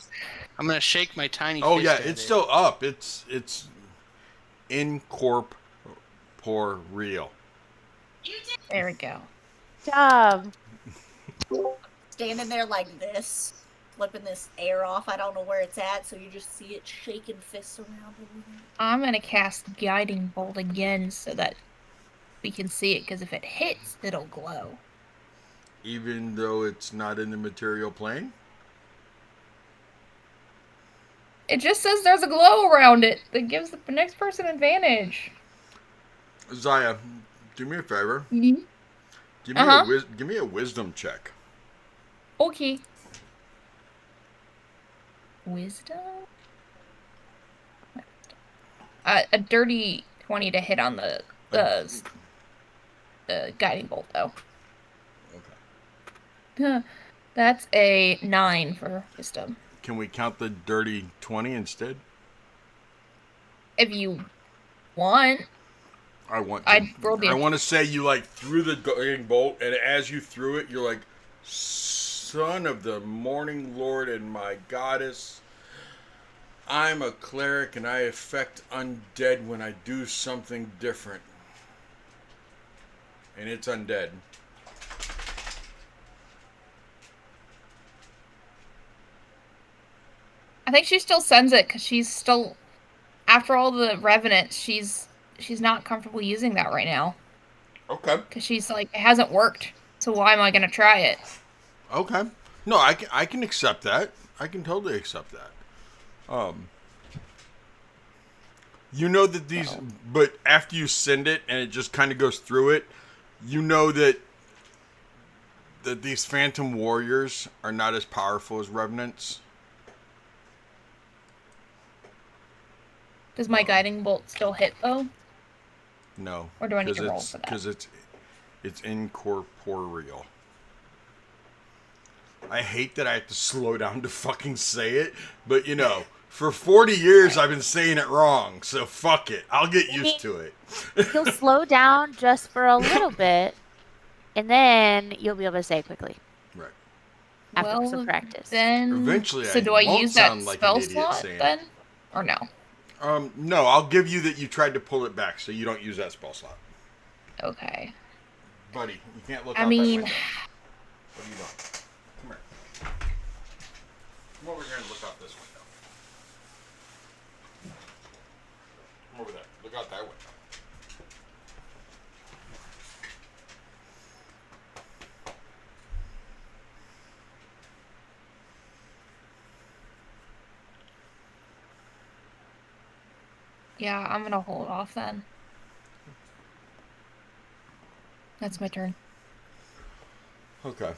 I'm gonna shake my tiny Oh fist yeah, at it's it. still up. It's incorporeal. incorporeal. There we go. Job. Standing there like this, flipping this air off. I don't know where it's at, so you just see it shaking fists around everything. I'm gonna cast Guiding Bolt again so that we can see it, because if it hits, it'll glow. Even though it's not in the material plane? It just says there's a glow around it that gives the next person advantage. Zaya, do me a favor. Mm-hmm. Give me a wisdom check. Okay. Wisdom? A dirty 20 to hit on the Guiding Bolt, though. Okay. That's a 9 for wisdom. Can we count the dirty 20 instead? If you want. I want to. I want to say you like threw the guiding bolt, and as you threw it, you're like, "Son of the morning lord and my goddess, I'm a cleric and I affect undead when I do something different." And it's undead. I think she still sends it because she's still, after all the revenants, she's not comfortable using that right now. Okay. Because she's like, it hasn't worked, so why am I going to try it? Okay. No, I can accept that. I can totally accept that. You know that these, but after you send it and it just kind of goes through it, you know that these phantom warriors are not as powerful as revenants. Does my Guiding Bolt still hit, though? No. Or do I need to roll for that? Because it's incorporeal. I hate that I have to slow down to fucking say it, but you know, for 40 years I've been saying it wrong, so fuck it. I'll get used to it. You'll slow down just for a little bit, and then you'll be able to say it quickly. Right. After some practice. Then, eventually, so do I use that spell slot then? Or no? No, I'll give you that you tried to pull it back, so you don't use that spell slot. Okay. Buddy, you can't look out that window. What are you doing? Come here. Come over here and look out this window. Come over there. Look out that window. Yeah, I'm gonna hold off then. That's my turn. Okay.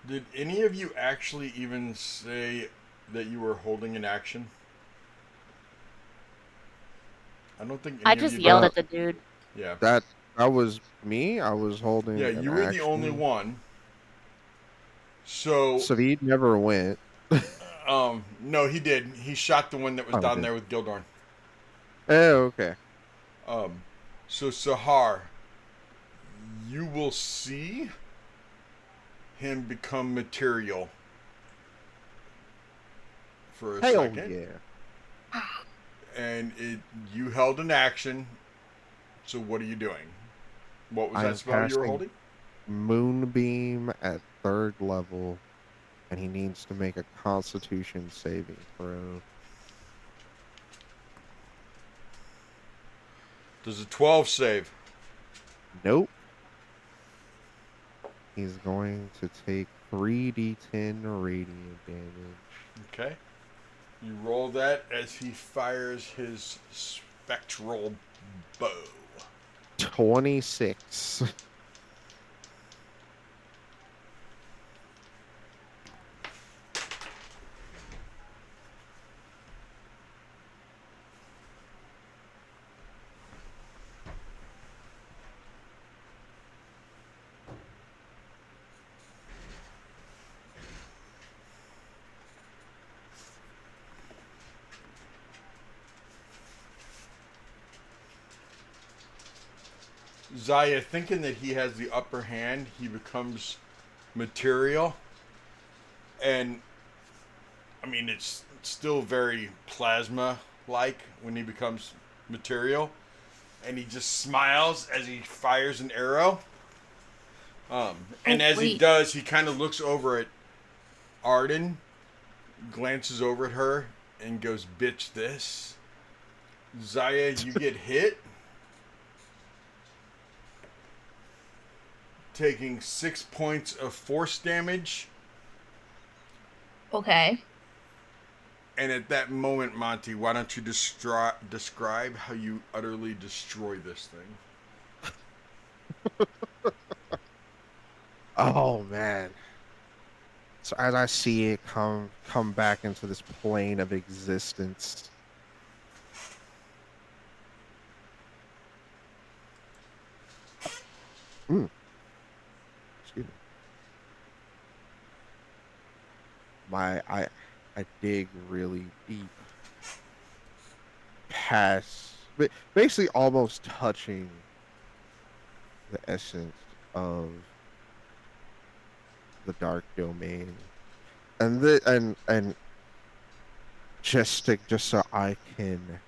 Did any of you actually even say that you were holding an action? I don't think any I of just you yelled did. at the dude. Yeah. That was me. I was holding. Yeah, you were the only one. So Savid never went. no, he did. He shot the one that was down there with Gildorn. Oh, okay. So Sahar, you will see him become material for a second. Yeah. And you held an action. So what are you doing? What was that spell you were holding? Moonbeam at 3rd level, and he needs to make a Constitution saving throw. Does a 12 save? Nope. He's going to take 3d10 radiant damage. Okay. You roll that as he fires his spectral bow. 26. Zaya, thinking that he has the upper hand, he becomes material. And, I mean, it's still very plasma-like when he becomes material, and he just smiles as he fires an arrow. And as he does, he kind of looks over at Arden, glances over at her, and goes, "Bitch, this." Zaya, you get hit, taking 6 points of force damage. Okay. And at that moment, Monty, why don't you describe how you utterly destroy this thing? Oh man. So as I see it come back into this plane of existence, excuse me. I dig really deep past, basically almost touching the essence of the dark domain, and just so I can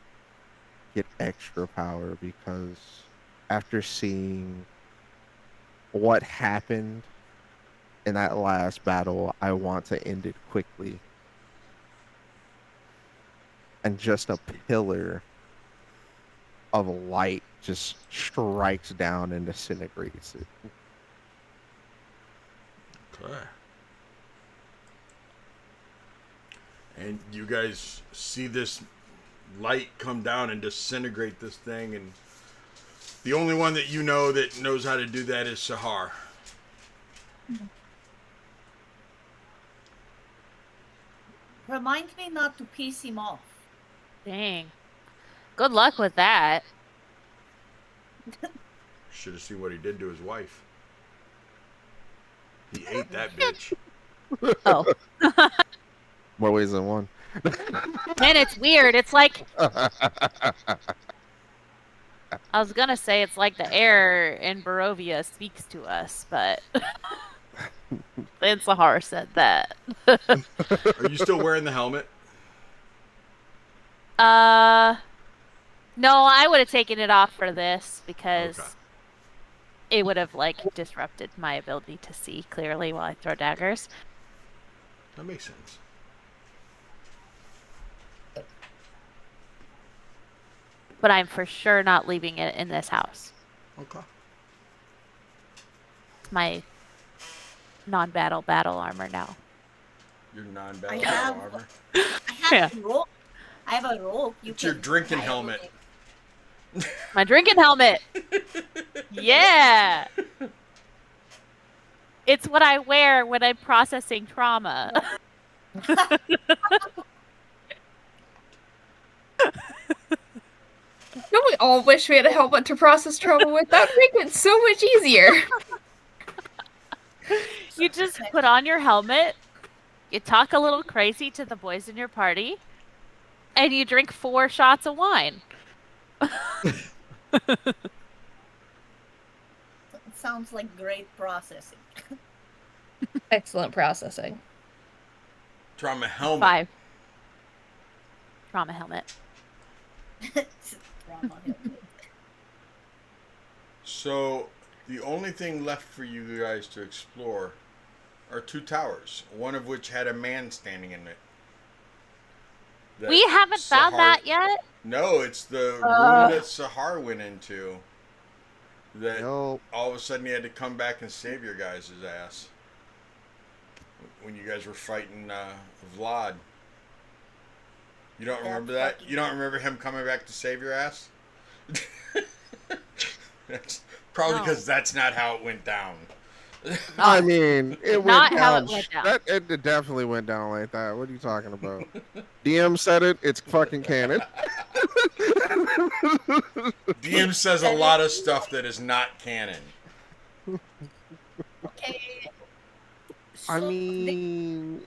get extra power, because after seeing what happened in that last battle, I want to end it quickly. And just a pillar of light just strikes down and disintegrates it. Okay. And you guys see this light come down and disintegrate this thing, and the only one that you know that knows how to do that is Sahar. Remind me not to piss him off. Dang. Good luck with that. Should have seen what he did to his wife. He ate that bitch. Oh. More ways than one. Man, it's weird. It's like, I was gonna say it's like the air in Barovia speaks to us, but then Sahar said that. Are you still wearing the helmet? No, I would have taken it off for this because Okay. it would have like disrupted my ability to see clearly while I throw daggers. That makes sense. But I'm for sure not leaving it in this house. Okay. It's my non-battle battle armor now. Your non-battle I have- armor. I have a rope. I have a rope. It's your drinking helmet. My drinking helmet. Yeah. It's what I wear when I'm processing trauma. Don't we all wish we had a helmet to process trauma with? That would make it so much easier. You just put on your helmet, you talk a little crazy to the boys in your party, and you drink 4 shots of wine. It sounds like great processing. Excellent processing. Trauma helmet. 5. Trauma helmet. Drama helmet. So, the only thing left for you guys to explore are 2 towers, one of which had a man standing in it. That We haven't found that yet? No, it's the room that Sahar went into. That Yo. all of a sudden he had to come back and save your guys' ass. When you guys were fighting Vlad. You don't remember that? You don't remember him coming back to save your ass? That's probably because that's not how it went down. I mean, it went Not down. how it went down. It definitely went down like that. What are you talking about? DM said it. It's fucking canon. DM says a lot of stuff that is not canon. Okay. I So mean,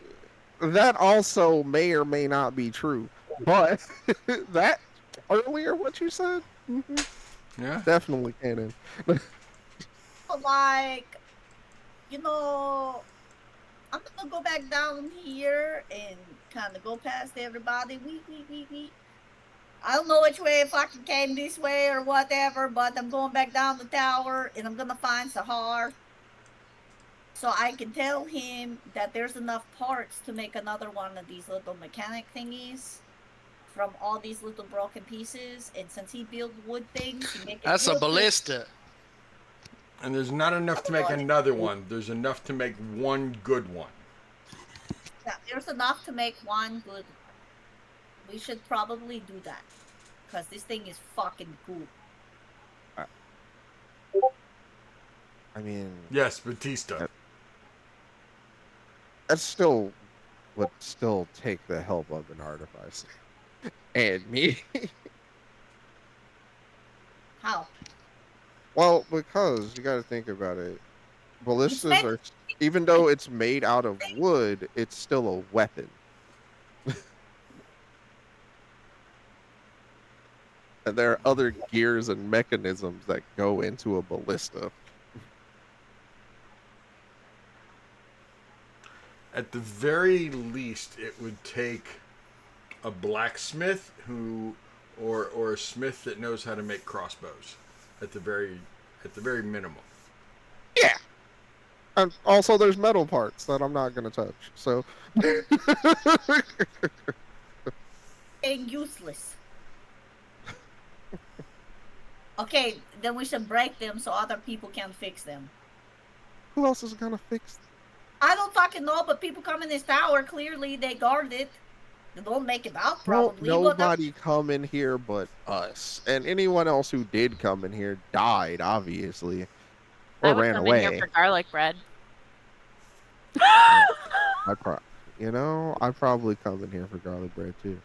that also may or may not be true, but that earlier what you said, Yeah. definitely canon. like, you know, I'm gonna go back down here and kind of go past everybody. We. I don't know which way if I came this way or whatever, but I'm going back down the tower and I'm gonna find Sahar. So I can tell him that there's enough parts to make another one of these little mechanic thingies from all these little broken pieces. And since he builds wood things, he make it That's a real quick. ballista. And there's not enough to make another one. There's enough to make one good one. Yeah, there's enough to make one good one. We should probably do that. Because this thing is fucking cool. I mean, Yes, Batista. that still would still take the help of an artificer. And me. How? Well, because you got to think about it. Ballistas made- are, even though it's made out of wood, it's still a weapon. And there are other gears and mechanisms that go into a ballista. At the very least, it would take a blacksmith or a smith that knows how to make crossbows. At the very minimum. Yeah. And also, there's metal parts that I'm not gonna touch. So. And useless. Okay, then we should break them so other people can fix them. Who else is gonna fix them? I don't fucking know, but people come in this tower, clearly they guard it. They don't make it out, probably. Nobody come in here but us. And anyone else who did come in here died, obviously. Or I would ran come away. in here for garlic bread. I'd probably come in here for garlic bread too.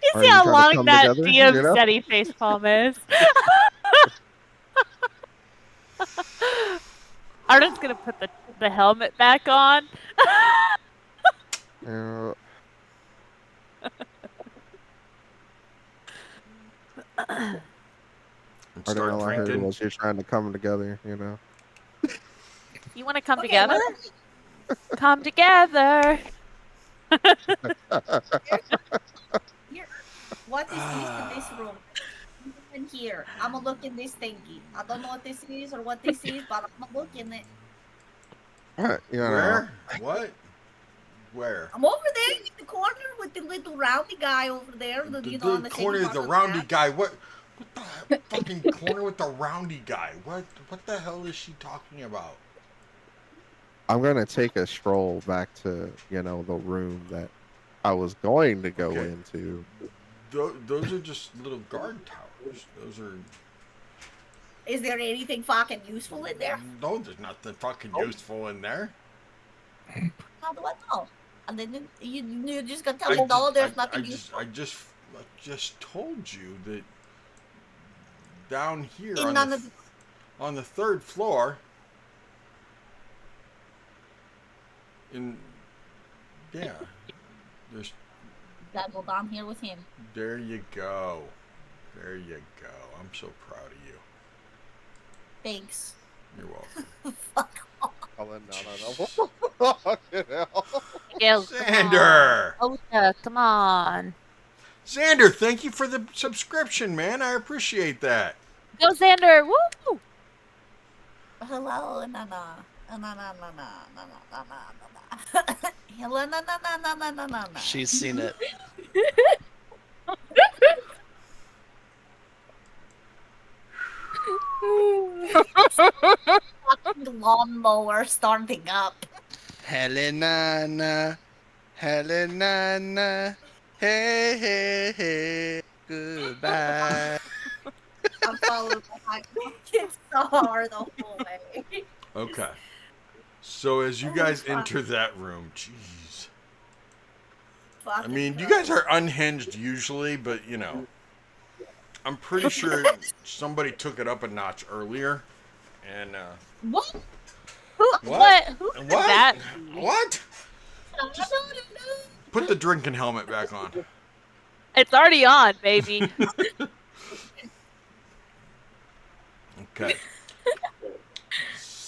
You Are see you how trying to long come that together, DM you know? steady face palm is. Arden's gonna put the helmet back on. Uh, And I start all I heard drinking. was you're trying to come together, you know. You want to come Okay, together? well, Come together. here. What is this in this room? In here. I'm gonna look in this thingy. I don't know what this is or what this is, but I'm gonna look in it. You know, Where? What? Where? I'm over there in the corner with the little roundy guy over there. The, on the corner same of the part roundy map. guy. What the fucking corner with the roundy guy? What the hell is she talking about? I'm gonna take a stroll back to, the room that I was going to go Okay. into. Those are just little guard towers. Those are. Is there anything fucking useful in there? No, there's nothing fucking useful in there. How do I know? And then you just gonna tell me no, there's nothing useful. I just told you that down here In none of on the third floor. There's. Gotta go down here with him. There you go. There you go. I'm so proud of you. Thanks. You're welcome. Fuck off. No. Fucking hell. Yo, Xander! Come on. Xander, thank you for the subscription, man. I appreciate that. Go, Xander. Woo! Hello, Nana. Hello, Nana. She's seen it. Fucking lawnmower starting up. Helena, hey, hey, goodbye. I'm following my fucking star the whole way. Okay. So as you guys enter that room, jeez. I mean, you guys are unhinged usually, but I'm pretty sure somebody took it up a notch earlier. And What? What? Who did What? that? What? Put the drinking helmet back on. It's already on, baby. Okay.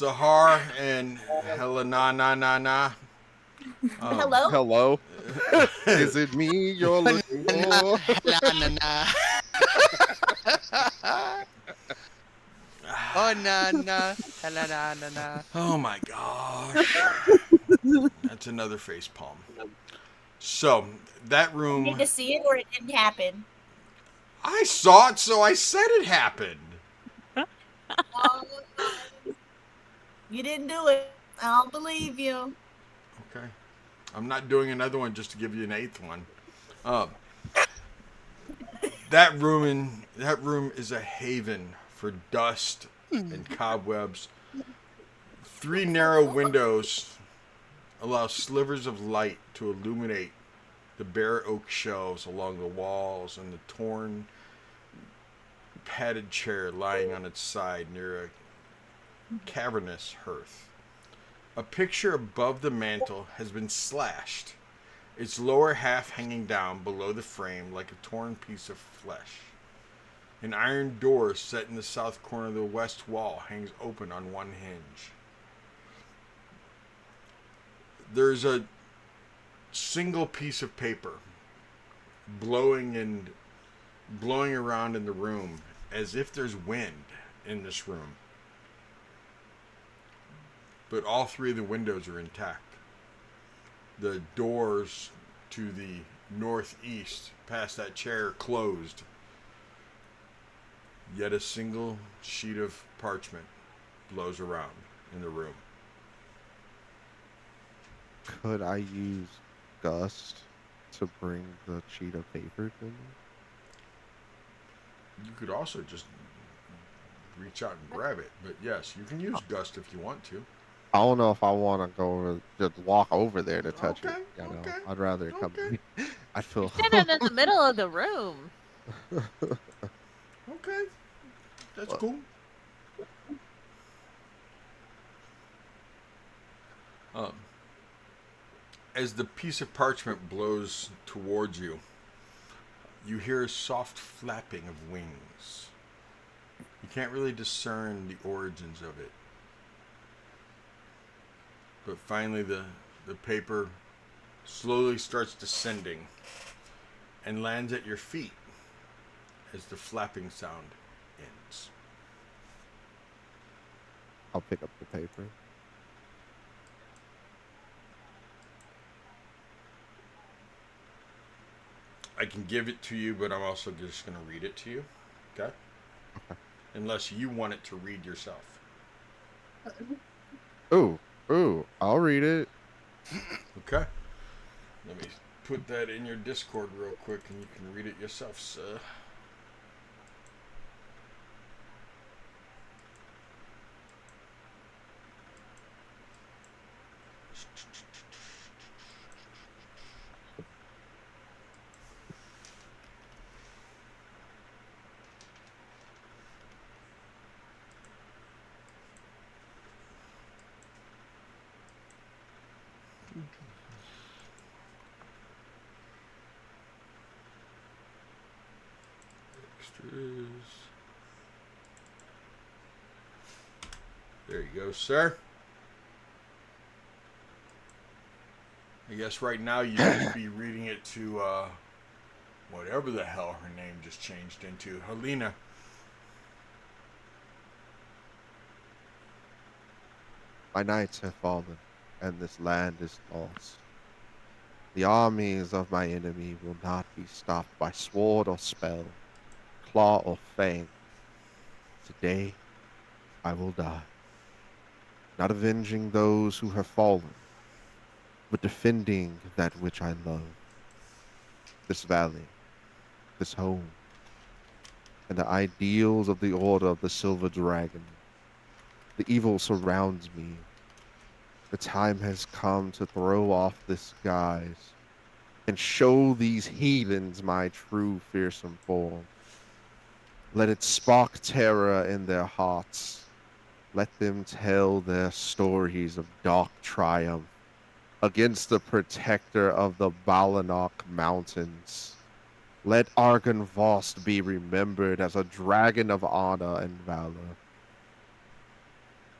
Sahar and Helena na. Hello? Hello? Is it me you're looking for? Oh na na, na na na na. Oh my gosh. That's another face palm. So that You room, need to see it or it didn't happen. I saw it, so I said it happened. Oh, you didn't do it. I don't believe you. Okay. I'm not doing another one just to give you an eighth one. Um, that room is a haven for dust and cobwebs. Three narrow windows allow slivers of light to illuminate the bare oak shelves along the walls and the torn padded chair lying on its side near a cavernous hearth. A picture above the mantel has been slashed, its lower half hanging down below the frame like a torn piece of flesh. An iron door set in the south corner of the west wall hangs open on one hinge. There's a single piece of paper blowing around in the room as if there's wind in this room. But all three of the windows are intact. The doors to the northeast past that chair closed. Yet a single sheet of parchment blows around in the room. Could I use Gust to bring the sheet of paper to me? You could also just reach out and grab it. But yes, you can use Gust if you want to. I don't know if I want to go over, just walk over there to touch Okay, it. You know, okay, I'd rather it come to okay. me. I feel. Standing in the middle of the room. Okay, that's What? cool. Um, as the piece of parchment blows towards you, you hear a soft flapping of wings. You can't really discern the origins of it. But finally, the paper slowly starts descending and lands at your feet as the flapping sound ends. I'll pick up the paper. I can give it to you, but I'm also just going to read it to you. Okay? Okay. Unless you want it to read yourself. Ooh, I'll read it. Okay? Let me put that in your Discord real quick and you can read it yourself, sir. Extras. There you go, sir. I guess right now you should be reading it to whatever the hell her name just changed into. Helena. My knights have fallen, and this land is lost. The armies of my enemy will not be stopped by sword or spell, claw or fang. Today I will die, not avenging those who have fallen, but defending that which I love. This valley, this home, and the ideals of the Order of the Silver Dragon. The evil surrounds me. The time has come to throw off this guise and show these heathens my true fearsome form. Let it spark terror in their hearts. Let them tell their stories of dark triumph against the protector of the Balanok Mountains. Let Argynvost be remembered as a dragon of honor and valor.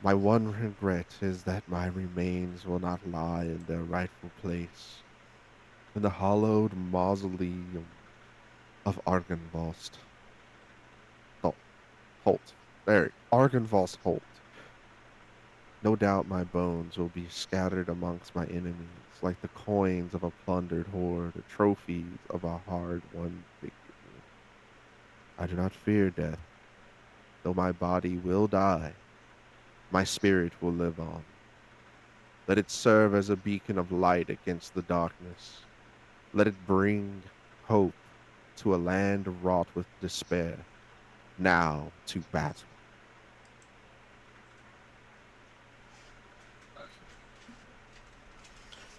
My one regret is that my remains will not lie in their rightful place, in the hallowed mausoleum of Argynvost. Oh, Holt. There, Argynvost Holt. No doubt my bones will be scattered amongst my enemies, like the coins of a plundered hoard, the trophies of a hard-won victory. I do not fear death, though my body will die. My spirit will live on. Let it serve as a beacon of light against the darkness. Let it bring hope to a land wrought with despair. Now to battle.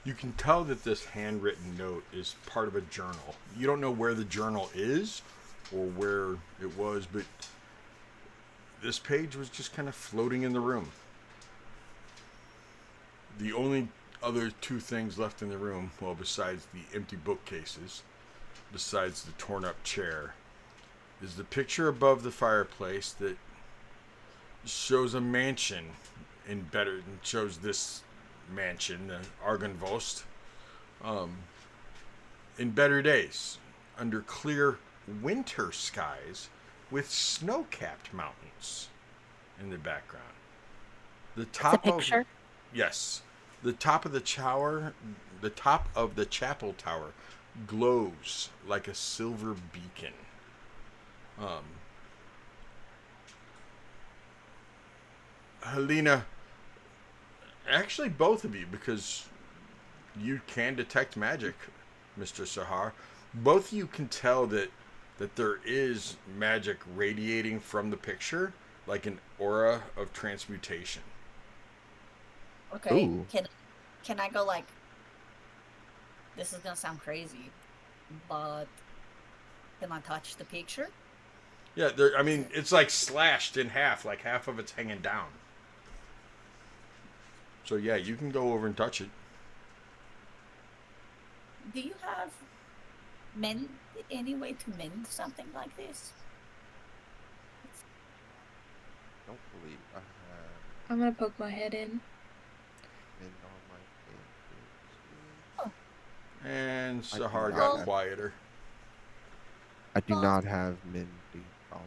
You can tell that this handwritten note is part of a journal. You don't know where the journal is or where it was, but this page was just kind of floating in the room. The only other two things left in the room, well, besides the empty bookcases, besides the torn up chair, is the picture above the fireplace that shows a mansion in better, shows this mansion, the Argynvost, in better days, under clear winter skies with snow-capped mountains in the background. The top a picture? of yes, the top of the tower, the top of the chapel tower glows like a silver beacon. Helena, actually both of you, because you can detect magic, Mr. Sahar. Both of you can tell that there is magic radiating from the picture, like an aura of transmutation. Okay. Ooh. Can I go like? This is gonna sound crazy, but can I touch the picture? Yeah, I mean, it's like slashed in half, like half of it's hanging down. So yeah, you can go over and touch it. Do you have any way to mend something like this? Don't believe I have I'm gonna poke my head in. been on my cantrips. And I do Sahar not got have. quieter. I do Well, not have mending on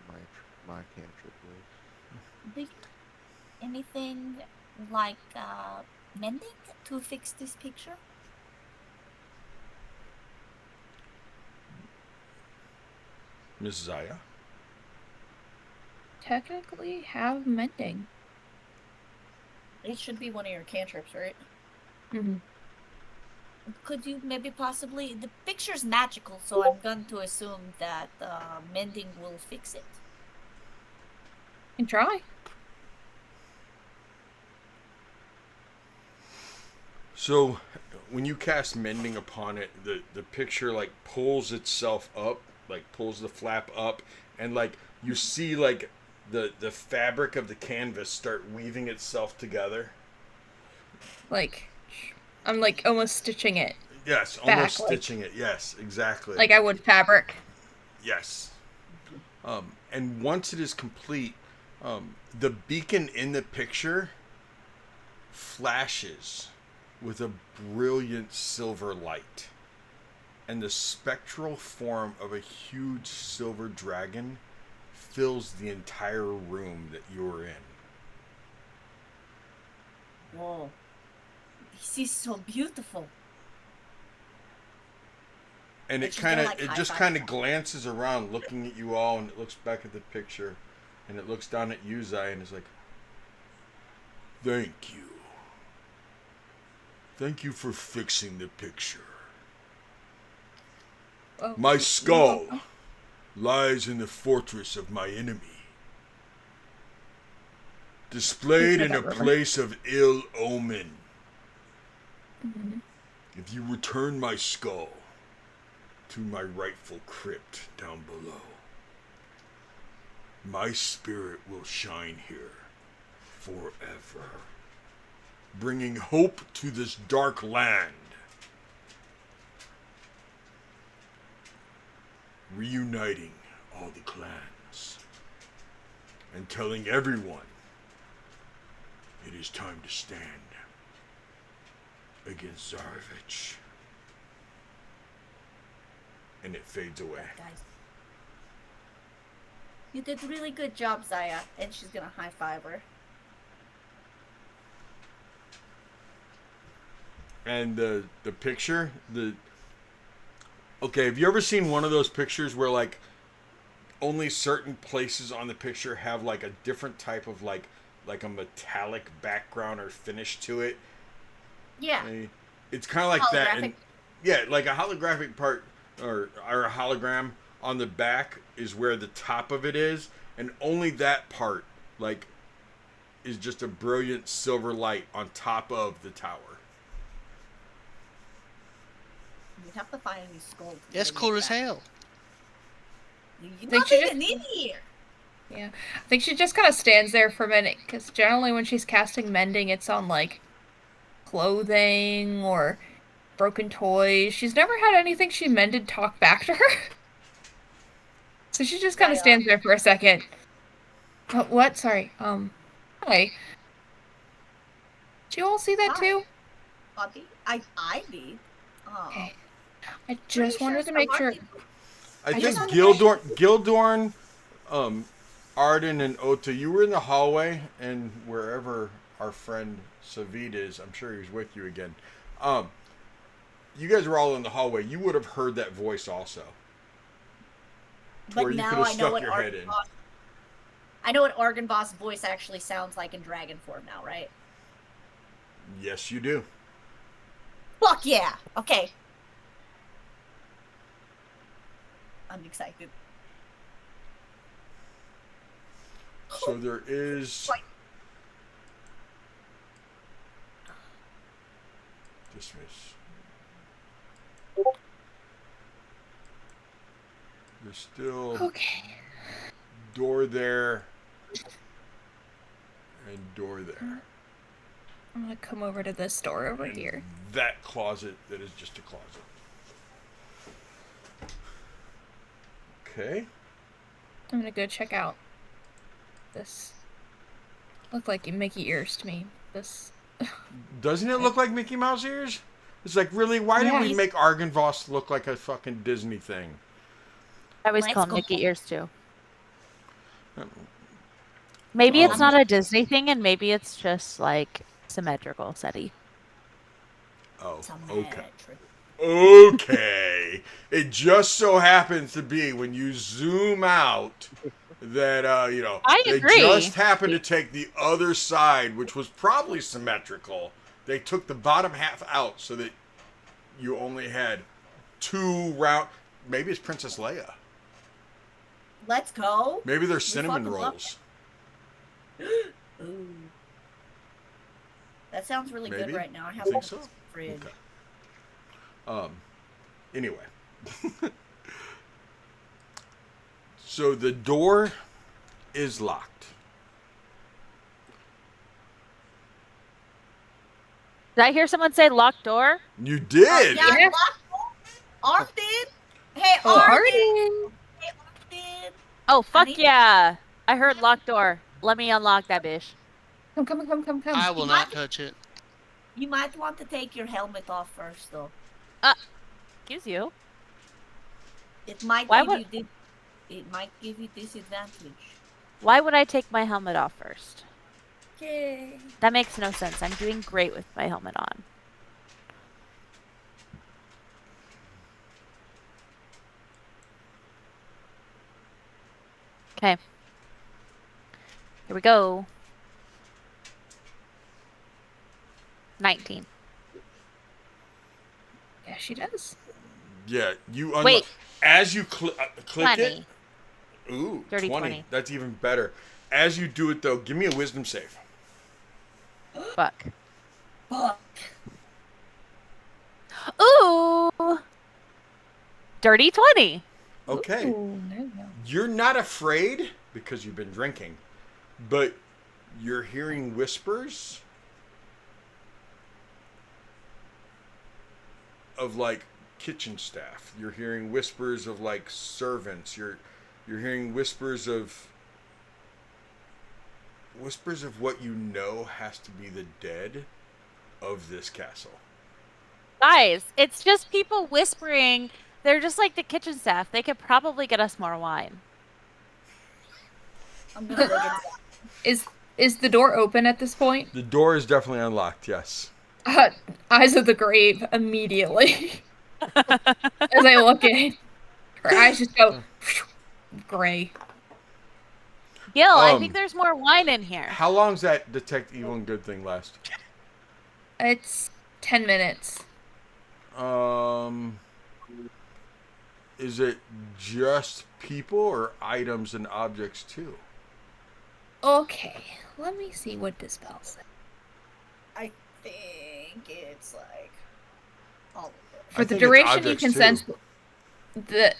my cantrip list. do you anything like mending to fix this picture? Miss Zaya. Technically have mending. It should be one of your cantrips, right? Mm-hmm. Could you maybe possibly? The picture's magical, so I'm going to assume that mending will fix it. Can try. So when you cast mending upon it, the picture like pulls itself up, like pulls the flap up, and like you see like the fabric of the canvas start weaving itself together. Like, I'm like almost stitching it. Yes, Back, almost like- stitching it. Yes, exactly. Like I would fabric. Yes. And once it is complete, the beacon in the picture flashes with a brilliant silver light. And the spectral form of a huge silver dragon fills the entire room that you're in. Whoa, this is so beautiful. And Like it she's kind gonna, of like, it just high-five kind of you. glances around looking at you all, and it looks back at the picture, and it looks down at you, Zai, and is like, "Thank you. Thank you for fixing the picture. Oh, My skull lies in the fortress of my enemy, displayed in a place of ill omen. Mm-hmm. If you return my skull to my rightful crypt down below, my spirit will shine here forever, bringing hope to this dark land, reuniting all the clans, and telling everyone It is time to stand against Zarevich. And it fades away. Guys. You did a really good job, Zaya. And she's gonna high five her. And the picture, okay, have you ever seen one of those pictures where like only certain places on the picture have like a different type of like a metallic background or finish to it? Yeah. It's kind of like that. And, Holographic. yeah, like a holographic part or a hologram on the back is where the top of it is, and only that part like is just a brilliant silver light on top of the tower. You'd have to find any skull. It's cool as hell. You're Think not she even in here. Yeah, I think she just kind of stands there for a minute, because generally when she's casting mending, it's on, like, clothing or broken toys. She's never had anything she mended talk back to her. So she just kind of stands there for a second. What? Sorry. Hi. Did you all see that too? Bobby, I did. Oh. Okay. I just wanted to make sure. I think Gildorn, Arden, and Ota, you were in the hallway, and wherever our friend Savid is, I'm sure he's with you again. You guys were all in the hallway. You would have heard that voice also. But now I know what I know what Argynvoss's voice actually sounds like in dragon form now, right? Yes, you do. Fuck yeah! Okay. I'm excited. So there is... Dismiss. There's still door there and door there. I'm gonna come over to this door over here. That closet that is just a closet. Okay. I'm gonna go check out this. Look like Mickey ears to me. This. Doesn't it look like Mickey Mouse ears? It's like, really? Why did we make Argynvoss look like a fucking Disney thing? I always call him Mickey ears too. Maybe it's not a Disney thing, and maybe it's just like symmetrical, SETI. Oh, okay. Okay. It just so happens to be when you zoom out that I they agree. just happened to take the other side, which was probably symmetrical. They took the bottom half out so that you only had two round. Maybe it's Princess Leia. Let's go. Maybe they're cinnamon rolls. Ooh. That sounds really Maybe? good right now. I have Think a so? fridge. Okay. Anyway. So the door is locked. Did I hear someone say locked door? You did. Yeah, Arden. Hey, Arden. Hey, Arden. Oh, fuck yeah. I heard locked door. Let me unlock that bitch. Come. I will not touch it. You might want to take your helmet off first, though. Excuse you. It might it might give you disadvantage. Why would I take my helmet off first? Yay. That makes no sense. I'm doing great with my helmet on. Okay. Here we go. 19. Yeah, she does. Yeah, you Wait. As you click 20. it. Ooh, Dirty 20. 20. That's even better. As you do it, though, give me a wisdom save. Fuck. Fuck. Ooh! Dirty 20. Okay. Ooh, there you go. You're not afraid because you've been drinking, but you're hearing whispers of like kitchen staff. You're hearing whispers of like servants. You're hearing whispers of whispers of what you know has to be the dead of this castle. Guys, it's just people whispering. They're just like the kitchen staff. They could probably get us more wine. I'm gonna look at Is the door open at this point? The door is definitely unlocked, yes. Eyes of the grave immediately. As I look in, her eyes just go gray. Gil, I think there's more wine in here. How long's that detect evil and good thing last? It's 10 minutes. Is it just people or items and objects too? Okay, let me see what this spell says. I think it's like all of it. For the duration, you can sense the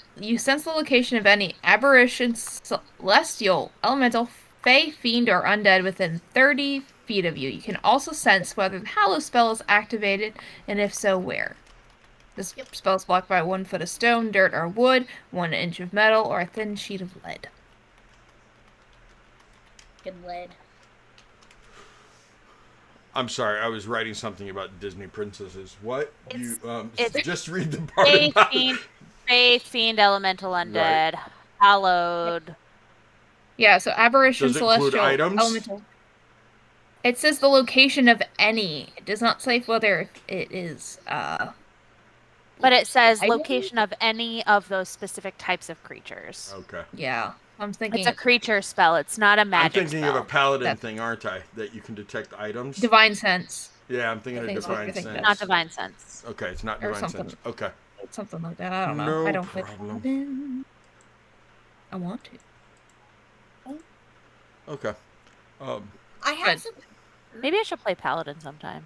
location of any aberration, celestial, elemental, fey, fiend, or undead within 30 feet of you. You can also sense whether the Hallow spell is activated, and if so, where. This spell is blocked by 1 foot of stone, dirt, or wood, 1 inch of metal, or a thin sheet of lead. Good lead. I'm sorry, I was writing something about Disney princesses. What? It's just read the part Fey, about fiend, Fey, fiend, elemental, undead, hallowed. Yeah, so aberration, Does it include celestial, items? elemental. It says the location of any. It does not say whether it is, But it says item? location of any of those specific types of creatures. Okay. Yeah, I'm thinking It's a creature spell. It's not a magic I'm thinking spell. of a paladin thing, aren't I? That you can detect items. Divine sense. Yeah, I'm thinking I of think it's what divine you're thinking sense. of. Not divine sense. Okay, it's not Or divine something. sense. Okay. Something like that. I don't know. No I don't play problem. Paladin. I want to. Okay. I have some. Maybe I should play paladin sometime.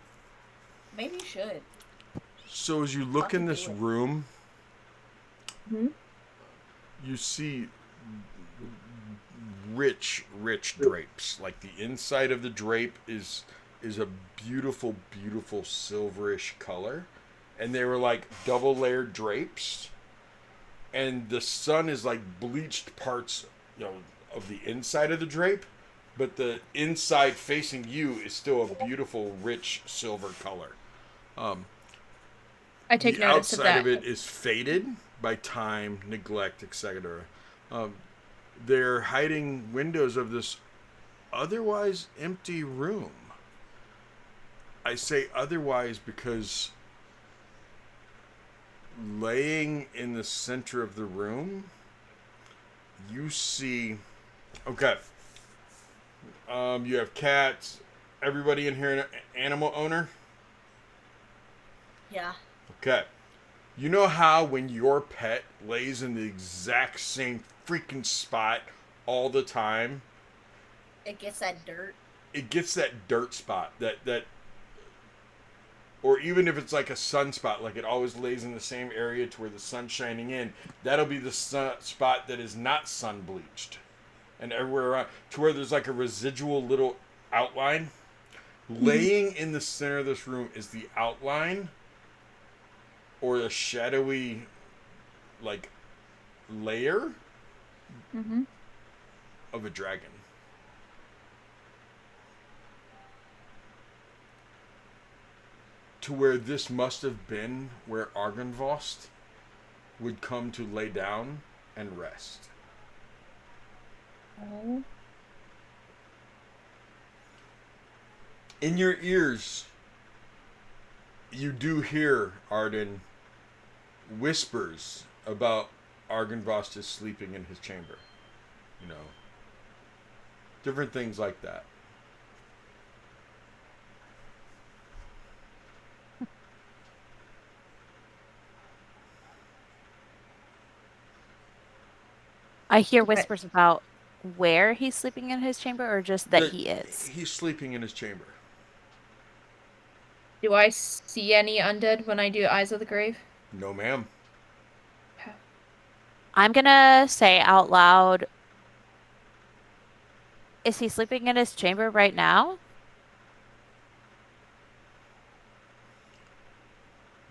Maybe you should. So as you look in this room, Hmm? you see rich drapes. Like the inside of the drape is a beautiful silverish color, and they were like double layered drapes, and the sun is like bleached parts, of the inside of the drape, but the inside facing you is still a beautiful rich silver color. I take The notice of outside that. of it is faded by time, neglect, etc. They're hiding windows of this otherwise empty room. I say otherwise because laying in the center of the room, you see... Okay. You have cats. Everybody in here an animal owner? Yeah. Okay. You know how when your pet lays in the exact same freaking spot all the time, It gets that dirt. it gets that dirt spot, that or even if it's like a sunspot, like it always lays in the same area to where the sun's shining in, that'll be the spot that is not sun bleached. And everywhere around, to where there's like a residual little outline. Laying in the center of this room is the outline or a shadowy, like, layer of a dragon. To where this must have been where Argynvost would come to lay down and rest. Oh. In your ears, you do hear, Arden, whispers about Argynvost is sleeping in his chamber. Different things like that. I hear whispers about where he's sleeping in his chamber, or just that he is. He's sleeping in his chamber. Do I see any undead when I do Eyes of the Grave? No, ma'am. Okay. I'm gonna say out loud, is he sleeping in his chamber right now?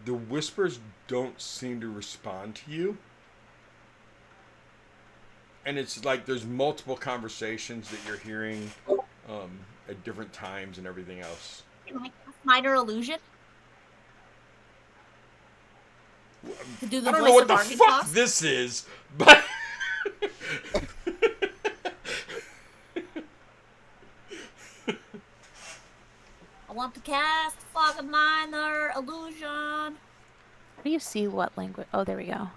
The whispers don't seem to respond to you. And it's like there's multiple conversations that you're hearing at different times and everything else. Like minor illusion to do the I don't know voice what of the Argon fuck Toss. this is, but I want to cast fucking minor illusion. How do you see what language? Oh, there we go.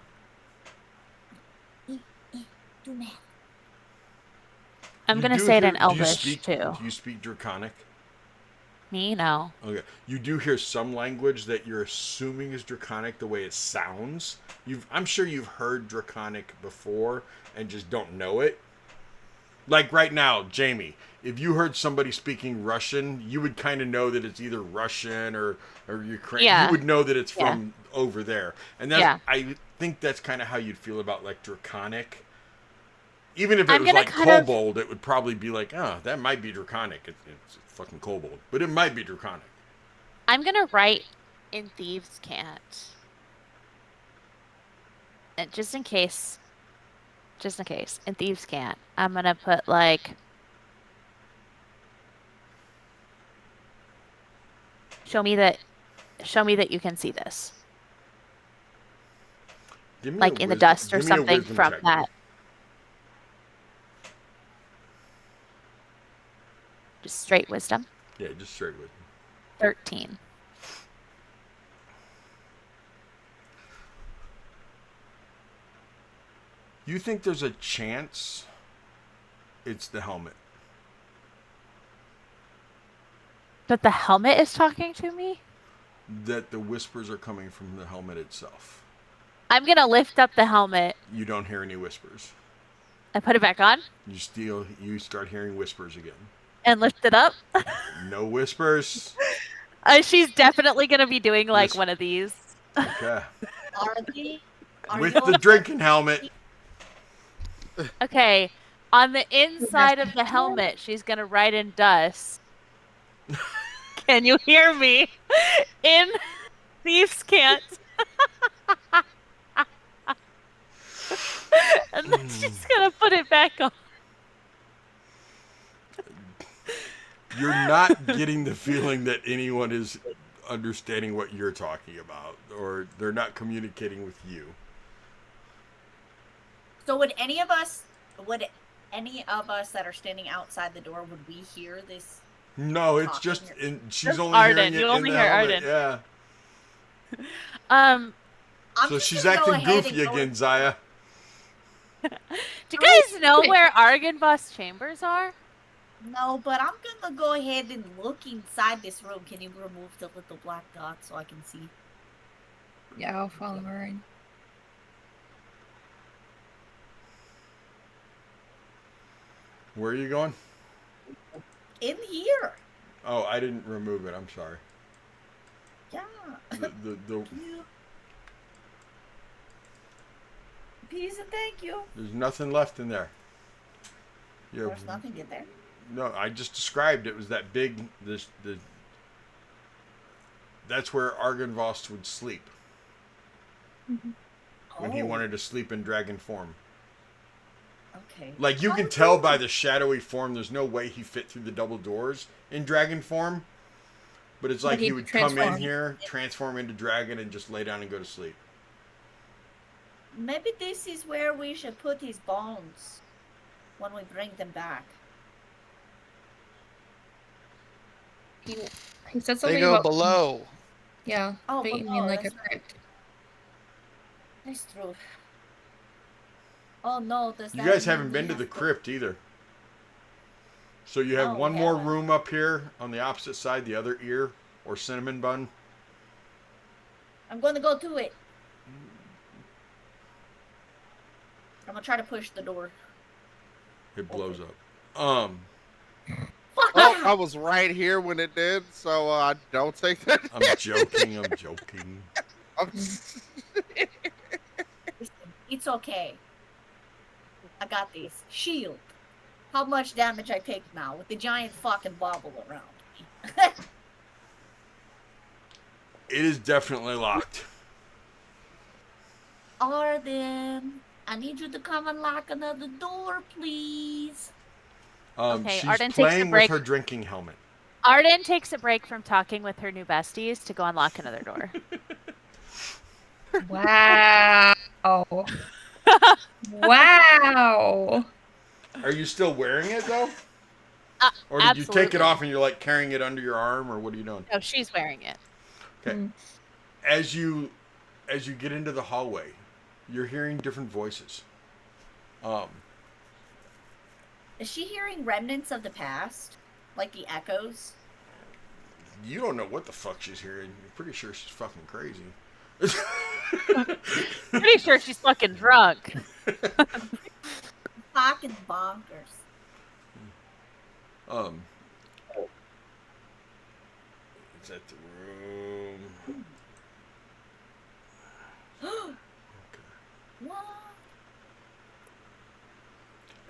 Do math. I'm You gonna do say it hear- in do you Elvish speak- too. Do you speak Draconic? Me, no. Okay. You do hear some language that you're assuming is Draconic the way it sounds. I'm sure you've heard Draconic before and just don't know it. Like right now, Jamie, if you heard somebody speaking Russian, you would kind of know that it's either Russian or Ukrainian. Yeah. You would know that it's Yeah. from over there. And that's Yeah. I think that's kind of how you'd feel about like Draconic. Even if it I'm was gonna like kind of- Kobold, it would probably be like, oh, that might be Draconic. It's fucking Kobold. But it might be Draconic. I'm gonna write in Thieves' Cant. And just in case, in Thieves' Cant, I'm gonna put like, show me that you can see this, Give me like a in the wisdom- dust or give me a something wisdom from check. that. Just straight wisdom. Yeah, just straight wisdom. 13. You think there's a chance it's the helmet? But the helmet is talking to me? That the whispers are coming from the helmet itself. I'm gonna lift up the helmet. You don't hear any whispers. I put it back on You start hearing whispers again. and lift it up. No whispers. She's definitely gonna be doing like Whisp- one of these. Okay. Are they? Are With you the drinking helmet. Okay, on the inside of the helmet, she's gonna write in dust. Can you hear me? In Thieves' Cant. And then she's gonna put it back on. You're not getting the feeling that anyone is understanding what you're talking about, or they're not communicating with you. So would any of us that are standing outside the door, would we hear this? No, it's Talking just here. she's Just only Arden. hearing it You in only the hear helmet. Arden. Yeah. I'm So just she's gonna go acting ahead goofy and go- again, Zaya. Do you guys know where Argenvoss chambers are? No, but I'm gonna go ahead and look inside this room. Can you remove the little black dot so I can see? Yeah, I'll follow her in. Where are you going? In here. Oh, I didn't remove it. I'm sorry. Yeah. The Peace and thank you. there's nothing left in there. You There's have, nothing in there. no, I just described it was that big. That's where Argenvost would sleep when he Oh, wanted to sleep in dragon form. Okay. Like you can tell by the shadowy form, there's no way he fit through the double doors in dragon form. But it's like But he he'd would come in transform. here, transform into dragon, and just lay down and go to sleep. Maybe this is where we should put his bones when we bring them back. He said They something go about below. Yeah, Oh, but you below, mean like a that's right. crypt. That's true. Oh no, does You that guys mean haven't we been to have the crypt either. So you have No, we one more haven't. room up here on the opposite side, the other ear or cinnamon bun. I'm gonna go to it. I'm gonna try to push the door. It blows up. Oh, I was right here when it did, so don't take that. I'm joking. I'm joking. It's okay. I got this. Shield. How much damage I take now with the giant fucking bobble around me? It is definitely locked. Arden, I need you to come and lock another door, please. Okay, She's Arden takes a playing with break. her drinking helmet. Arden takes a break from talking with her new besties to go unlock another door. Wow. Wow. Are you still wearing it though? Uh, Or did you take it absolutely. off and you're like carrying it under your arm, or what are you doing? No, she's wearing it. Okay. As you get into the hallway, you're hearing different voices. Is she hearing remnants of the past? Like the echoes? You don't know what the fuck she's hearing. You're pretty sure she's fucking crazy. Pretty sure she's fucking drunk. Fucking bonkers. It's at the room. What?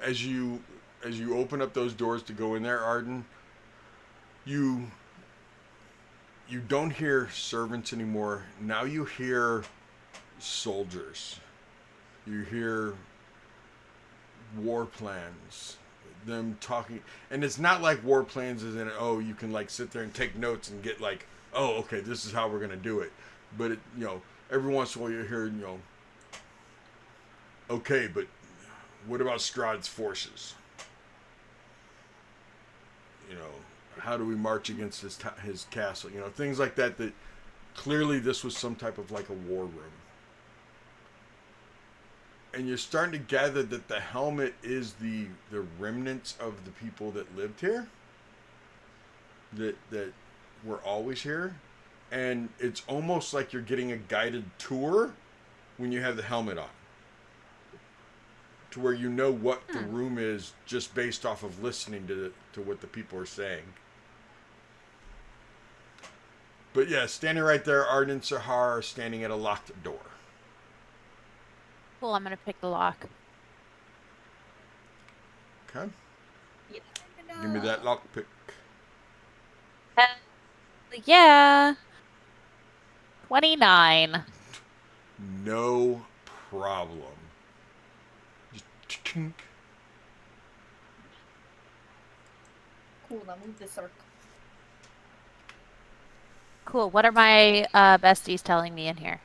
As you open up those doors to go in there, Arden, you don't hear servants anymore. Now you hear soldiers. You hear war plans, them talking, and it's not like war plans as in, oh, you can like sit there and take notes and get like, oh, okay, this is how we're gonna do it. But it, every once in a while you hear, okay, but what about Strahd's forces? How do we march against his castle? Things like that. That clearly this was some type of like a war room. And you're starting to gather that the helmet is the remnants of the people that lived here, that were always here, and it's almost like you're getting a guided tour when you have the helmet on, to where you know what the room is just based off of listening to what the people are saying. But yeah, standing right there, Arden and Sahar are standing at a locked door. Cool, I'm gonna pick the lock. Okay. Give me that lockpick. Yeah. 29. No problem. Just tink. Cool, now move the circle. Cool. What are my besties telling me in here?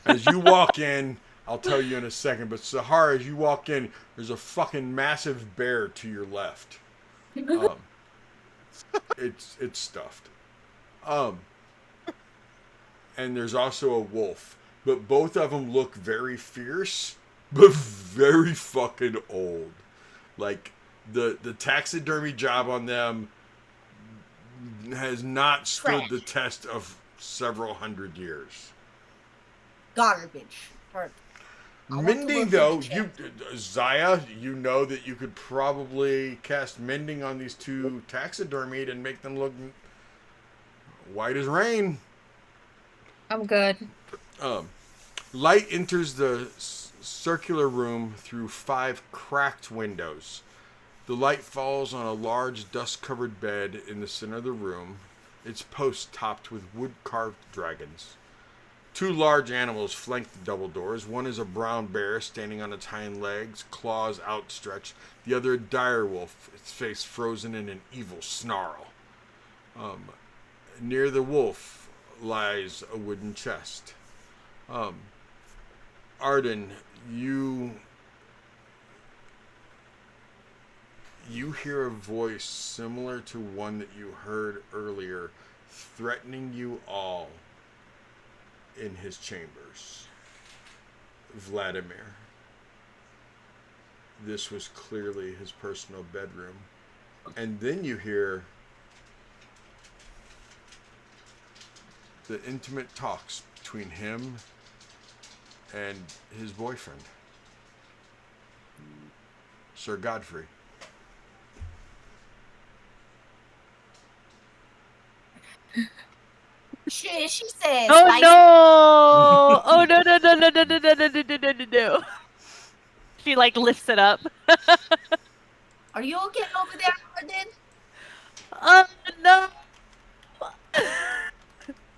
As you walk in, I'll tell you in a second, but Sahara, as you walk in, there's a fucking massive bear to your left. It's stuffed. And there's also a wolf. But both of them look very fierce, but very fucking old. Like, the taxidermy job on them has not stood the test of several hundred years. Garbage. Mending, though, Zaya, you know that you could probably cast mending on these two taxidermied and make them look white as rain. I'm good. Light enters the circular room through 5 cracked windows. The light falls on a large dust-covered bed in the center of the room, its post topped with wood-carved dragons. 2 large animals flank the double doors. One is a brown bear standing on its hind legs, claws outstretched. The other a dire wolf, its face frozen in an evil snarl. Near the wolf lies a wooden chest. Arden, you hear a voice similar to one that you heard earlier, threatening you all in his chambers. Vladimir. This was clearly his personal bedroom. And then you hear the intimate talks between him and his boyfriend, Sir Godfrey. She says. Oh no! Oh no no no no no no no no no no no no! She like lifts it up. Are you okay over there, Arden? Oh no!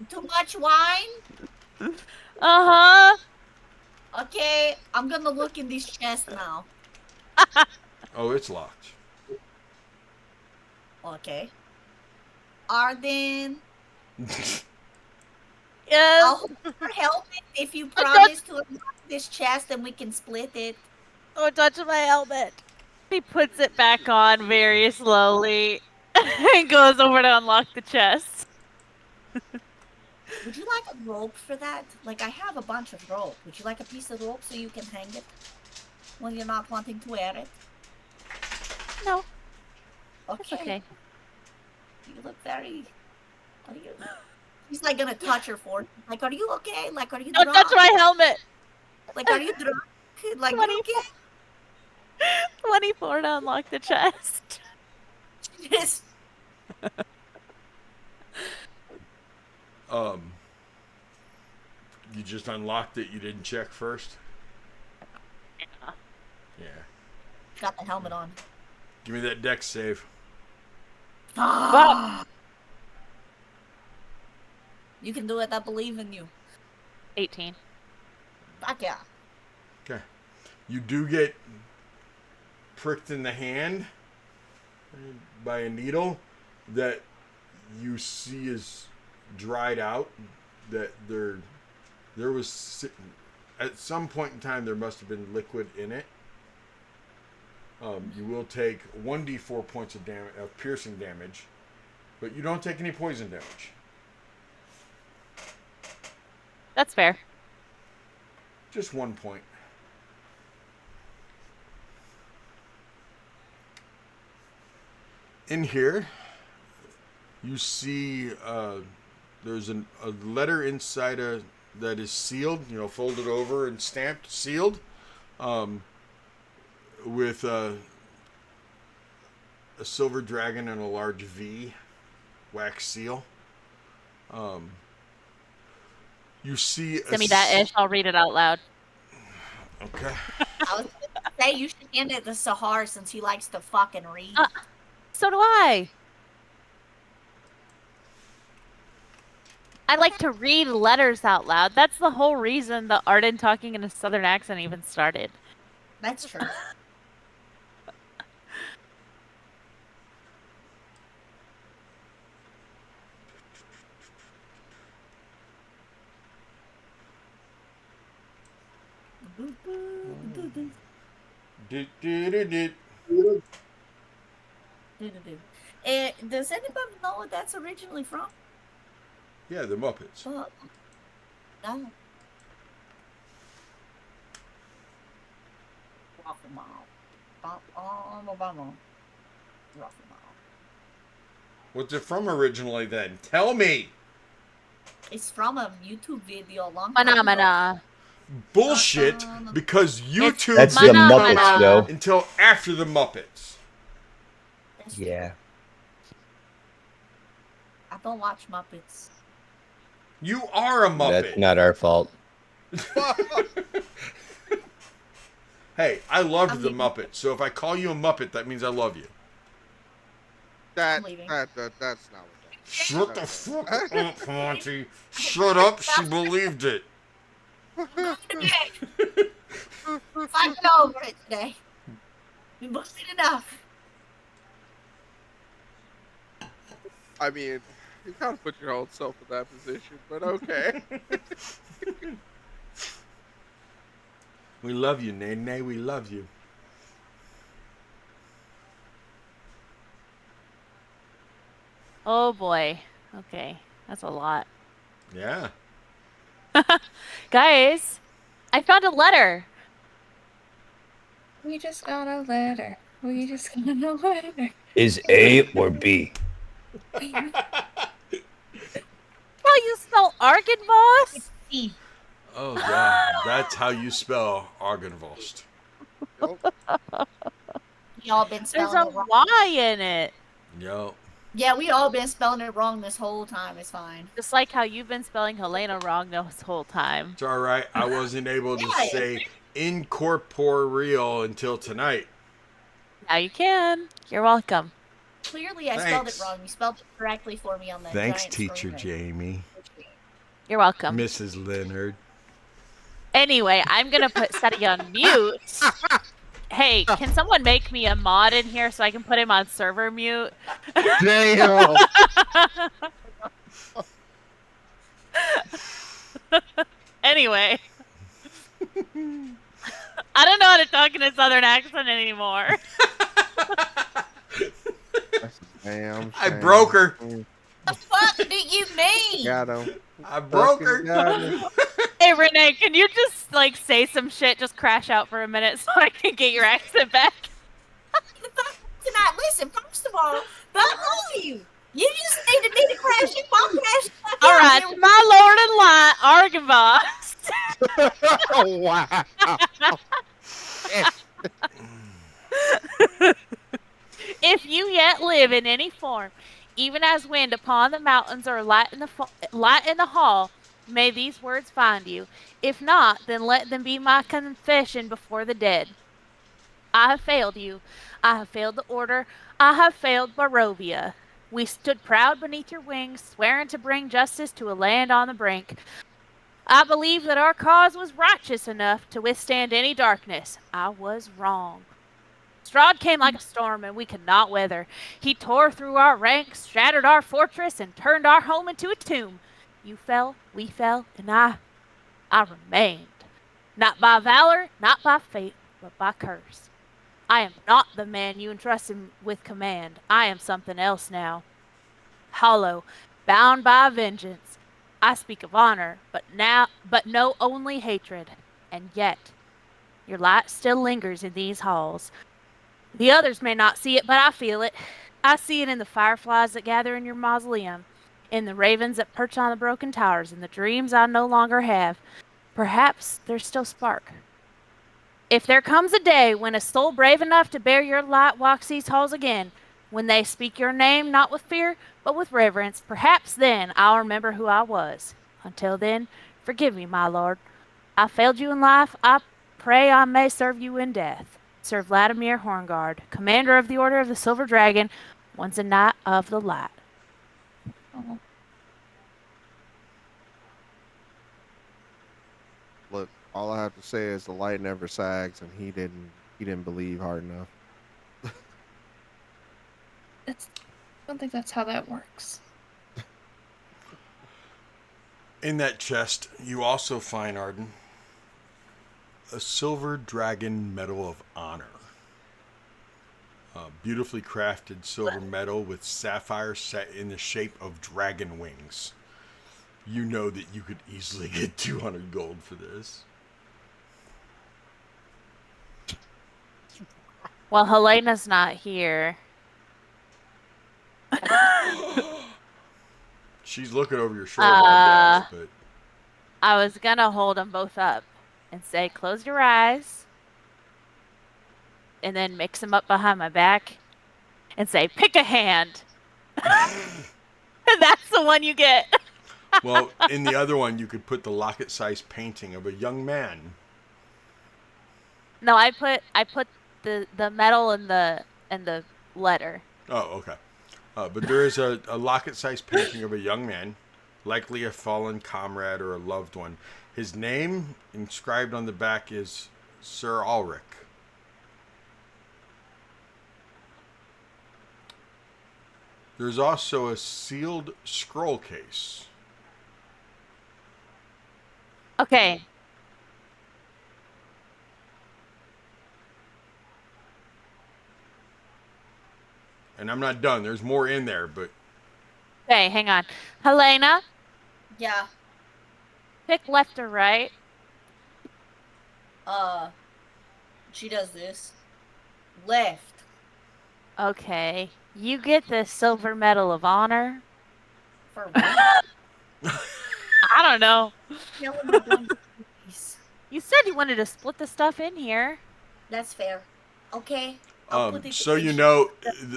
Too much wine? Uh-huh. Okay, I'm gonna look in this chest now. Oh, it's locked. Okay. Arden, Yes. I'll hold your helmet if you don't- promise to unlock this chest and we can split it. Don't touch my helmet. He puts it back on very slowly and goes over to unlock the chest. Would you like a rope for that? Like, I have a bunch of rope. Would you like a piece of rope so you can hang it when you're not wanting to wear it? No, Okay. it's okay. You look very. Are you? He's like gonna touch her forehead. Like, are you okay? Like, are you Don't drunk? touch my helmet. Like, are you drunk? Like, you okay? 24 to unlock the chest. Yes. You just unlocked it. You didn't check first. Yeah. Yeah. Got the helmet on. Give me that dex save. Ah. You can do it. I believe in you. 18. Fuck yeah. Okay. You do get pricked in the hand by a needle that you see is dried out. That there was at some point in time there must have been liquid in it. You will take 1d4 points of damage, of piercing damage, but you don't take any poison damage. That's fair. Just 1 point. In here, you see there's a letter inside that is sealed, folded over and stamped, sealed, with a silver dragon and a large V wax seal. You see. Send me that ish. I'll read it out loud. Okay. I was gonna say you should hand it to Sahar since he likes to fucking read. So do I. I like to read letters out loud. That's the whole reason the Arden talking in a southern accent even started. That's true. Does anybody know what that's originally from? Yeah, the Muppets. No. Waffle Mall. What's it from originally then? Tell me! It's from a YouTube video a long time ago. Phenomena. Bullshit, because YouTube That's the didn't come Muppets, out though. until after the Muppets. Yeah. I don't watch Muppets. You are a Muppet. That's not our fault. Hey, I loved the Muppets, so if I call you a Muppet, that means I love you. That's leaving. not what that. Shut the fuck up, Monty. Shut up, she believed it. Fighting over it today. We busted enough. I mean, you kind of put your own self in that position, but okay. We love you, Nene. We love you. Oh boy. Okay. That's a lot. Yeah. Guys, I found a letter. We just got a letter. We just got a letter. Is A or B? Oh, you spell Argon Boss? E. Oh, God. That's how you spell Argenvost. We all been There's spelling a it wrong. Y in it. Yo. Yeah, we all been spelling it wrong this whole time. It's fine. Just like how you've been spelling Helena wrong this whole time. It's all right. I wasn't able to Yeah. say incorporeal until tonight. Now you can. You're welcome. Clearly, I spelled it Thanks. wrong. You spelled it correctly for me on that. Thanks, giant Teacher screen there. Jamie. You're welcome. Mrs. Leonard. Anyway, I'm gonna put Seti on mute. Hey, can someone make me a mod in here so I can put him on server mute? Damn. Anyway, I don't know how to talk in a southern accent anymore. That's a damn I shame. broke her. The fuck do you mean? Got him. I broke her. Got me. Hey, Renee, can you just like say some shit? Just crash out for a minute so I can get your accent back. Tonight, listen. First of all, fuck all of you. You just needed me to crash it. I'll crash the fuck All out right, here. my lord and light, Argivast. Oh wow. If you yet live in any form, even as wind upon the mountains or light in the hall, may these words find you. If not, then let them be my confession before the dead. I have failed you. I have failed the order. I have failed Barovia. We stood proud beneath your wings, swearing to bring justice to a land on the brink. I believed that our cause was righteous enough to withstand any darkness. I was wrong. Strahd came like a storm, and we could not weather. He tore through our ranks, shattered our fortress, and turned our home into a tomb. You fell, we fell, and I remained. Not by valor, not by fate, but by curse. I am not the man you entrusted with command. I am something else now. Hollow, bound by vengeance. I speak of honor, but know only hatred. And yet, your light still lingers in these halls. The others may not see it, but I feel it. I see it in the fireflies that gather in your mausoleum, in the ravens that perch on the broken towers, in the dreams I no longer have. Perhaps there's still spark. If there comes a day when a soul brave enough to bear your light walks these halls again, when they speak your name not with fear, but with reverence, perhaps then I'll remember who I was. Until then, forgive me, my lord. I failed you in life. I pray I may serve you in death. Sir Vladimir Horngard, commander of the Order of the Silver Dragon, once a knight of the light. Oh. Look, all I have to say is the light never sags, and he didn't believe hard enough. I don't think that's how that works. In that chest, you also find, Arden, a silver dragon medal of honor. Beautifully crafted silver medal with sapphire set in the shape of dragon wings. You know that you could easily get 200 gold for this. Well, Helena's not here. She's looking over your shoulder, I guess, but I was gonna hold them both up and say, close your eyes, and then mix them up behind my back and say, pick a hand. That's the one you get. well, in the other one, you could put the locket-sized painting of a young man. No, I put the medal and the letter. Oh, okay. But there is a locket-sized painting of a young man, likely a fallen comrade or a loved one. His name inscribed on the back is Sir Ulrich. There's also a sealed scroll case. Okay. And I'm not done. There's more in there, but... Okay, hang on. Helena, Yeah. pick left or right. She does this. Left. Okay. You get the silver medal of honor. For what? I don't know. Killing my dumb face. You said you wanted to split the stuff in here. That's fair. Okay. I'll put it So you in. know,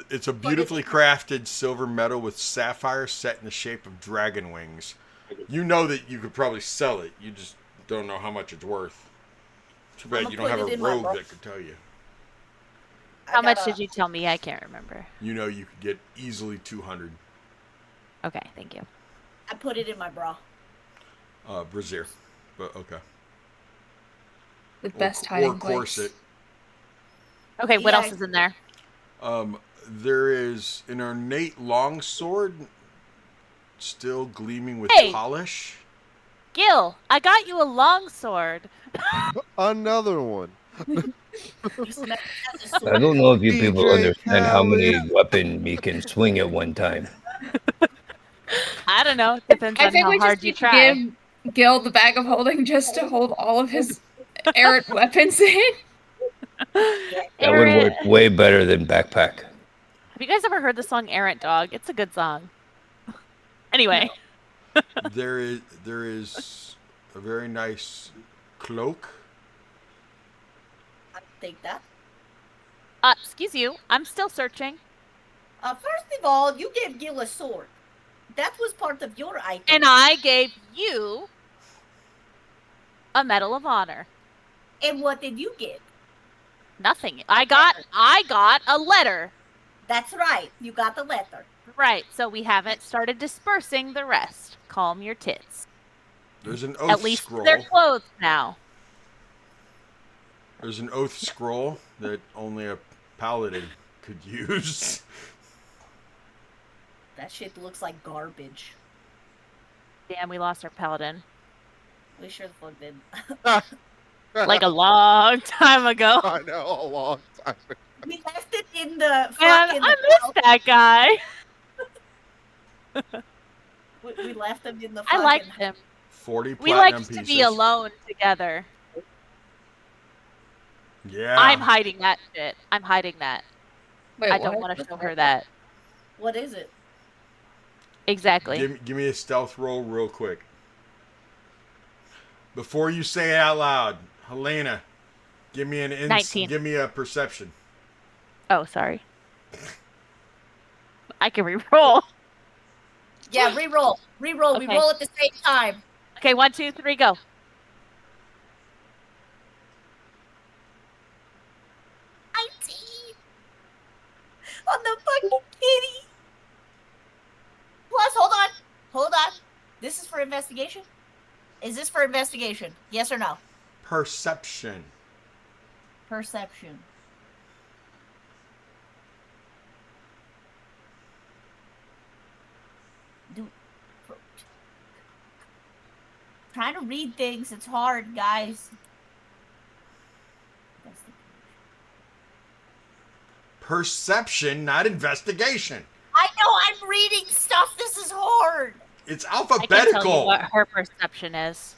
it's a beautifully crafted silver medal with sapphire set in the shape of dragon wings. You know that you could probably sell it. You just don't know how much it's worth. Too bad I'ma you don't put have it a in my rogue box. that could tell you. How much did you tell me? I can't remember. You know you could get easily 200. Okay, thank you. I put it in my bra. Brazier. But okay. The best or hiding place. corset. Okay, what Yeah. else is in there? There is an ornate longsword, still gleaming with Hey! polish. Gil, I got you a long sword. Another one. This man has a I sword. don't know if you people DJ understand how Khaled. many weapons you can swing at one time. I don't know. Depends I on think how we just hard you need to try. give Gil the bag of holding just to hold all of his errant weapons in. That would Errant. work way better than backpack. Have you guys ever heard the song Errant Dog? It's a good song. Anyway. There is a very nice cloak. I take that. Excuse you. I'm still searching. First of all, you gave Gil a sword. That was part of your item. And I gave you a Medal of Honor. And what did you get? Nothing. I got a letter. That's right. You got the letter. Right. So we haven't started dispersing the rest. Calm your tits. There's an oath At least scroll. they're clothed now. There's an oath scroll that only a paladin could use. That shit looks like garbage. Damn, we lost our paladin. We sure the fuck did. Like a long time ago. I know, a long time. We left it in the Man, fucking. I missed that guy. We left him in the I fucking. liked him. 40 We platinum liked pieces. to be alone together. Yeah. I'm hiding that shit. I'm hiding that. Wait, I don't what? want to show her that. What is it? Exactly. Give me a stealth roll real quick. Before you say it out loud, Helena, give me 19. Give me a perception. Oh, sorry. I can re-roll. Yeah, re-roll. Re-roll. We Okay. roll at the same time. Okay, 1, 2, 3, go. 19 on the fucking kitty. Plus, hold on. Hold on. This is for investigation? Is this for investigation? Yes or no? Perception. Perception. Trying to read things, it's hard, guys. Perception, not investigation. I know I'm reading stuff. This is hard. It's I can tell you alphabetical. what her perception is.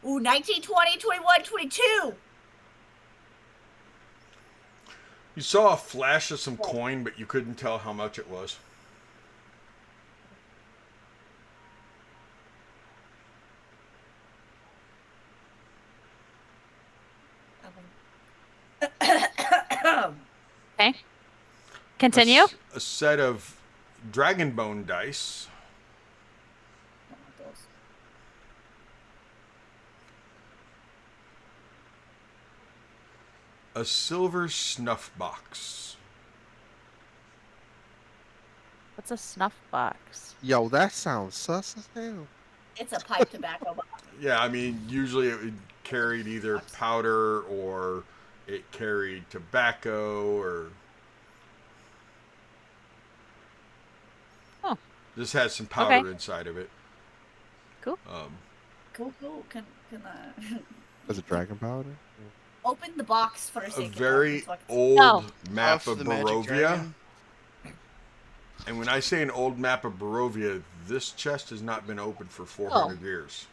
Ooh, 19, 20, 21, 22. You saw a flash of some coin, but you couldn't tell how much it was. Okay. Continue. A set of dragon bone dice. A silver snuff box. What's a snuff box? Yo, that sounds sus as hell. It's a pipe tobacco box. Yeah, I mean, usually it carried either powder or it carried tobacco or. Oh. This has some powder Okay. inside of it. Cool. Cool. Can I Is it dragon powder? open the box for a A second? very so I can- old No. map Off of the magic Barovia. dragon. And when I say an old map of Barovia, this chest has not been opened for 400 years.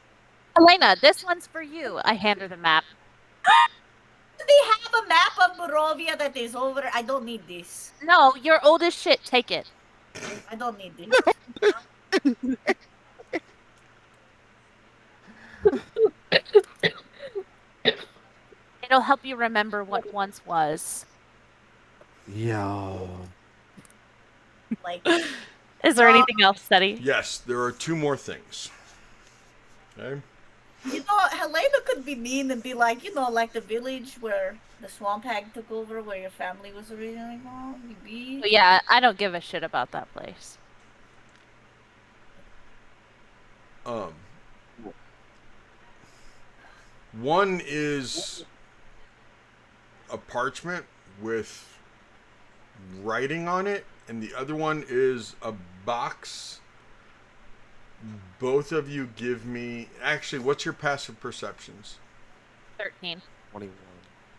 Elena, this one's for you. I hand her the map. Do they have a map of Barovia that is over? I don't need this. No, you're old as shit. Take it. I don't need this. It'll help you remember what once was. Yo. Like, Is there anything else, Steady? Yes, there are two more things. Okay? you know, Helena could be mean and be like, you know, like the village where the swamp hag took over, where your family was originally from. Maybe. But yeah, I don't give a shit about that place. One is a parchment with writing on it, and the other one is a box. Both of you give me. Actually, what's your passive perceptions? 13. 21.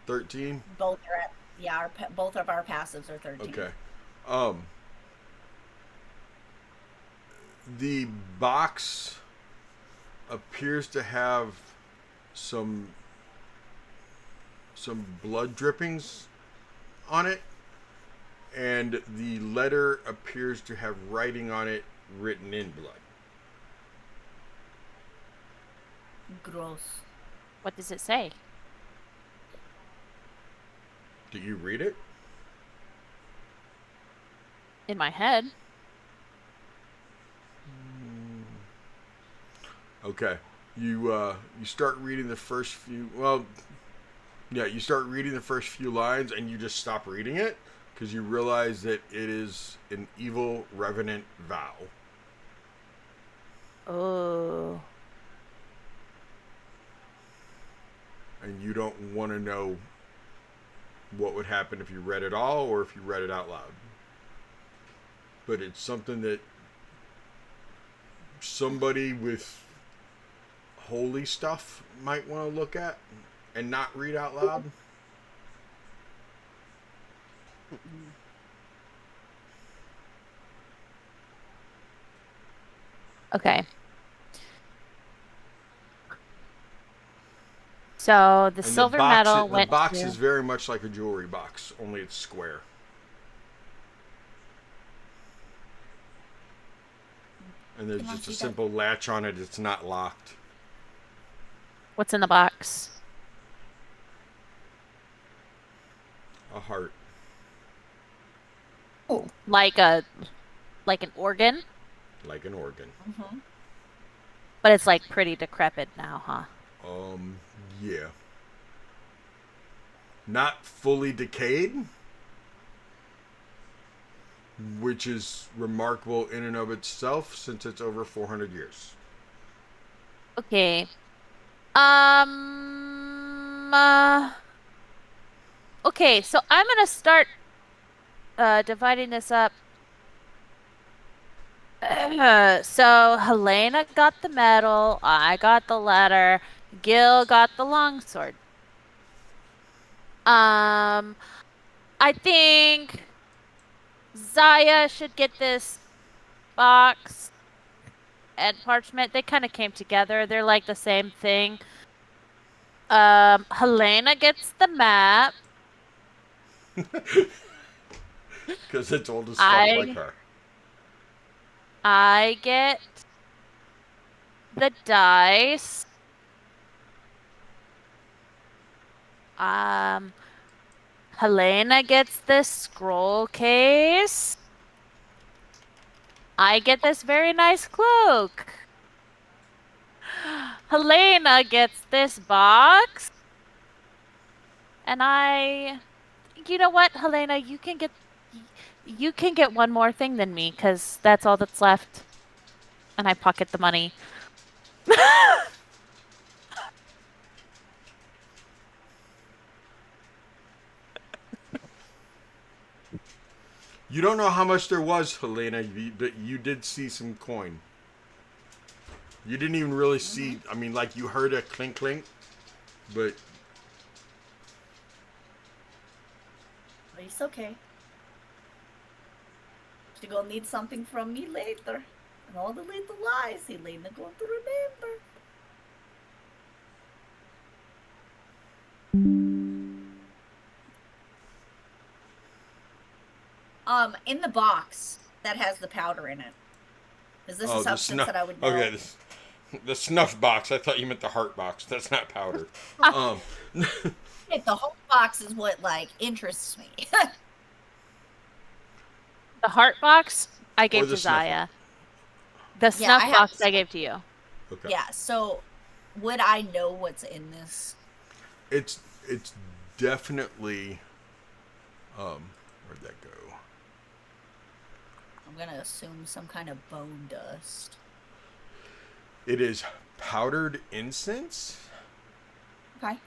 13? Both are at, yeah, both of our passives are 13. Okay. The box appears to have some blood drippings on it, and the letter appears to have writing on it written in blood. Gross. What does it say? Do you read it? In my head. Okay. You start reading the first few. Well, yeah, you start reading the first few lines, and you just stop reading it because you realize that it is an evil revenant vow. Oh. And you don't want to know what would happen if you read it all or if you read it out loud. But it's something that somebody with holy stuff might want to look at and not read out loud. Okay. So the And silver box, medal the went box to... is very much like a jewelry box, only it's square. And there's Can I just a see that? simple latch on it. It's not locked. What's in the box? A heart. Oh, Like an organ, Like an organ. Mm-hmm. but it's like pretty decrepit now, huh? Yeah. Not fully decayed, which is remarkable in and of itself since it's over 400 years. Okay. Okay, so I'm gonna start dividing this up. So Helena got the medal, I got the letter, Gil got the longsword. I think Zaya should get this box and parchment. They kind of came together. They're like the same thing. Helena gets the map. Because it's old as fuck like her. I get the dice. Helena gets this scroll case. I get this very nice cloak. Helena gets this box. And you know what, Helena, you can get one more thing than me, because that's all that's left. And I pocket the money. You don't know how much there was, Helena, but you did see some coin. You didn't even really see. I mean, like you heard a clink clink, but It's okay. She gonna need something from me later. And all the little lies Elena going to remember. In the box that has the powder in it. Is this a substance that I would know? Okay, the snuff box. I thought you meant the heart box. That's not powder. The whole box is what interests me. The heart box I gave the to snuff Zaya. The snuff box I gave to you. Okay. Yeah, so would I know what's in this? It's definitely where'd that go? I'm gonna assume some kind of bone dust. It is powdered incense Okay.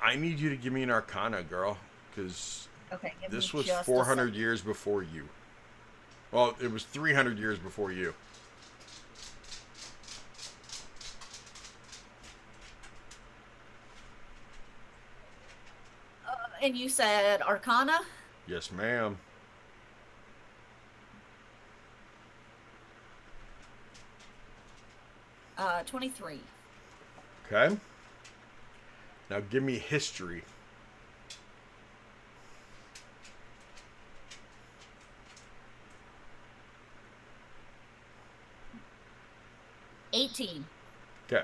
I need you to give me an Arcana, girl, because Okay, give this me was just 400 years before you. Well, it was 300 years before you. And you said Arcana? Yes, ma'am. 23. Okay. Now give me history. $18. Okay.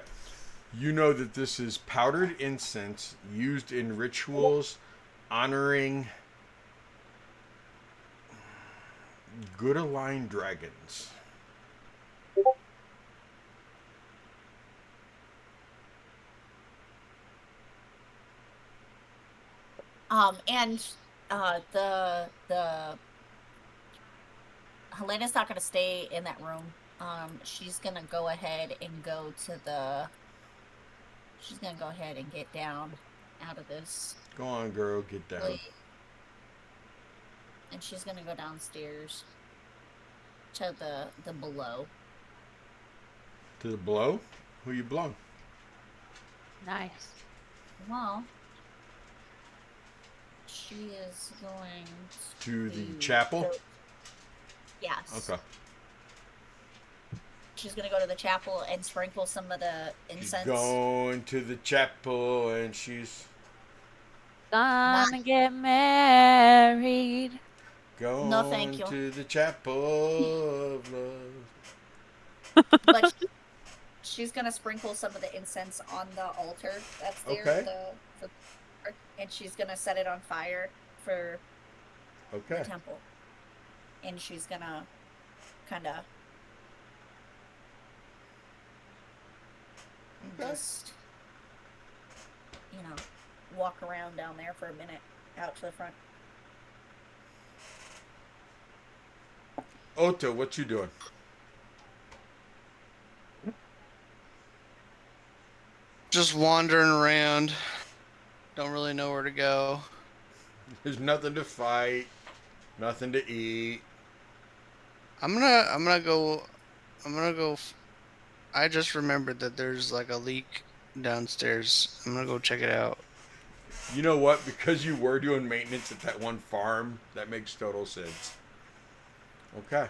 You know that this is powdered incense used in rituals honoring good aligned dragons. And the Helena's not gonna stay in that room. She's gonna go ahead and go to the. She's gonna go ahead and get down out of this. Go on, girl, get down. Place. And she's gonna go downstairs to the below. To the blow? Who you blow? Nice. Well, she is going To the chapel? Yes. Okay. She's gonna go to the chapel and sprinkle some of the incense. She's going to the chapel and she's Gonna get married. going No, thank you. to the chapel of love. But she's gonna sprinkle some of the incense on the altar that's there. Okay. And she's gonna set it on fire for Okay. the temple. And she's gonna kind of just, walk around down there for a minute out to the front. Otto, what you doing? Just wandering around. Don't really know where to go. There's nothing to fight, nothing to eat. I'm gonna go. I just remembered that there's like a leak downstairs. I'm gonna go check it out. You know what? Because you were doing maintenance at that one farm, that makes total sense. Okay.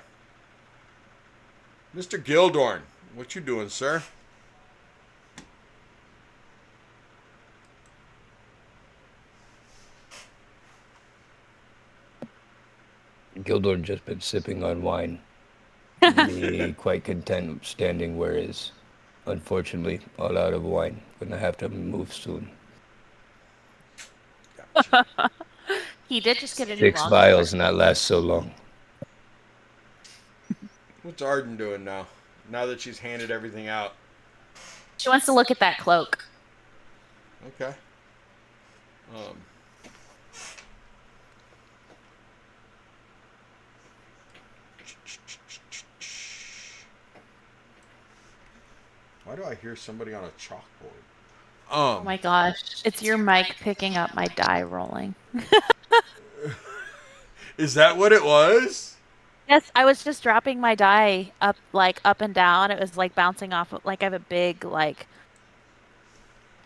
Mr. Gildorn, what you doing, sir? Gildor just been sipping on wine. Be quite content standing where he is. Unfortunately, all out of wine. Gonna have to move soon. Gotcha. He did just get a new 6 long vials not last so long. What's Arden doing now? Now that she's handed everything out. She wants to look at that cloak. Okay. Why do I hear somebody on a chalkboard? Oh my gosh. It's your mic picking up my die rolling. Is that what it was? Yes, I was just dropping my die up and down. It was like bouncing off I have a big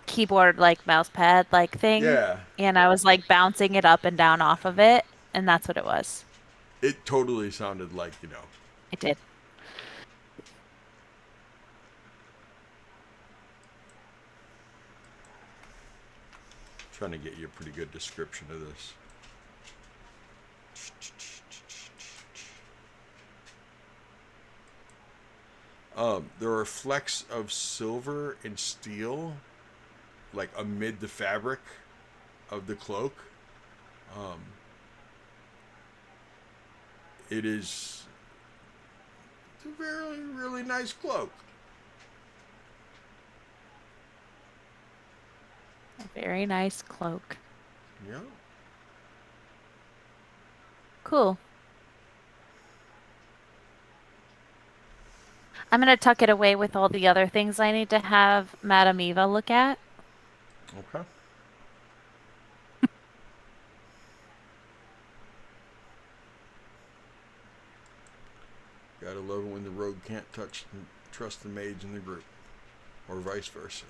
keyboard mouse pad thing. Yeah. And I was bouncing it up and down off of it, and that's what it was. It totally sounded like, It did. Trying to get you a pretty good description of this. There are flecks of silver and steel, amid the fabric of the cloak. It's a very, really nice cloak. A very nice cloak. Yeah. Cool. I'm gonna tuck it away with all the other things I need to have Madame Eva look at. Okay. Gotta love it when the rogue can't trust the mage in the group, or vice versa.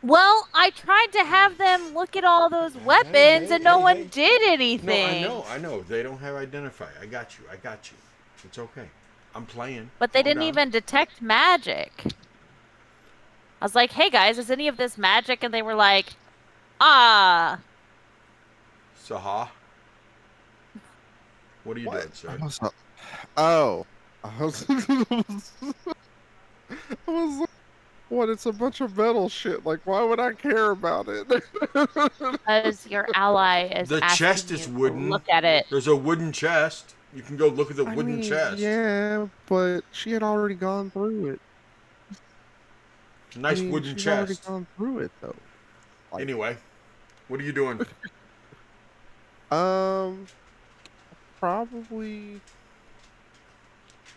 Well, I tried to have them look at all those weapons and no one did No, anything. I know. They don't have identify. I got you. It's okay. I'm playing. But they Calm didn't down. even detect magic. I was like, hey guys, is any of this magic? And they were like, ah. Saha, what are you What? doing, sir? Oh, I was, I was like, what? It's a bunch of metal shit. Like, why would I care about it? Because your ally is The asking chest you is to wooden. look at it. There's a wooden chest. You can go look at the I wooden mean, chest. yeah, but she had already gone through it. Nice wooden She's already chest. gone through it though. Like, Anyway, what are you doing? um, probably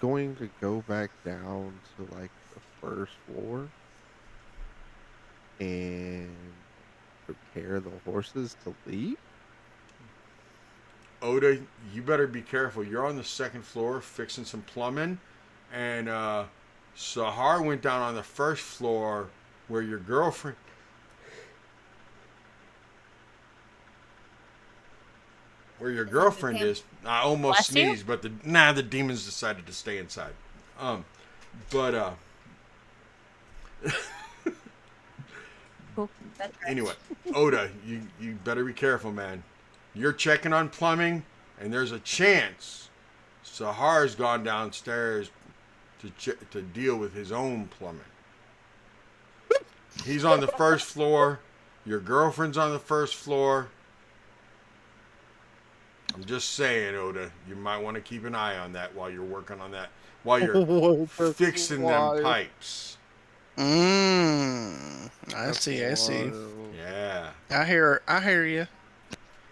going to go back down to like the first floor and prepare the horses to leave. Oda, you better be careful. You're on the second floor fixing some plumbing, and Sahar went down on the first floor where your girlfriend. Where your girlfriend is. I almost Bless you? sneezed, but the demons decided to stay inside. But That's right. anyway, Oda, you better be careful, man. You're checking on plumbing, and there's a chance Sahar's gone downstairs to deal with his own plumbing. He's on the first floor. Your girlfriend's on the first floor. I'm just saying, Oda, you might want to keep an eye on that while you're working on that, while you're That's fixing them wild. pipes. I That's see. wild. Yeah. I hear you.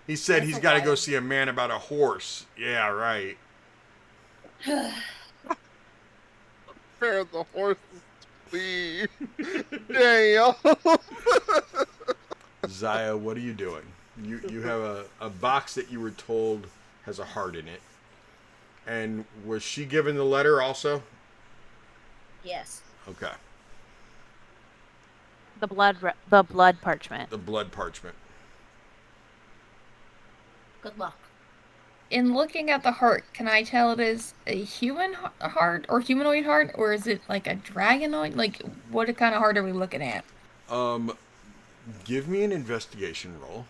He said That's he's a got to go wild- see a man about a horse. Yeah, right. Prepare the horses to leave. Damn. Zaya, what are you doing? You have a box that you were told has a heart in it. And was she given the letter also? Yes. Okay. The blood parchment. The blood parchment. Good luck. In looking at the heart, can I tell it is a human heart or humanoid heart, or is it like a dragonoid? Like, what kind of heart are we looking at? Give me an investigation roll.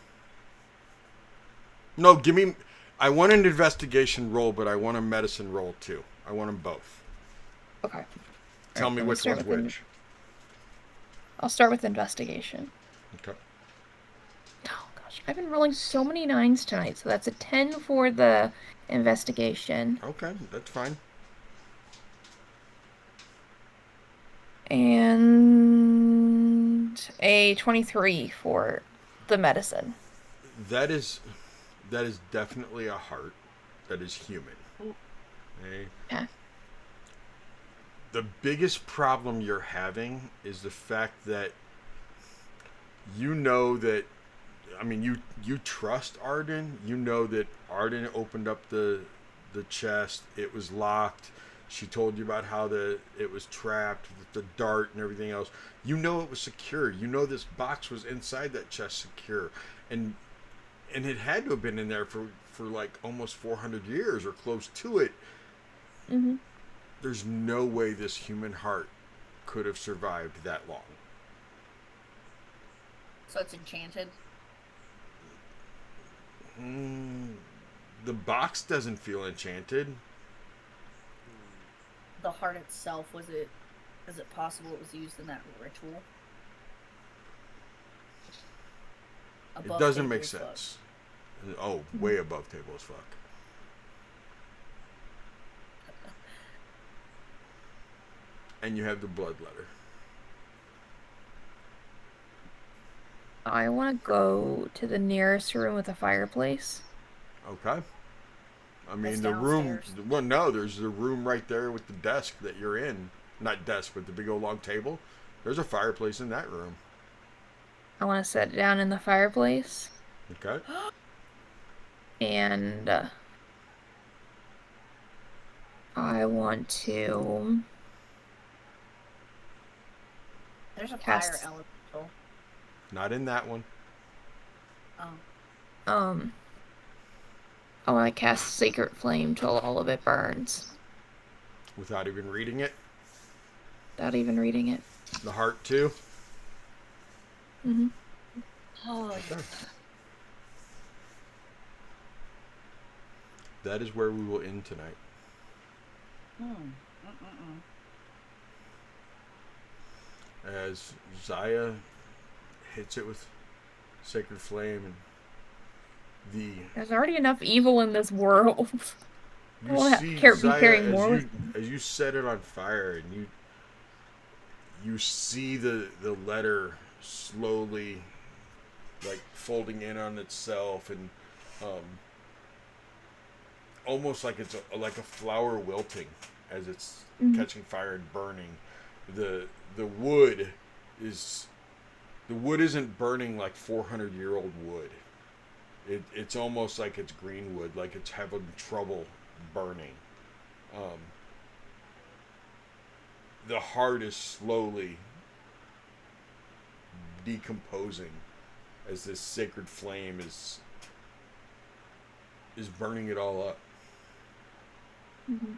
No, give me. I want an investigation roll, but I want a medicine roll too. I want them both. Okay. Tell me let me which start one's with which. I'll start with investigation. Okay. Oh gosh, I've been rolling so many 9s tonight, so that's a 10 for the investigation. Okay, that's fine. And a 23 for the medicine. That is definitely a heart. That is human. Okay. Okay. The biggest problem you're having is the fact that you know that. I mean, you trust Arden. You know that Arden opened up the chest. It was locked. She told you about how it was trapped with the dart and everything else. You know it was secure. You know this box was inside that chest secure, and it had to have been in there for like almost 400 years or close to it. Mm-hmm. There's no way this human heart could have survived that long. So it's enchanted. The box doesn't feel enchanted. The heart itself, is it possible it was used in that ritual? It doesn't make sense. Oh, way above table as fuck. And you have the blood letter. I want to go to the nearest room with a fireplace. Okay. I mean, That's the room. downstairs. Well, no, there's the room right there with the desk that you're in. Not desk, but the big old long table. There's a fireplace in that room. I want to sit down in the fireplace Okay. and I want to There's a fire cast elemental. Not in that one. Oh. I want to cast Sacred Flame till all of it burns Without even reading it. without even reading it. The heart too. Mm-hmm. Oh, Okay. That is where we will end tonight. As Zaya hits it with Sacred Flame and There's already enough evil in this world. I you won't see be Zaya carrying more. as you set it on fire and you see the letter slowly like folding in on itself and almost like it's like a flower wilting as it's catching fire and burning. The wood isn't burning like 400-year-old wood. It's almost like it's green wood, like it's having trouble burning. The heart is slowly decomposing as this sacred flame is burning it all up. Mm-hmm.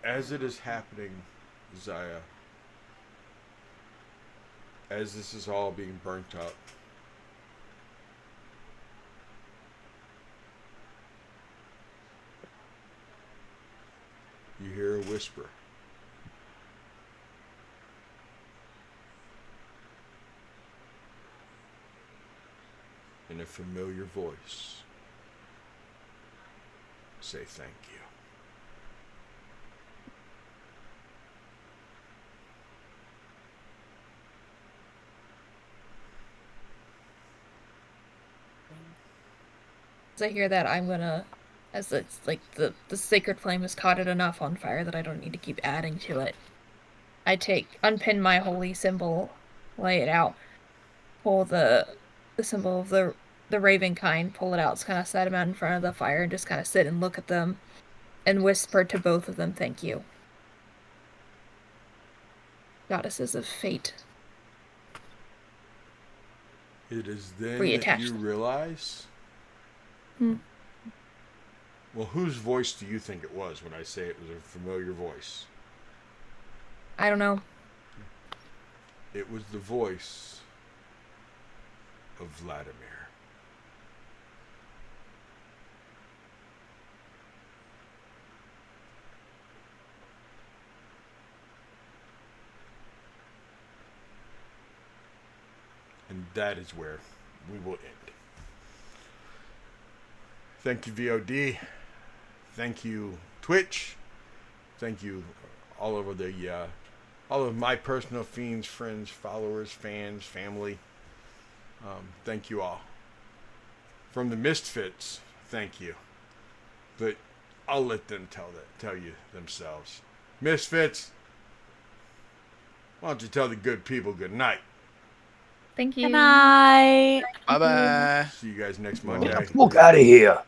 As it is happening, Zaya, as this is all being burnt up, you hear a whisper. In a familiar voice, say thank you. As I hear that, I'm gonna, as it's like the sacred flame has caught it enough on fire that I don't need to keep adding to it. I unpin my holy symbol, lay it out, pull the symbol of the raven kind, pull it out, kind of set them out in front of the fire, and just kind of sit and look at them, and whisper to both of them, "Thank you, goddesses of fate." It is then that Reattach you them. realize. Well, whose voice do you think it was when I say it was a familiar voice? I don't know. It was the voice of Vladimir. And that is where we will end. Thank you, VOD. Thank you, Twitch. Thank you, all of my personal fiends, friends, followers, fans, family. Thank you all. From the Mistfits, thank you. But I'll let them tell you themselves. Misfits, why don't you tell the good people good night? Thank you. Good night. Bye bye. See you guys next Get Monday. the fuck out of here.